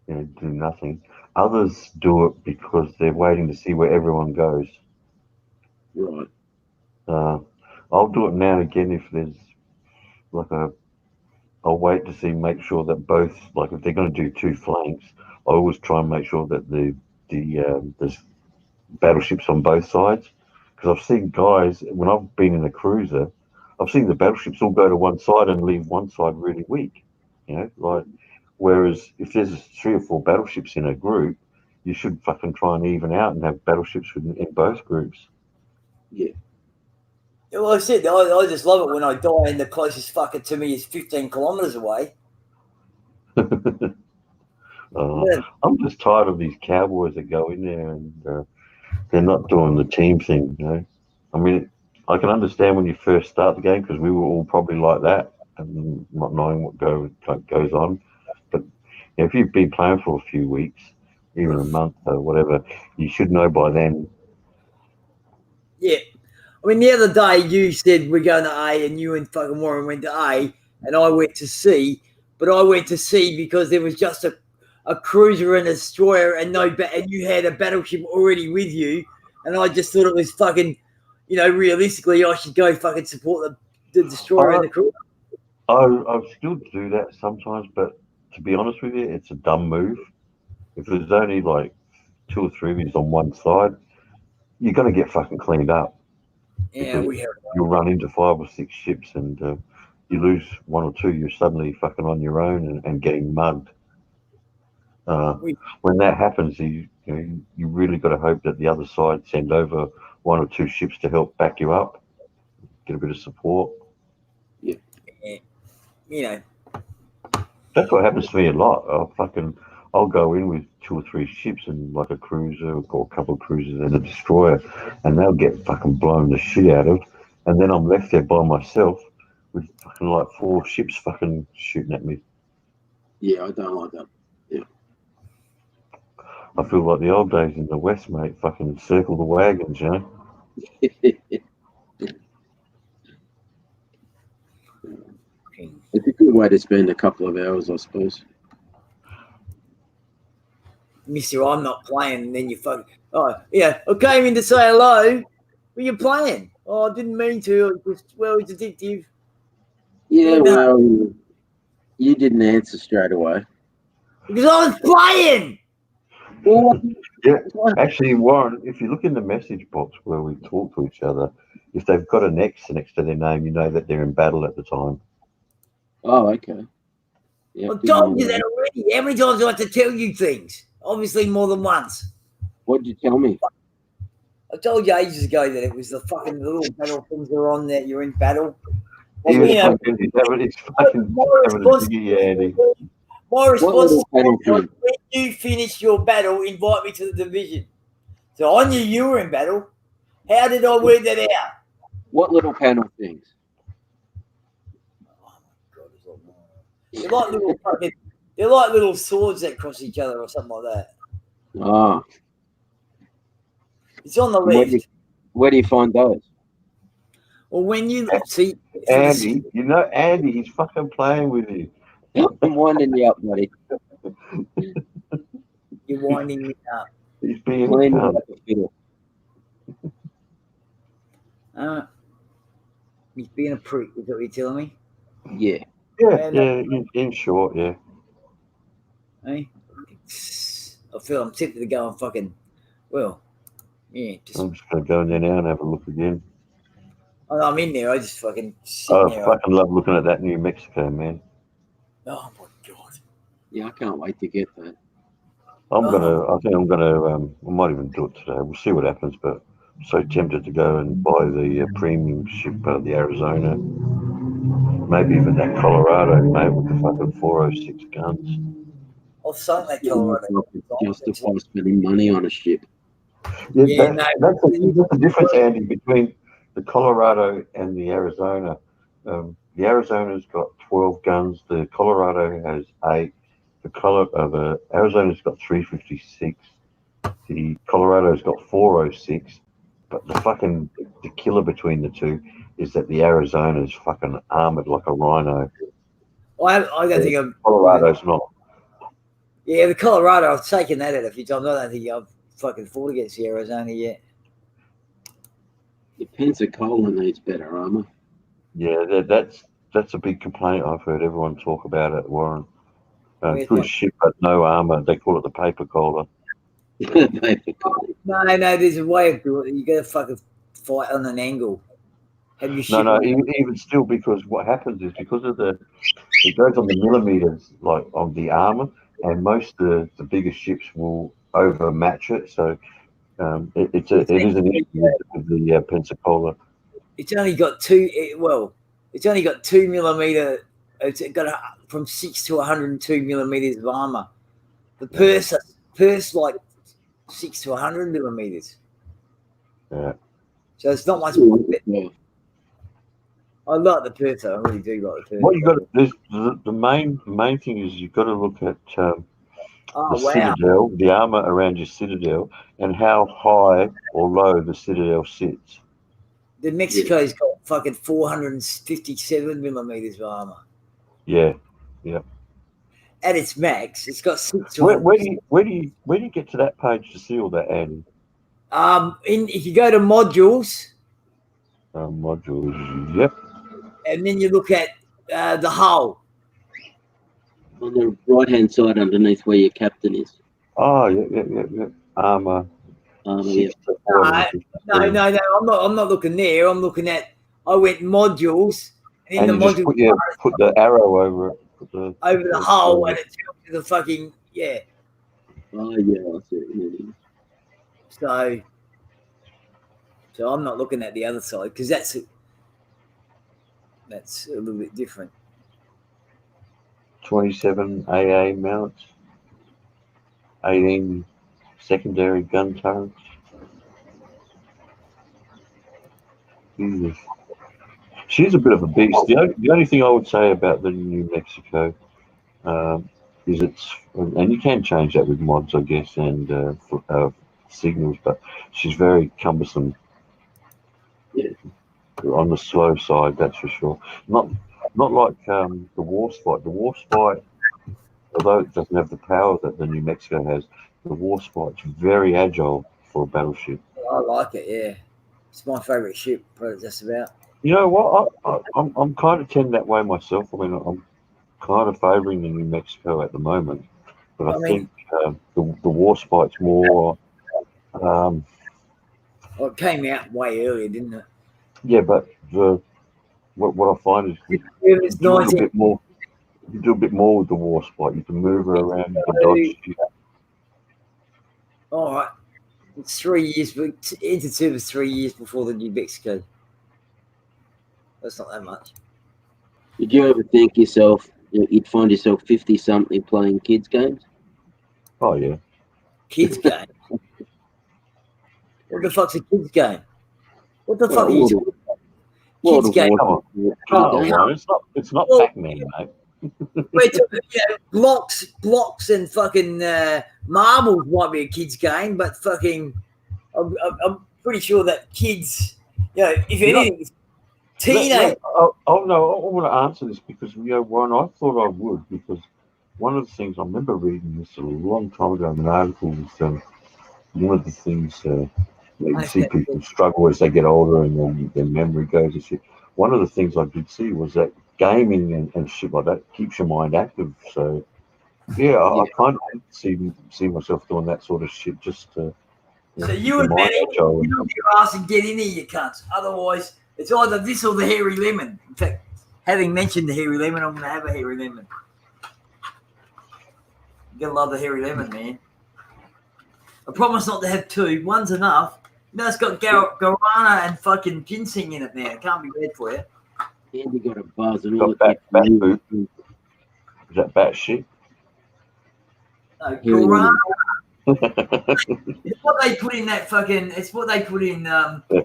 do nothing. Others do it because they're waiting to see where everyone goes. Right. I'll do it now and again if there's I'll wait to make sure that both, like if they're going to do two flanks, I always try and make sure that there's battleships on both sides, because I've seen guys, when I've been in a cruiser, I've seen the battleships all go to one side and leave one side really weak. Whereas if there's 3 or 4 battleships in a group, you should fucking try and even out and have battleships in both groups. Yeah. Well, I said, I just love it when I die and the closest fucker to me is 15 kilometres away. I'm just tired of these cowboys that go in there and they're not doing the team thing. I mean, I can understand when you first start the game, because we were all probably like that and not knowing what goes on. But if you've been playing for a few weeks, even a month or whatever, you should know by then. Yeah. I mean, the other day you said we're going to A, and you and fucking Warren went to A, and I went to C. But I went to C because there was just a cruiser and a destroyer, and and you had a battleship already with you, and I just thought it was fucking, realistically, I should go fucking support the destroyer and the cruiser. I still do that sometimes, but to be honest with you, it's a dumb move. If there's only like 2 or 3 of you on one side, you're going to get fucking cleaned up. Yeah, you'll run into 5 or 6 ships, and you lose 1 or 2, you're suddenly fucking on your own and getting mugged. When that happens, you really got to hope that the other side send over 1 or 2 ships to help back you up, get a bit of support. Yeah. That's what happens to me a lot. I'll go in with 2 or 3 ships and like a cruiser or a couple of cruisers and a destroyer, and they'll get fucking blown the shit out of, and then I'm left there by myself with fucking like 4 ships fucking shooting at me. Yeah, I don't like that. Yeah. I feel like the old days in the West, mate. Fucking circle the wagons, It's a good way to spend a couple of hours, I suppose. Mister, I'm not playing, and then you fucking... Oh, yeah, I came in to say hello, but you're playing. Oh, I didn't mean to. It's addictive. Yeah, well, you didn't answer straight away. Because I was playing! Well, Yeah, actually, Warren, if you look in the message box where we talk to each other, if they've got an X next to their name, you know that they're in battle at the time. oh, okay. Yeah, I've told you that already. How many times do I have to tell you things? Obviously, more than once. What did you tell me? I told you ages ago that it was the fucking little battle things that are on that you're in battle. Well, He was you know, fucking, it's fucking my having a response, dig at you, Andy. my response What is little battle when thing? you finish your battle, invite me to the division. So I knew you were in battle. How did I work that out? What little panel things? Oh my god, it's like, they're like little fucking, they're like little swords that cross each other or something like that. Ah, It's on the where left. where do you find those? Well, when you see Andy, you know, Andy, he's fucking playing with you. I'm winding you up, buddy. you're winding me up. He's being a Winding you cunt. up a fiddle. He's being a prick. Is that what you're telling me? Yeah. Yeah, Man, in short, yeah. Hey? I feel I'm tempted to go and fucking, well, yeah, just. I'm just going to go in there now and have a look again. I'm in there. I just fucking sit I there. fucking love looking at that New Mexico, man. Oh my god. Yeah, I can't wait to get that. I think I'm gonna, I might even do it today. We'll see what happens, but I'm so tempted to go and buy the premium ship, the Arizona. Maybe even that Colorado, mate, with the fucking 406 guns. I'll sign that Colorado. Justify spending money on a ship. Yeah, That's the difference, Andy, between the Colorado and the Arizona. The Arizona's got 12 guns. The Colorado has 8. The Arizona's got 356. The Colorado's got 406. But the killer between the two is that the Arizona's fucking armored like a rhino. I don't think I'm. Colorado's not. Yeah, the Colorado, I've taken that out a few times. I don't think I've fucking fought against the Arizona yet. The Pensacola needs better armor. Yeah, that's a big complaint I've heard everyone talk about it, Warren. Where's Good my- ship, but no armor. They call it the paper collar. No, there's a way of doing it. You got to fucking fight on an angle. Have your ship. No, even still, because what happens is because of it goes on the millimeters, like of the armor, and most of the biggest ships will overmatch it. So it is an issue with the Pensacola. It's only got it's only got 2 millimeter. It's got from 6 to 102 millimeters of armor. The purse like 6 to 100 millimeters. Yeah. So it's not much. Yeah. I like the purse. I really do like the purse. What you got? The main thing is you've got to look at the citadel, the armor around your citadel, and how high or low the citadel sits. The Mexico's got fucking 457 millimeters of armor. Yeah. At its max, it's got 6 to Where do you get to that page to see all that, Andy? If you go to modules, Modules. Yep. and then you look at the hull. On the right hand side underneath where your captain is. Oh, yeah. Armor. Yeah. No. I'm not looking there. I'm looking at. I went modules, and in And the you just module put the arrow over it. over the hull, and it tells you the fucking yeah. Oh yeah, I see what you mean. So I'm not looking at the other side because that's a little bit different. 27 AA mounts. 18 secondary gun turrets. Jesus. She's a bit of a beast. The only thing I would say about the New Mexico is and you can change that with mods, I guess, and signals, but she's very cumbersome. Yeah. On the slow side, that's for sure. Not like the Warspite. The Warspite, although it doesn't have the power that the New Mexico has, the Warspite's very agile for a battleship. I like it. Yeah, it's my favorite ship. Probably just about. You know what? I'm kind of tend that way myself. I mean, I'm kind of favouring the New Mexico at the moment. But I I mean- think the Warspite's more. Well, it came out way earlier, didn't it? Yeah, but what I find is It was you do a 19. bit more. You do a bit more with the Warspite. You can move her around. You can dodge shit. All right. It's 3 years, but entered service 3 years before the New Mexico. That's not that much. Did you ever think yourself you'd find yourself 50-something playing kids games? Oh yeah. Kids game. What the fuck's a kids game? What the Well, fuck are you World talking of- World Kids of game. Warcraft. Oh, game. well, it's not Well- Pac-Man, mate. We're talking, blocks and fucking marbles might be a kid's game, but fucking, I'm pretty sure that kids, if You know- anything, it's teenage. Oh no, I want to answer this because Warren, I thought I would because one of the things I remember reading this a long time ago in an article was one of the things you see people struggle as they get older and then their memory goes and shit. One of the things I did see was that gaming and shit like that keeps your mind active. So yeah, I kind of see myself doing that sort of shit just to. So keep you your and mind Manny, agile. you look your ass and get in here, you cunts. Otherwise, it's either this or the hairy lemon. In fact, having mentioned the hairy lemon, I'm going to have a hairy lemon. You're going to love the hairy lemon, man. I promise not to have two. One's enough. It's got guarana and fucking ginseng in it now. It can't be bad for you. Andy got a buzz and all Got the bat boot. Is that bat shit? No, Hairy guarana. lemon. It's what they put in that fucking. It's what they put in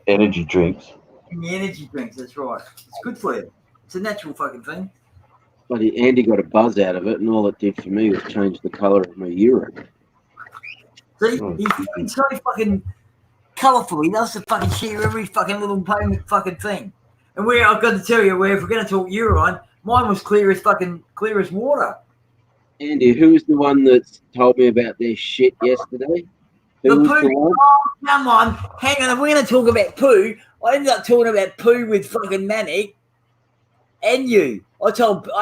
Energy drinks. in the energy drinks. That's right. It's good for you. It's a natural fucking thing. Bloody Andy got a buzz out of it, and all it did for me was change the colour of my urine. See, Hmm. he's so fucking colourful. He loves to fucking share every fucking little fucking thing. And I've got to tell you, if we're going to talk urine, mine was clear as water. Andy, who was the one that told me about their shit yesterday? The Who was poo. the one? Oh, come on. Hang on. If we're going to talk about poo, I ended up talking about poo with fucking Manic and you. I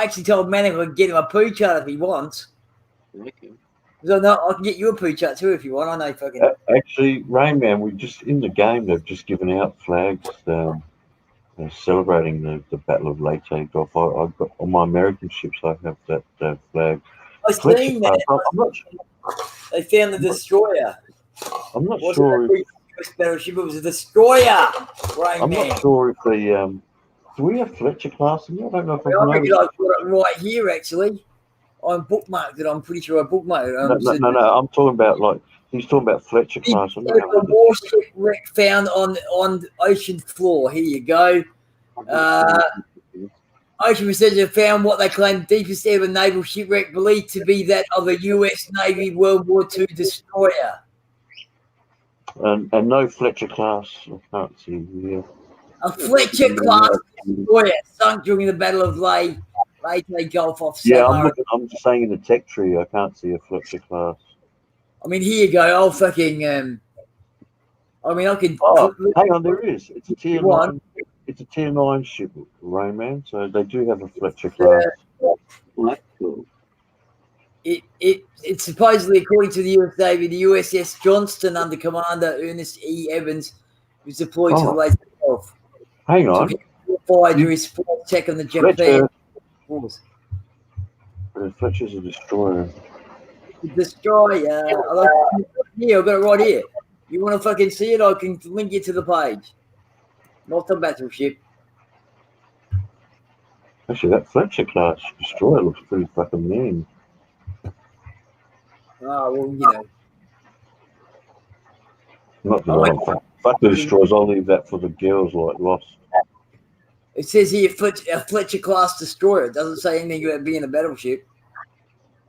actually told Manic I could get him a poo chart if he wants. Okay. So no, I can get you a poo chart too if you want. I know fucking. Actually, Rain Man, we just in the game. They've just given out flags celebrating the Battle of Leyte Gulf. I've got on my American ships. I have that flag. I seen that. They found the destroyer. I'm not Wasn't sure. a US battleship, it was a destroyer. Right, I'm man. not sure if they. Do we have Fletcher class in there? I don't know if I I've reckon noticed. I've got it right here, actually. I'm bookmarked it. I'm pretty sure I bookmarked it. No. I'm talking about like he's talking about Fletcher class. I don't There's a know. warship wreck found on the ocean floor. Here you go. Ocean Research have found what they claim deepest ever naval shipwreck believed to be that of a U.S. Navy World War II destroyer. And no Fletcher class. I can't see here. A Fletcher class destroyer sunk during the Battle of Leyte Gulf off Yeah, Samar. I'm just saying in the tech tree, I can't see a Fletcher class. I mean, here you go. I'll fucking. I mean, I can. Oh, hang on, there is. It's a tier What? 9. It's a tier 9 ship, Rain Man. So they do have a Fletcher class. That's cool. It's supposedly, according to the U.S. Navy, the USS Johnston under Commander Ernest E. Evans was deployed to the Leyte Gulf. Hang on, Fired during his fourth attack on the Japan Fletcher. force. Fletcher's a destroyer. Destroyer. Here, I've got it right here. You want to fucking see it? I can link you to the page. Not the battleship. Actually, that Fletcher class destroyer looks pretty fucking mean. Oh, well, you know. Not that fuck the destroyers. I'll leave that for the girls like Lost. It says here a Fletcher class destroyer. It doesn't say anything about being a battleship.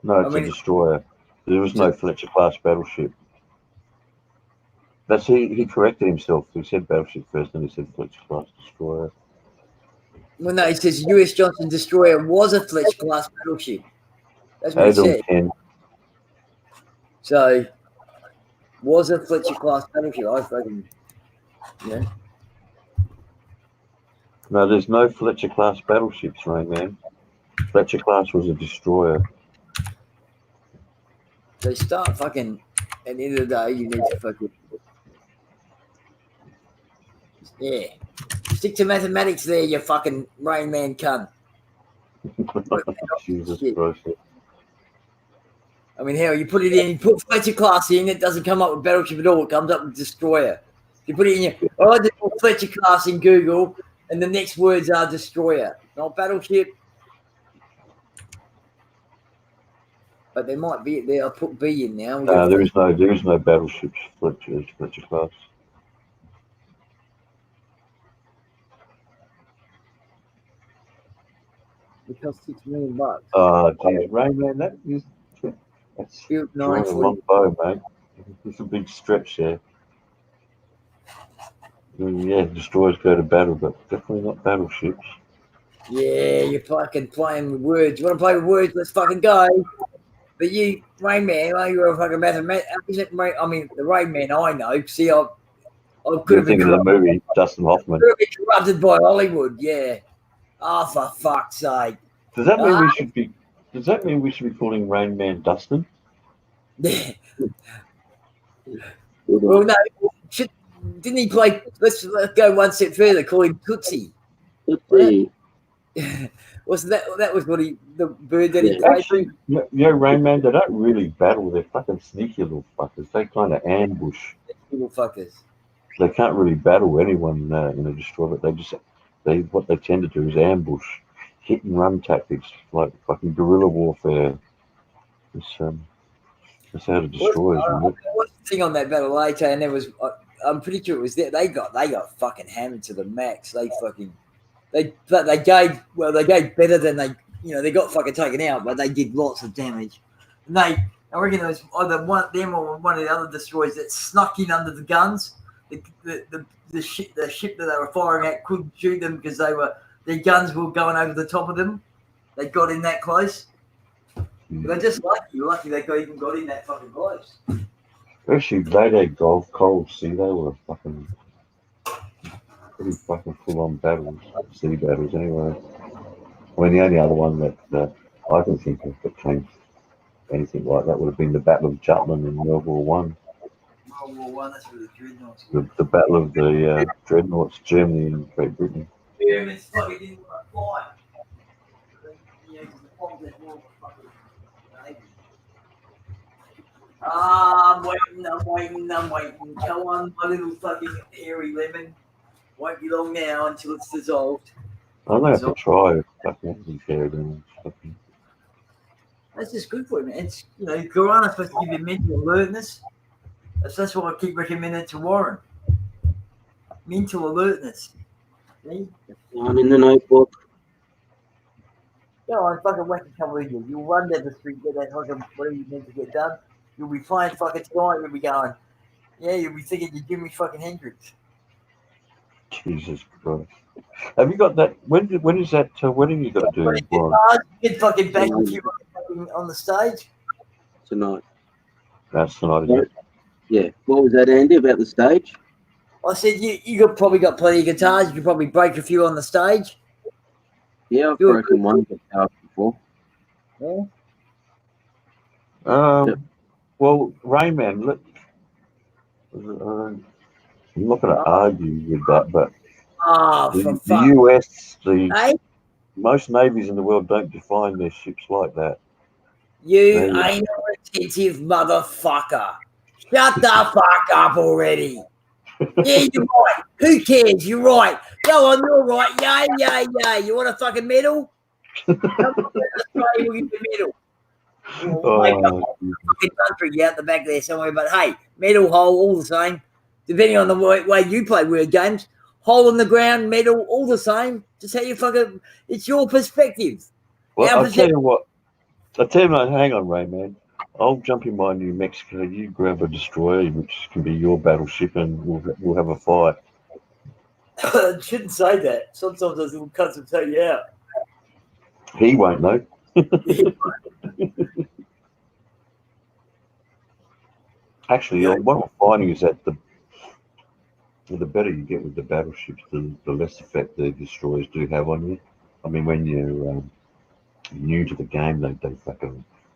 No, it's I mean- a destroyer. There was no Fletcher class battleship. That's he corrected himself. He said battleship first, then he said Fletcher class destroyer. Well, no, it says U.S. Johnson destroyer was a Fletcher class battleship. That's what it Adam said. 10. So, was a Fletcher class battleship. I fucking, yeah. No, there's no Fletcher class battleships, Rain Man. Fletcher class was a destroyer. They start fucking. At the end of the day, you need to fucking. Yeah. Stick to mathematics there, you fucking Rain Man cunt. Jesus Shit. Christ. I mean, hell, you put it in, you put Fletcher class in, it doesn't come up with Battleship at all. It comes up with Destroyer. You put it in your, I just put Fletcher class in Google, and the next words are Destroyer, not Battleship. But there might be there. I'll put B in now. There is no battleships Fletcher class. It costs $6 million. Geez, Rain Man, that's Built drawing a 9 long bow, mate. It's a big stretch there. Yeah, destroyers go to battle, but definitely not battleships. Yeah, you're fucking playing with words. You want to play with words? Let's fucking go. But you, Rain Man, you're a fucking mathematician. I mean, the Rain Man I know. See, I could have been thinking of the movie Dustin Hoffman. Could have been corrupted by Hollywood. Yeah. Oh, for fuck's sake. Does that mean we should be? Does that mean we should be calling Rain Man Dustin? Yeah. Well, no. Didn't he play? Let's go one step further. Call him Tootsie. Tootsie. Wasn't that? That was what the bird that he played. Actually, Rain Man, they don't really battle. They're fucking sneaky little fuckers. They kind of ambush. Little fuckers. They can't really battle anyone in a destroyer, but what they tend to do is ambush, hit and run tactics, like fucking guerrilla warfare. That's how to destroy us. What's the thing on that battle later? And there was, I'm pretty sure it was there. They got fucking hammered to the max. They gave better than they got fucking taken out, but they did lots of damage. And I reckon it was either them or one of the other destroyers that snuck in under the guns. The ship that they were firing at couldn't shoot them because their guns were going over the top of them. They got in that close. They're just lucky they even got in that fucking close. Actually, they had Cold Sea. They were fucking pretty fucking full-on battles, sea battles anyway. I mean, the only other one that I can think of that came anything like that would have been the Battle of Jutland in World War One. World War One, that's where the dreadnoughts. The Battle of the Dreadnoughts, Germany and Great Britain. Germans fucking didn't want to fight. I'm waiting. Go on, my little fucking hairy lemon. Won't be long now until it's dissolved. I don't have to try fucking fair then. That's just good for you, man. It's Guarana's supposed to give you mental alertness. That's why I keep recommending it to Warren. Mental alertness. See? I'm in the notebook. Go on, fucking whack a couple of you. You'll run down the street, get that fucking whatever you need to get done. You'll be playing fucking tonight. You'll be going, you'll be thinking you're Jimi fucking Hendrix. Jesus Christ. Have you got that? When is that wedding you got to do? You can fucking bang a few on the stage. Tonight. That's tonight, is it? Yeah. What was that, Andy, about the stage? I said you probably got plenty of guitars. You could probably break a few on the stage. Yeah, I've broken one guitar before. Yeah. Well, Rain Man, look, I'm not going to argue with that, but the US, most navies in the world don't define their ships like that. You ain't a retentive motherfucker. Shut the fuck up already. Yeah, you're right. Who cares? You're right. Go on, you're right. Yeah. You want a fucking medal? Come on, Australia will give you a medal. Fucking country out the back there somewhere, but hey, medal, hole, all the same. Depending on the way you play word games, hole in the ground, medal, all the same. Just how you fucking. It's your perspective. Well, I'll tell you what. Hang on, Rain Man. I'll jump in my New Mexico. You grab a destroyer, which can be your battleship, and we'll have a fight. Shouldn't say that. Sometimes those little cunts will take you out. He won't know. Actually, what I'm finding is that the better you get with the battleships, the less effect the destroyers do have on you. I mean, when you're new to the game,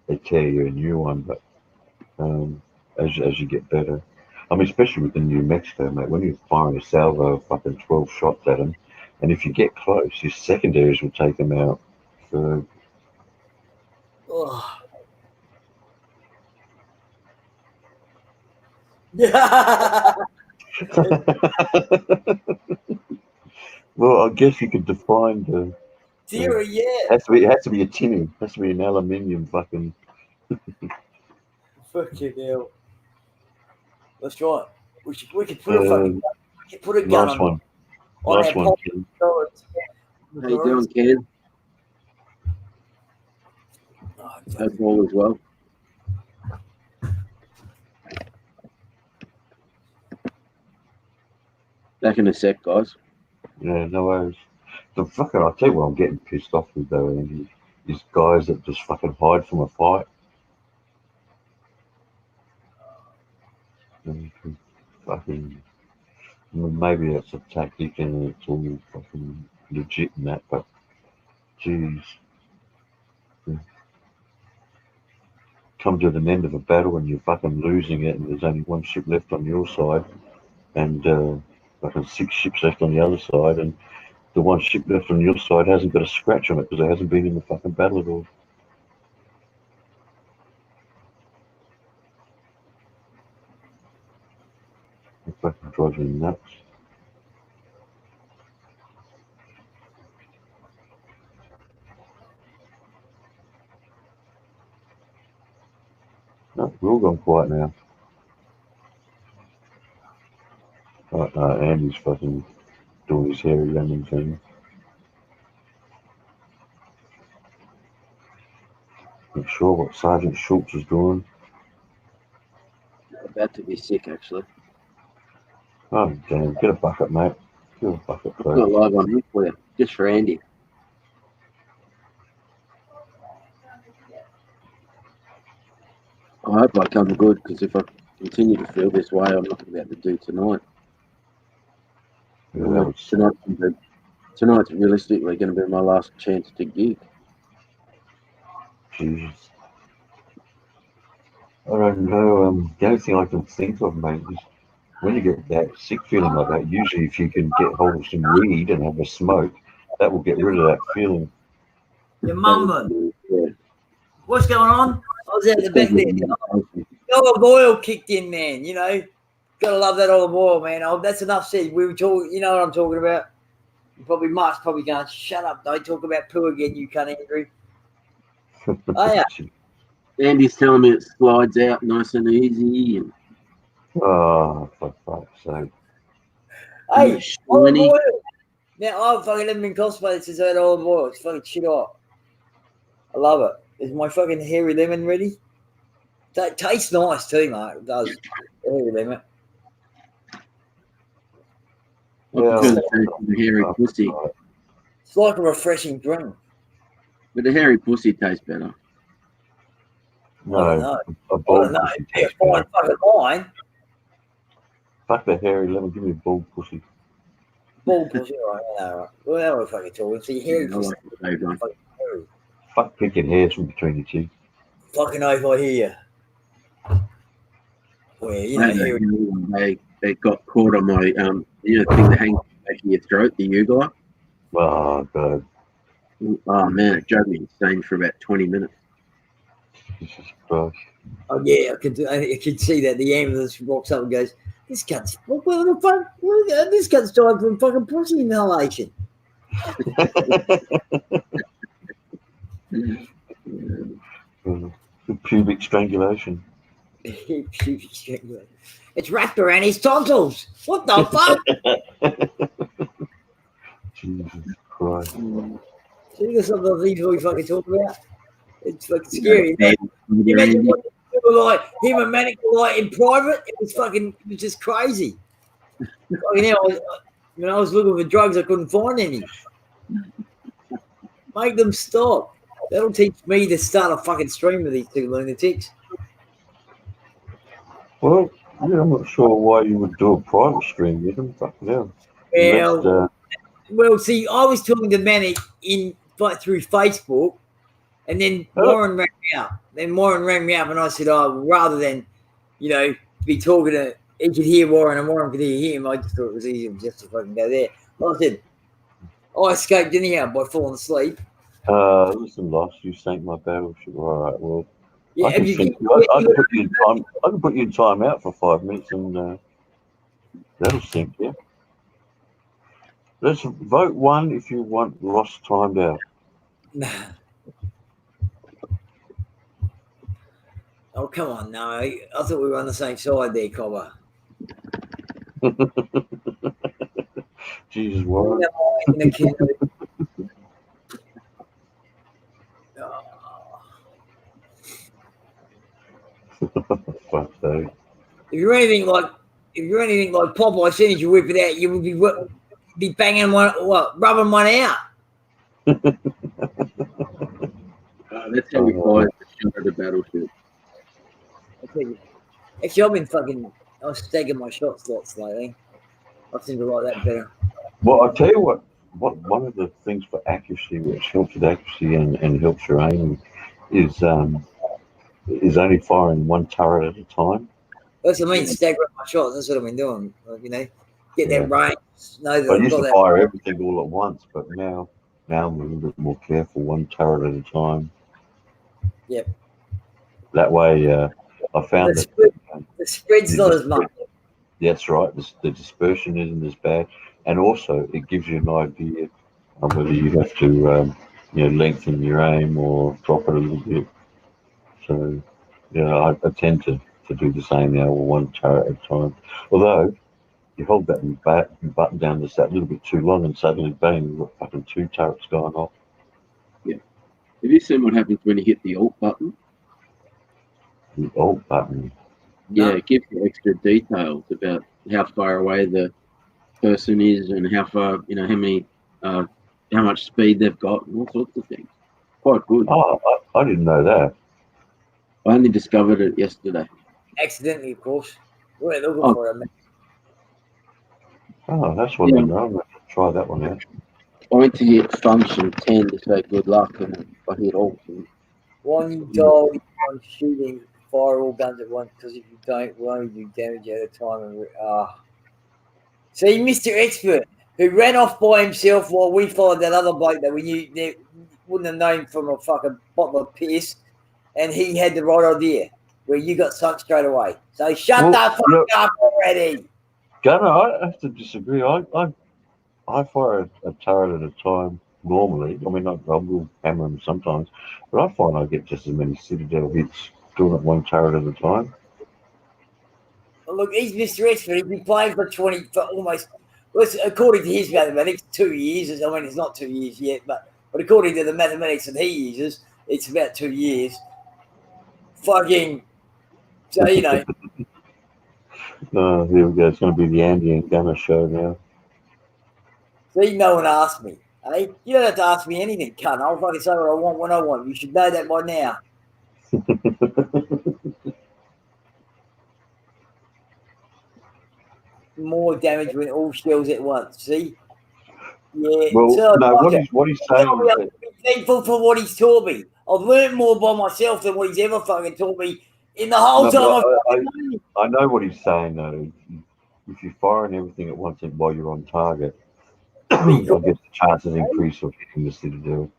they tear you a new one, but as you get better. I mean, especially with the New Mexico, mate, when you're firing a salvo of fucking 12 shots at them, and if you get close, your secondaries will take them out. So, Oh. Yeah. well, I guess you could define the. Theory, yeah. It has to be a tinny. It has to be an aluminium fucking. Fucking hell. That's right. We could put a fucking gun Nice on, one. on Nice our one, pocket. How you doing, Ken? Oh, Hope all is well. Back in a sec, guys. Yeah, no worries. The fucking, I'll tell you what I'm getting pissed off with though, Andy, is guys that just fucking hide from a fight. And fucking, maybe that's a tactic and it's all fucking legit and that, but geez. Come to the end of a battle and you're fucking losing it and there's only one ship left on your side and fucking 6 ships left on the other side and the one ship left on your side hasn't got a scratch on it because it hasn't been in the fucking battle at all. It fucking drives me nuts. No, we're all gone quiet now. Andy's fucking doing his hairy lemon thing. Not sure what Sergeant Schultz is doing. About to be sick, actually. Oh, damn. Get a bucket, mate. Get a bucket, I've got please. live on here for you, just for Andy. I hope I come good, because if I continue to feel this way, I'm not about to do tonight. Yeah, that was, Tonight's realistically going to be my last chance to gig. Jesus. I don't know. The only thing I can think of, mate, is when you get that sick feeling like that, usually if you can get hold of some weed and have a smoke, that will get rid of that feeling. Your mum, Yeah. what's going on? I was out the back there. The olive oil kicked in, man. You know, gotta love that olive oil, man. Oh, that's enough said. We were talking. You know what I'm talking about. Probably Mark's probably going, shut up, don't talk about poo again, you cunt, Andrew. Oh, yeah. Andy's telling me it slides out nice and easy. And Oh, for fuck's sake. Hey, shiny. olive oil. Now, I fucking haven't been cosplay since I had olive oil. It's fucking shit hot. I love it. Is my fucking hairy lemon ready? That tastes nice too, mate. It does. Hairy lemon. I prefer the taste of the hairy pussy, It's like a refreshing drink. but the hairy pussy tastes better. I don't know. A I bald don't know. pussy It's tastes better. fucking mine. Fuck the hairy lemon, give me a bald pussy. Ball pussy, right? Right. Well, now we're fucking talking. See, hairy I pussy. like the shaved one. Fucking hairy. Fuck picking hairs from between your teeth. Fucking oath, I hear you. Well, you know, hairy. They got caught on my the thing that hangs back of your throat, the ugula. Oh, God. Oh man, it drove me insane for about 20 minutes. Jesus Christ. Oh yeah, I could see that the ambulance walks up and goes, "This cunt's what the fuck? This cunt's died from fucking pussy inhalation." Pubic strangulation. It's wrapped around his tonsils. What the fuck? Jesus Christ. See, there's some of the things we fucking talk about. It's fucking scary. Yeah, Imagine what people like him and Manic were like in private. It was just crazy. Fucking hell, when I was looking for drugs, I couldn't find any. Make them stop. That'll teach me to start a fucking stream with these two lunatics. Well, yeah, I'm not sure why you would do a private stream with them. Fucking hell. Well, see, I was talking to Manic through Facebook, And then Oh. Warren rang me up. And I said, oh, rather than, be talking to, he could hear Warren and Warren could hear him. I just thought it was easier just to fucking go there. I said, I escaped anyhow by falling asleep. Listen, Lost, you sank my battleship. All right, well, Yeah, I can put you in time. I can put you in time out for 5 minutes, and that'll sink you. Let's vote 1 if you want Ross timed out. Nah. Oh, come on, no. I thought we were on the same side there, Cobber. Jesus, Warren. Fuck sake. If you're anything like Popeye, as soon as you whip it out, you would be banging rubbing one out. That's how we find the shot of the battleship. Actually, I've been I was staggering my shot slots lately. I seem to like that better. Well, I'll tell you what one of the things for accuracy, which helps with accuracy and helps your aiming, is only firing one turret at a time. That's what I mean, staggering my shots. That's what I've been doing. Get that range. Know that I I've used got to that. fire everything all at once, but now I'm a little bit more careful, one turret at a time. Yep. That way, I found that the spread's not as much. That's right. The dispersion isn't as bad, and also it gives you an idea of whether you have to, lengthen your aim or drop it a little bit. So, I tend to do the same now, one turret at a time. Although, you hold that button down just that little bit too long, and suddenly, bang, you've got fucking 2 turrets going off. Yeah. Have you seen what happens when you hit the Alt button? The Alt button. Yeah, it gives you extra details about how far away the person is and how far, how much speed they've got and all sorts of things. Quite good. Oh, I didn't know that. I only discovered it yesterday. Accidentally, of course. We're looking for it, man. Oh, that's what I know. I'm going to try that one out. I went to hit function 10 to say good luck, and I hit Alt. One you dial, one shooting, fire all guns at once, because if you don't, we'll only do damage at a time. See, Mr. Expert, who ran off by himself while we followed that other bloke that we knew wouldn't have known from a fucking bottle of piss, and he had the right idea, where you got sunk straight away. So shut the fuck up already. Gunner, I have to disagree. I fire a turret at a time normally. I mean, I will hammer them sometimes, but I find I get just as many Citadel hits doing it one turret at a time. Well, look, he's Mr. Expert. He's been playing for almost, according to his mathematics, 2 years. I mean, it's not 2 years yet, but according to the mathematics that he uses, it's about 2 years. Fucking, so, Here we go. It's going to be the Andy and Gunner show now. See, no one asked me. Hey, you don't have to ask me anything, cunt. I'll fucking say what I want when I want. You should know that by now. More damage when all shells at once. See? Yeah. Well, so no, what he's saying is that, I'm thankful for what he's taught me. I've learned more by myself than what he's ever fucking taught me in the whole time. I know what he's saying, though. If you're firing everything at once while you're on target, I guess the chances increase of hitting the Citadel.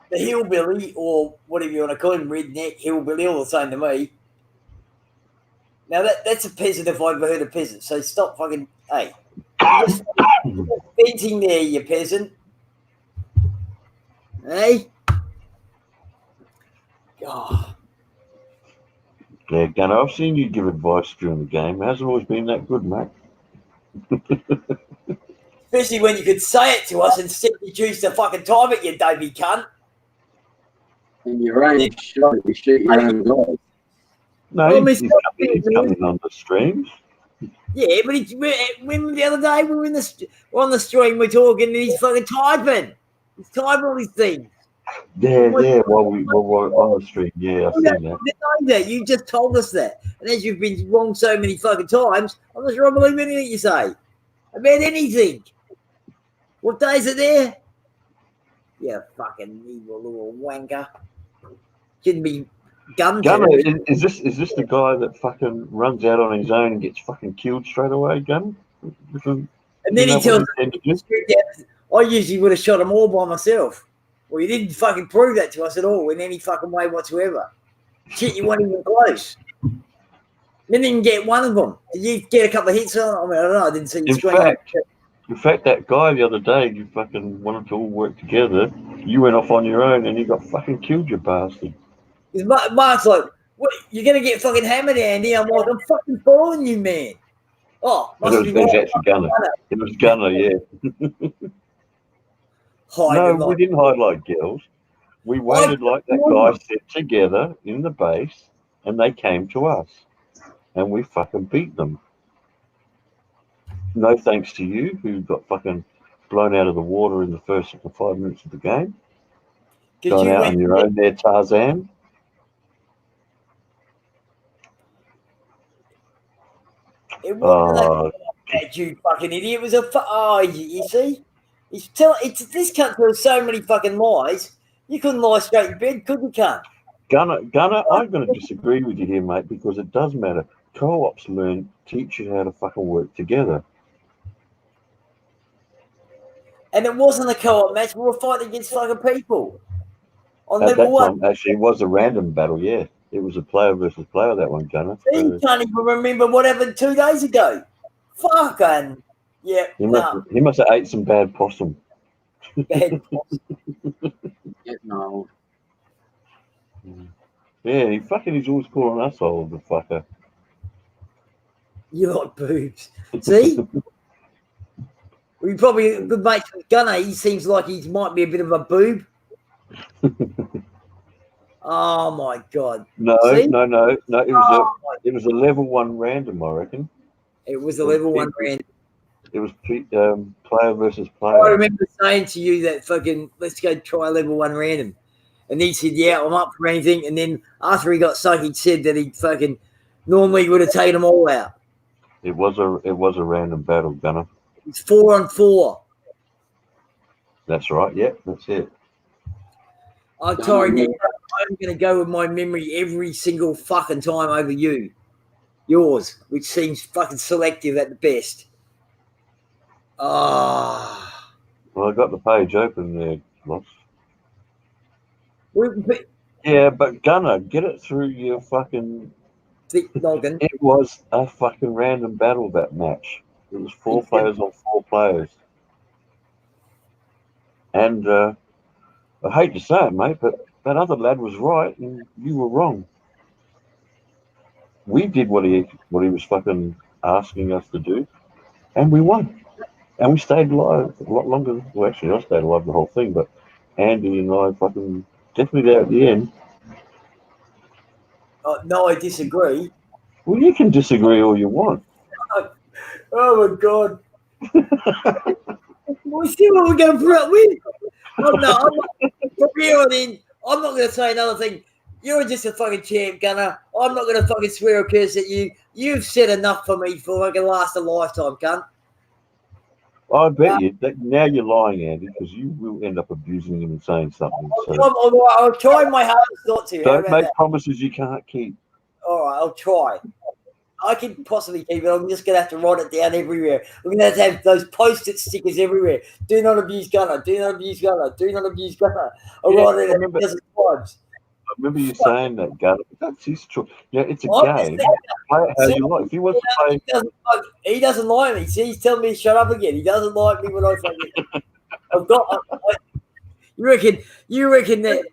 The hillbilly, or whatever you want to call him, redneck, hillbilly, all the same to me. Now, that's a peasant if I've ever heard a peasant. So stop fucking, hey. You're just venting there, you peasant. Hey? God. Yeah, Gunner, I've seen you give advice during the game. It hasn't always been that good, mate. Especially when you could say it to us and instead you choose to fucking time it, you dopey cunt. And your own shot, you shoot your own guys. No, he's coming on the streams. Yeah, but when the other day we're on the stream, we're talking and he's fucking typing. He's typing all these things. Yeah, while we're on the stream. Yeah, I've seen that. You know that. You just told us that. And as you've been wrong so many fucking times, I'm not sure I believe anything you say. About anything. What days are there? Yeah, fucking evil little wanker. Shouldn't be gun Gunner, to. is this the guy that fucking runs out on his own and gets fucking killed straight away, Gunner? And then he tells us, I usually would have shot them all by myself. Well, you didn't fucking prove that to us at all in any fucking way whatsoever. Shit, you weren't even close. Didn't even get one of them. Did you get a couple of hits on it? I mean, I don't know. I didn't see you scream. In fact, that guy the other day, you fucking wanted to all work together. You went off on your own and you got fucking killed, you bastard. Mark's like, what, you're going to get fucking hammered, Andy. I'm like, I'm fucking following you, man. Oh, must be It was right. actually Gunner. It was Gunner, yeah. No, we didn't hide like girls. We waited like that guy said together in the base, and they came to us, and we fucking beat them. No thanks to you, who got fucking blown out of the water in the first 5 minutes of the game. Going out on your own there, Tarzan. It wasn't that you fucking idiot. It was a you see? This cunt tells so many fucking lies. You couldn't lie straight in bed, could you, cunt? Gunner, I'm going to disagree with you here, mate, because it does matter. Co-ops teach you how to fucking work together. And it wasn't a co-op match. We were fighting against fucking people. On At level that one. time, actually, it was a random battle, yeah. It was a player versus player, that one, Gunner. You can't even remember what happened 2 days ago. Fucking, yeah. He must have ate some bad possum. Bad possum. Getting old. Yeah, he's always calling us old, the fucker. You like boobs. See? We probably a good mate with Gunner. He seems like he might be a bit of a boob. Oh my god! No. It was a level 1 random, I reckon. It was a level 1 random. It was player versus player. I remember saying to you that fucking let's go try level 1 random, and he said, "Yeah, I'm up for anything." And then after he got sucked, he said that he fucking normally would have taken them all out. It was a random battle, Gunner. It's 4-on-4. That's right. Yeah, that's it. I'm going to go with my memory every single fucking time over yours, which seems fucking selective at the best. Ah. Well, I got the page open there, Loss. But yeah, but Gunner, get it through your fucking noggin. It was a fucking random battle, that match. It was 4 players on 4 players. And I hate to say it, mate, but that other lad was right and you were wrong. We did what he was fucking asking us to do, and we won. And we stayed alive a lot longer. Well, actually, I stayed alive the whole thing, but Andy and I fucking definitely there at the end. No, I disagree. Well, you can disagree all you want. Oh my god. We see what we're going to put up with. From here on in, I'm not going to say another thing. You're just a fucking champ, Gunner. I'm not going to fucking swear or curse at you. You've said enough for me for fucking last a lifetime, cunt. I bet you that now you're lying, Andy, because you will end up abusing him and saying something. So I'll try my hardest not to. Don't make promises you can't keep. All right, I'll try. I can possibly keep it. I'm just going to have to write it down everywhere. We're going to have those post-it stickers everywhere. Do not abuse Gunner. Do not abuse Gunner. Do not abuse Gunner. I'll write it a dozen times. I remember you saying that, Gunner. That's his choice. Yeah, it's a game. Play it how you like. If he wants to play, he doesn't like me. See, he's telling me to shut up again. He doesn't like me when I fucking. You reckon that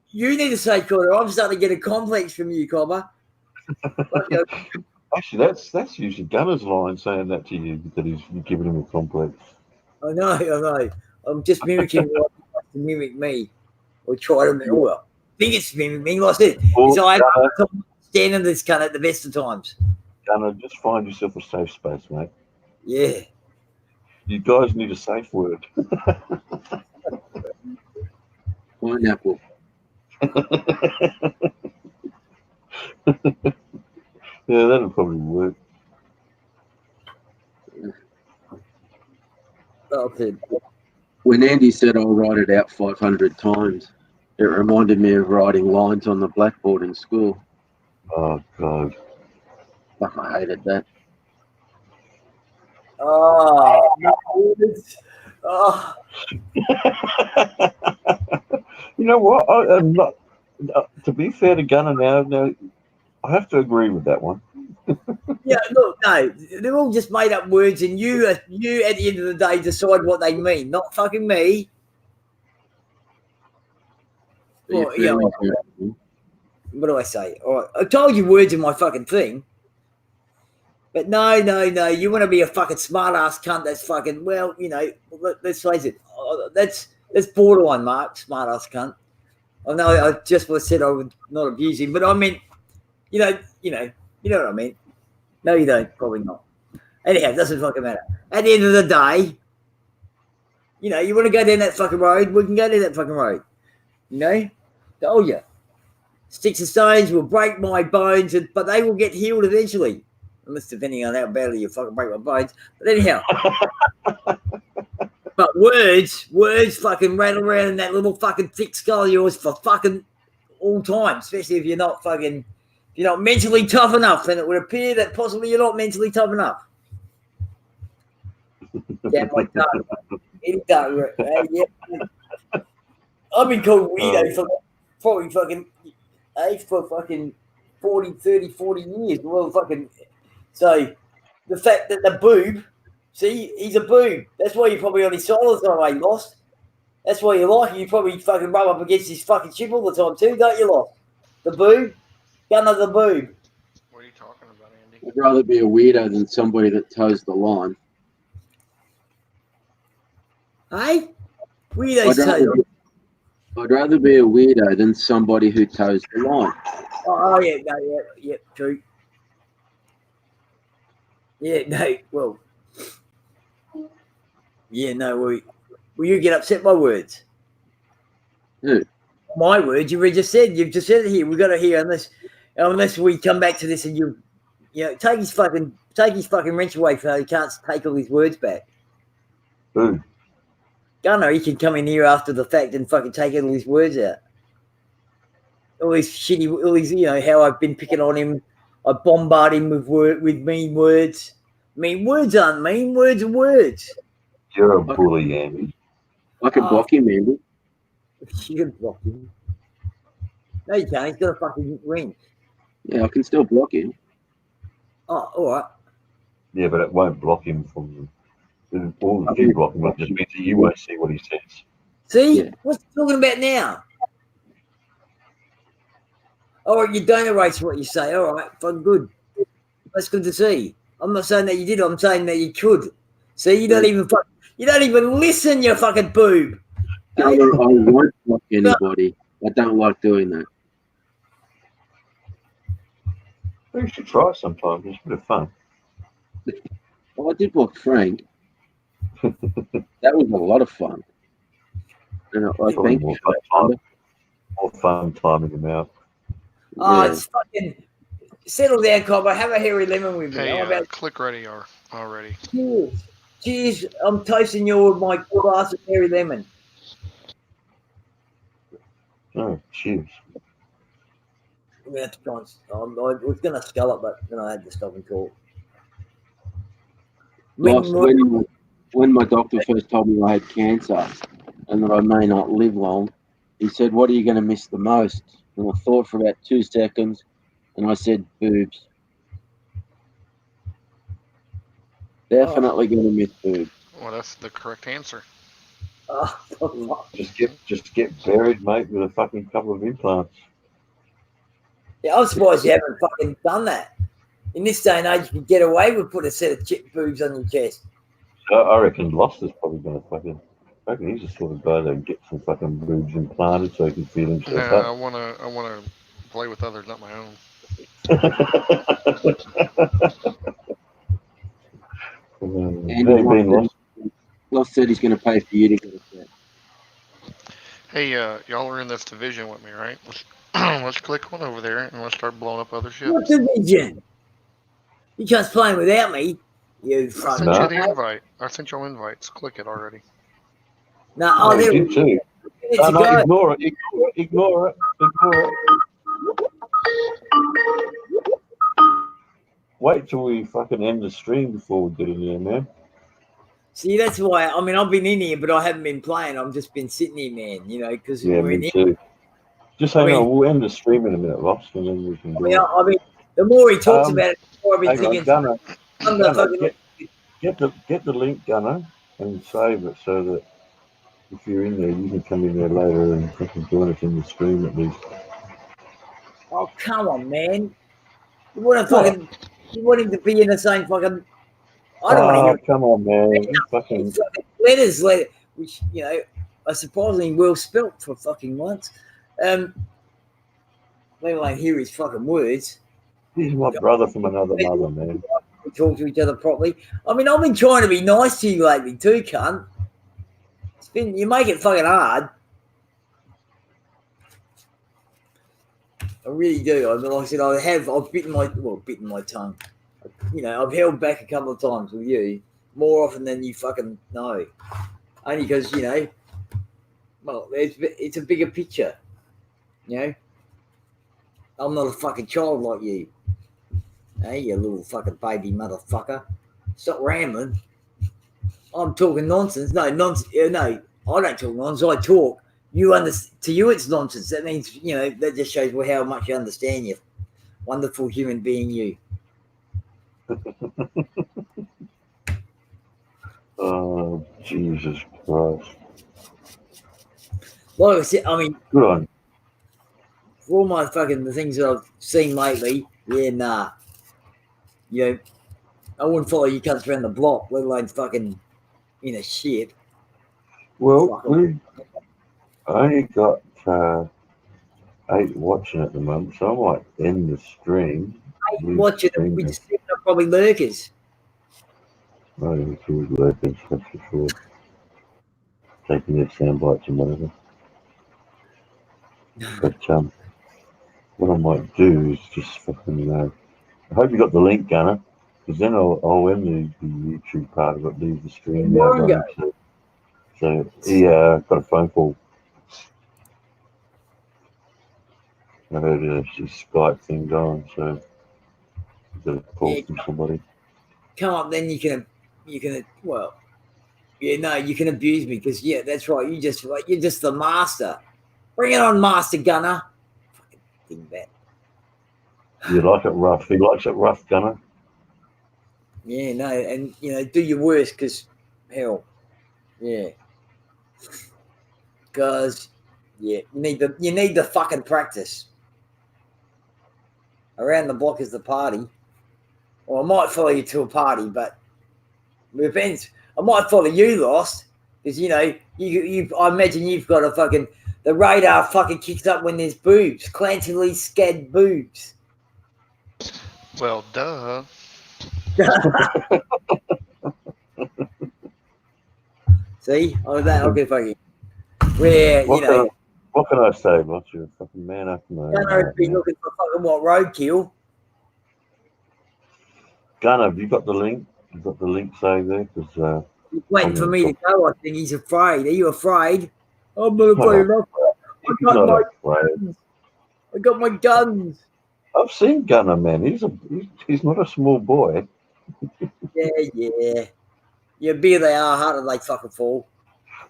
you need to say, Connor? I'm starting to get a complex from you, Cobber. Actually, that's usually Gunner's line saying that to you, that he's giving him a complex. I know. I'm just mimicking what he wants to mimic me, or try to. Well, I think it's mimic me. Like I said, I stand in this cunt at the best of times. Gunner, just find yourself a safe space, mate. Yeah. You guys need a safe word. Pineapple. Yeah, that'll probably work. When Andy said I'll write it out 500 times, it reminded me of writing lines on the blackboard in school. Oh God. Fuck, I hated that. Oh, no words. Oh, You know what? I'm not. To be fair to Gunner now, no, I have to agree with that one. yeah, look, no, they're all just made up words, and you at the end of the day decide what they mean, not fucking me. Well, you know, what do I say? All right, I told you words in my fucking thing. But no, you want to be a fucking smart ass cunt that's fucking, well, you know, let's face it, that's borderline, Mark, smart ass cunt. I know I just said I would not abuse him, but I meant, you know what I mean. No, you don't, probably not. Anyhow, it doesn't fucking matter. At the end of the day, you know, you want to go down that fucking road, we can go down that fucking road. You know? Told you. Sticks and stones will break my bones, but they will get healed eventually. Unless depending on how badly you fucking break my bones. But anyhow. But words fucking rattle around in that little fucking thick skull of yours for fucking all time, especially if you're not mentally tough enough, and it would appear that possibly you're not mentally tough enough. Yeah, my dark. Yeah. I've been called weirdo for probably fucking for fucking 40 years. Well, fucking so the fact that the boob, see, he's a boob. That's why you're probably on his side all the time, Lost. That's why you like him. You probably fucking rub up against his fucking ship all the time too, don't you, Lost? The boob, Gunner the boob. What are you talking about, Andy? I'd rather be a weirdo than somebody that toes the line. Hey, weirdos. I'd rather be a weirdo than somebody who toes the line. Oh yeah, no, yeah, true. Yeah, no, well, yeah, no, will you get upset by words? Who? My words, you've just said it here. We've got to hear unless we come back to this and you know, take his fucking wrench away from he can't take all his words back. Who? Gunner, he can come in here after the fact and fucking take all his words out. All these, you know, how I've been picking on him. I bombard him with mean words. Mean words aren't mean. Words are words. You're a bully, Andy. I can block him, Andy. You can block him. No, you can't. He's got a fucking ring. Yeah, I can still block him. Oh, all right. Yeah, but it won't block him from all the you block him up. Just means that you won't see what he says. See? Yeah. What's he talking about now? Oh, you don't erase what you say. All right, fine, good. That's good to see. I'm not saying that you did. I'm saying that you could. See, you don't even listen, you fucking boob. I won't block anybody. I don't like doing that. You should try sometime. It's a bit of fun. Well, I did block Frank. That was a lot of fun. And I Probably think more fun time in your mouth. Oh, Yeah. it's fucking settle down, Cobber. Have a hairy lemon with me. Hey, I'm about click ready already. cheers. Cheers. I'm toasting you with my glass of hairy lemon. Oh, cheers. I'm gonna have to try and, I was gonna skull it, but then I had to stop and talk. When my doctor first told me I had cancer and that I may not live long, he said, "What are you going to miss the most?" And I thought for about 2 seconds, and I said, "Boobs." Definitely going to miss boobs. Well, that's the correct answer. Oh, Just get buried, mate, with a fucking couple of implants. yeah, I'm surprised you haven't fucking done that. In this day and age, you can get away with putting a set of chip boobs on your chest. I reckon Lost is probably going to fucking. I reckon he's the sort of guy that gets some fucking boobs implanted so he can feel himself No, up. I wanna play with others, not my own. Lost said he's going to pay for you to get a set. Hey, y'all are in this division with me, right? Let's click one over there and let's start blowing up other ships. What division? You just playing without me, you I fucking. sent you the invite. I sent y'all invites. Click it already. No, Oh, there you we did too. minutes No, ago. ignore it. Ignore it. Wait till we fucking end the stream before we get in here, man. See, that's why. I mean, I've been in here, but I haven't been playing. I've just been sitting here, man. You know, because Yeah, we're in me here. too. Just hang I mean- on. We'll end the stream in a minute, Ross, and then we can do it. I mean, the more he talks Um, about it, the more I've been Hang on, thinking. Gunner. I'm the Gunner, fucking. get the link, Gunner, and save it so that if you're in there, you can come in there later and fucking join us in the stream at least. Oh, come on, man. You want to fucking. You want him to be in the same fucking. I don't want to hear Come on, man. Fucking, it's fucking letters, which, you know, are surprisingly well spelt for fucking once. Let alone hear his fucking words. he's my brother from another mother, man. We talk to each other properly. I mean, I've been trying to be nice to you lately too, cunt. You make it fucking hard. I really do. Like I said, I've bitten my tongue. You know, I've held back a couple of times with you, more often than you fucking know. Only because, you know, well, it's a bigger picture. You know, I'm not a fucking child like you. Hey, you little fucking baby motherfucker. Stop rambling. I'm talking nonsense. No, nonsense. No, I don't talk nonsense. I talk. To you, it's nonsense. That means, you know, that just shows how much you understand you. Wonderful human being, you. Oh, Jesus Christ. Like I said, I mean, Good on. for all my fucking the things that I've seen lately, yeah, nah. You know, I wouldn't follow you cunts around the block, let alone fucking in a shit. Well, I only got 8 watching at the moment, so I might end the stream. Watching them, we just think they're probably lurkers. No, it's always lurkers, that's for sure. Taking their sound bites and whatever. But what I might do is just fucking. I hope you got the link, Gunner, because then I'll end the YouTube part of it, leave the stream now. Running, so he got a phone call. I heard his Skype thing going, so got a call from somebody. Come on, then you can well, yeah, no, you can abuse me because yeah, that's right. You're just the master. Bring it on, Master Gunner. Fucking dingbat. You like it rough? He likes it rough, Gunner. Yeah, no, and you know, do your worst because hell, yeah, because yeah, you need the fucking practice. Around the block is the party. Well, I might follow you to a party, but it depends. I might follow you, Lost, because you know you. I imagine you've got a fucking the radar fucking kicks up when there's boobs, Clancy scad boobs. Well, duh. See, I'll get fucking where you know. What can I say, Lots? You're a fucking man after my own Gunner be looking for fucking what roadkill. Gunner, have you got the link? You've got the link saved there? Because he's waiting for me to go. I think he's afraid. Are you afraid? I'm not afraid enough. I got my guns. I've seen Gunner, man. He's not a small boy. Yeah. Yeah, bigger they are, harder they fucking fall.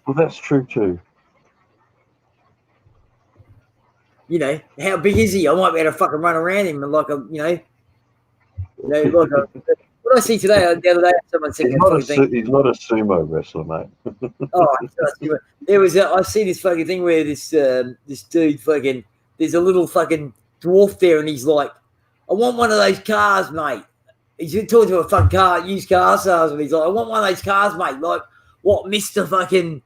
Well, that's true too. You know, how big is he? I might be able to fucking run around him like a, like what I see today, the other day, someone said, he's not a sumo wrestler, mate. There was, I see this fucking thing where this dude fucking, there's a little fucking dwarf there, and he's like, I want one of those cars, mate. He's talking to a fucking used car salesman. He's like, I want one of those cars, mate. Like what Mr. fucking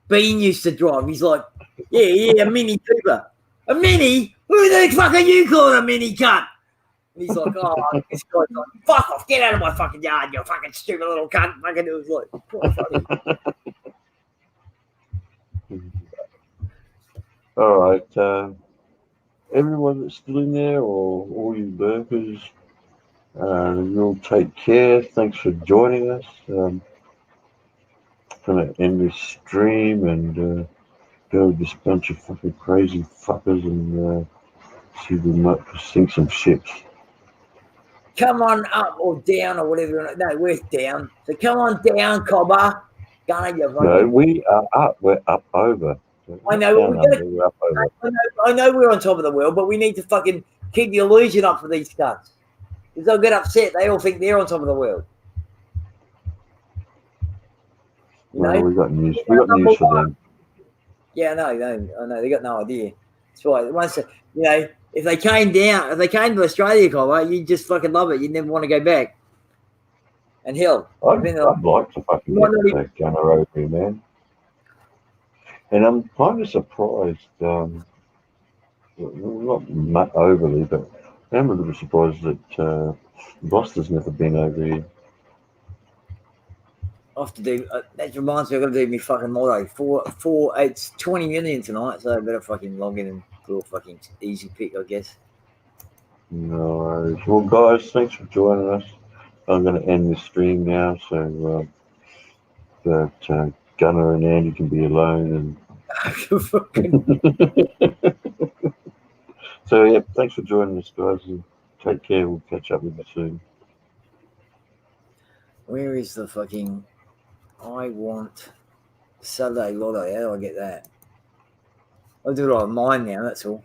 Bean used to drive. He's like, yeah, a Mini Cooper. A Mini? Who the fuck are you calling a Mini, cunt? And he's like, oh, this guy's like, fuck off, get out of my fucking yard, you fucking stupid little cunt. Fucking, it was like, quite funny. All right. Everyone that's still in there, or all you burkers, you'll take care. Thanks for joining us. gonna end this stream and go with this bunch of fucking crazy fuckers and see if we might sink some ships. Come on up or down or whatever. No, we're down. So come on down, Cobber. Gunner, you No, fucking. we are up. We're up over. I know, Down we gotta- under, we're up over. I know we're on top of the world, but we need to fucking keep the illusion up for these cunts. If they'll get upset, they all think they're on top of the world. You Well, know? we got news. We got news for them. Yeah, I know. They got no idea. That's why once if they came to Australia, Cobber, you'd just fucking love it. You'd never want to go back. And hell, I'd like to fucking get that Gunner over here, man. And I'm kind of surprised, not overly, but I'm a little surprised that Gloucester's never been over here. I have to do. That reminds me, I've got to do my fucking motto. It's 20 million tonight, so I better fucking log in and do a fucking easy pick, I guess. No worries. Well, guys, thanks for joining us. I'm going to end the stream now, so that Gunner and Andy can be alone. So, yeah, thanks for joining us, guys. And take care. We'll catch up with you soon. Where is the fucking? I want Saturday Lotto. How do I get that? I'll do it on mine now. That's all.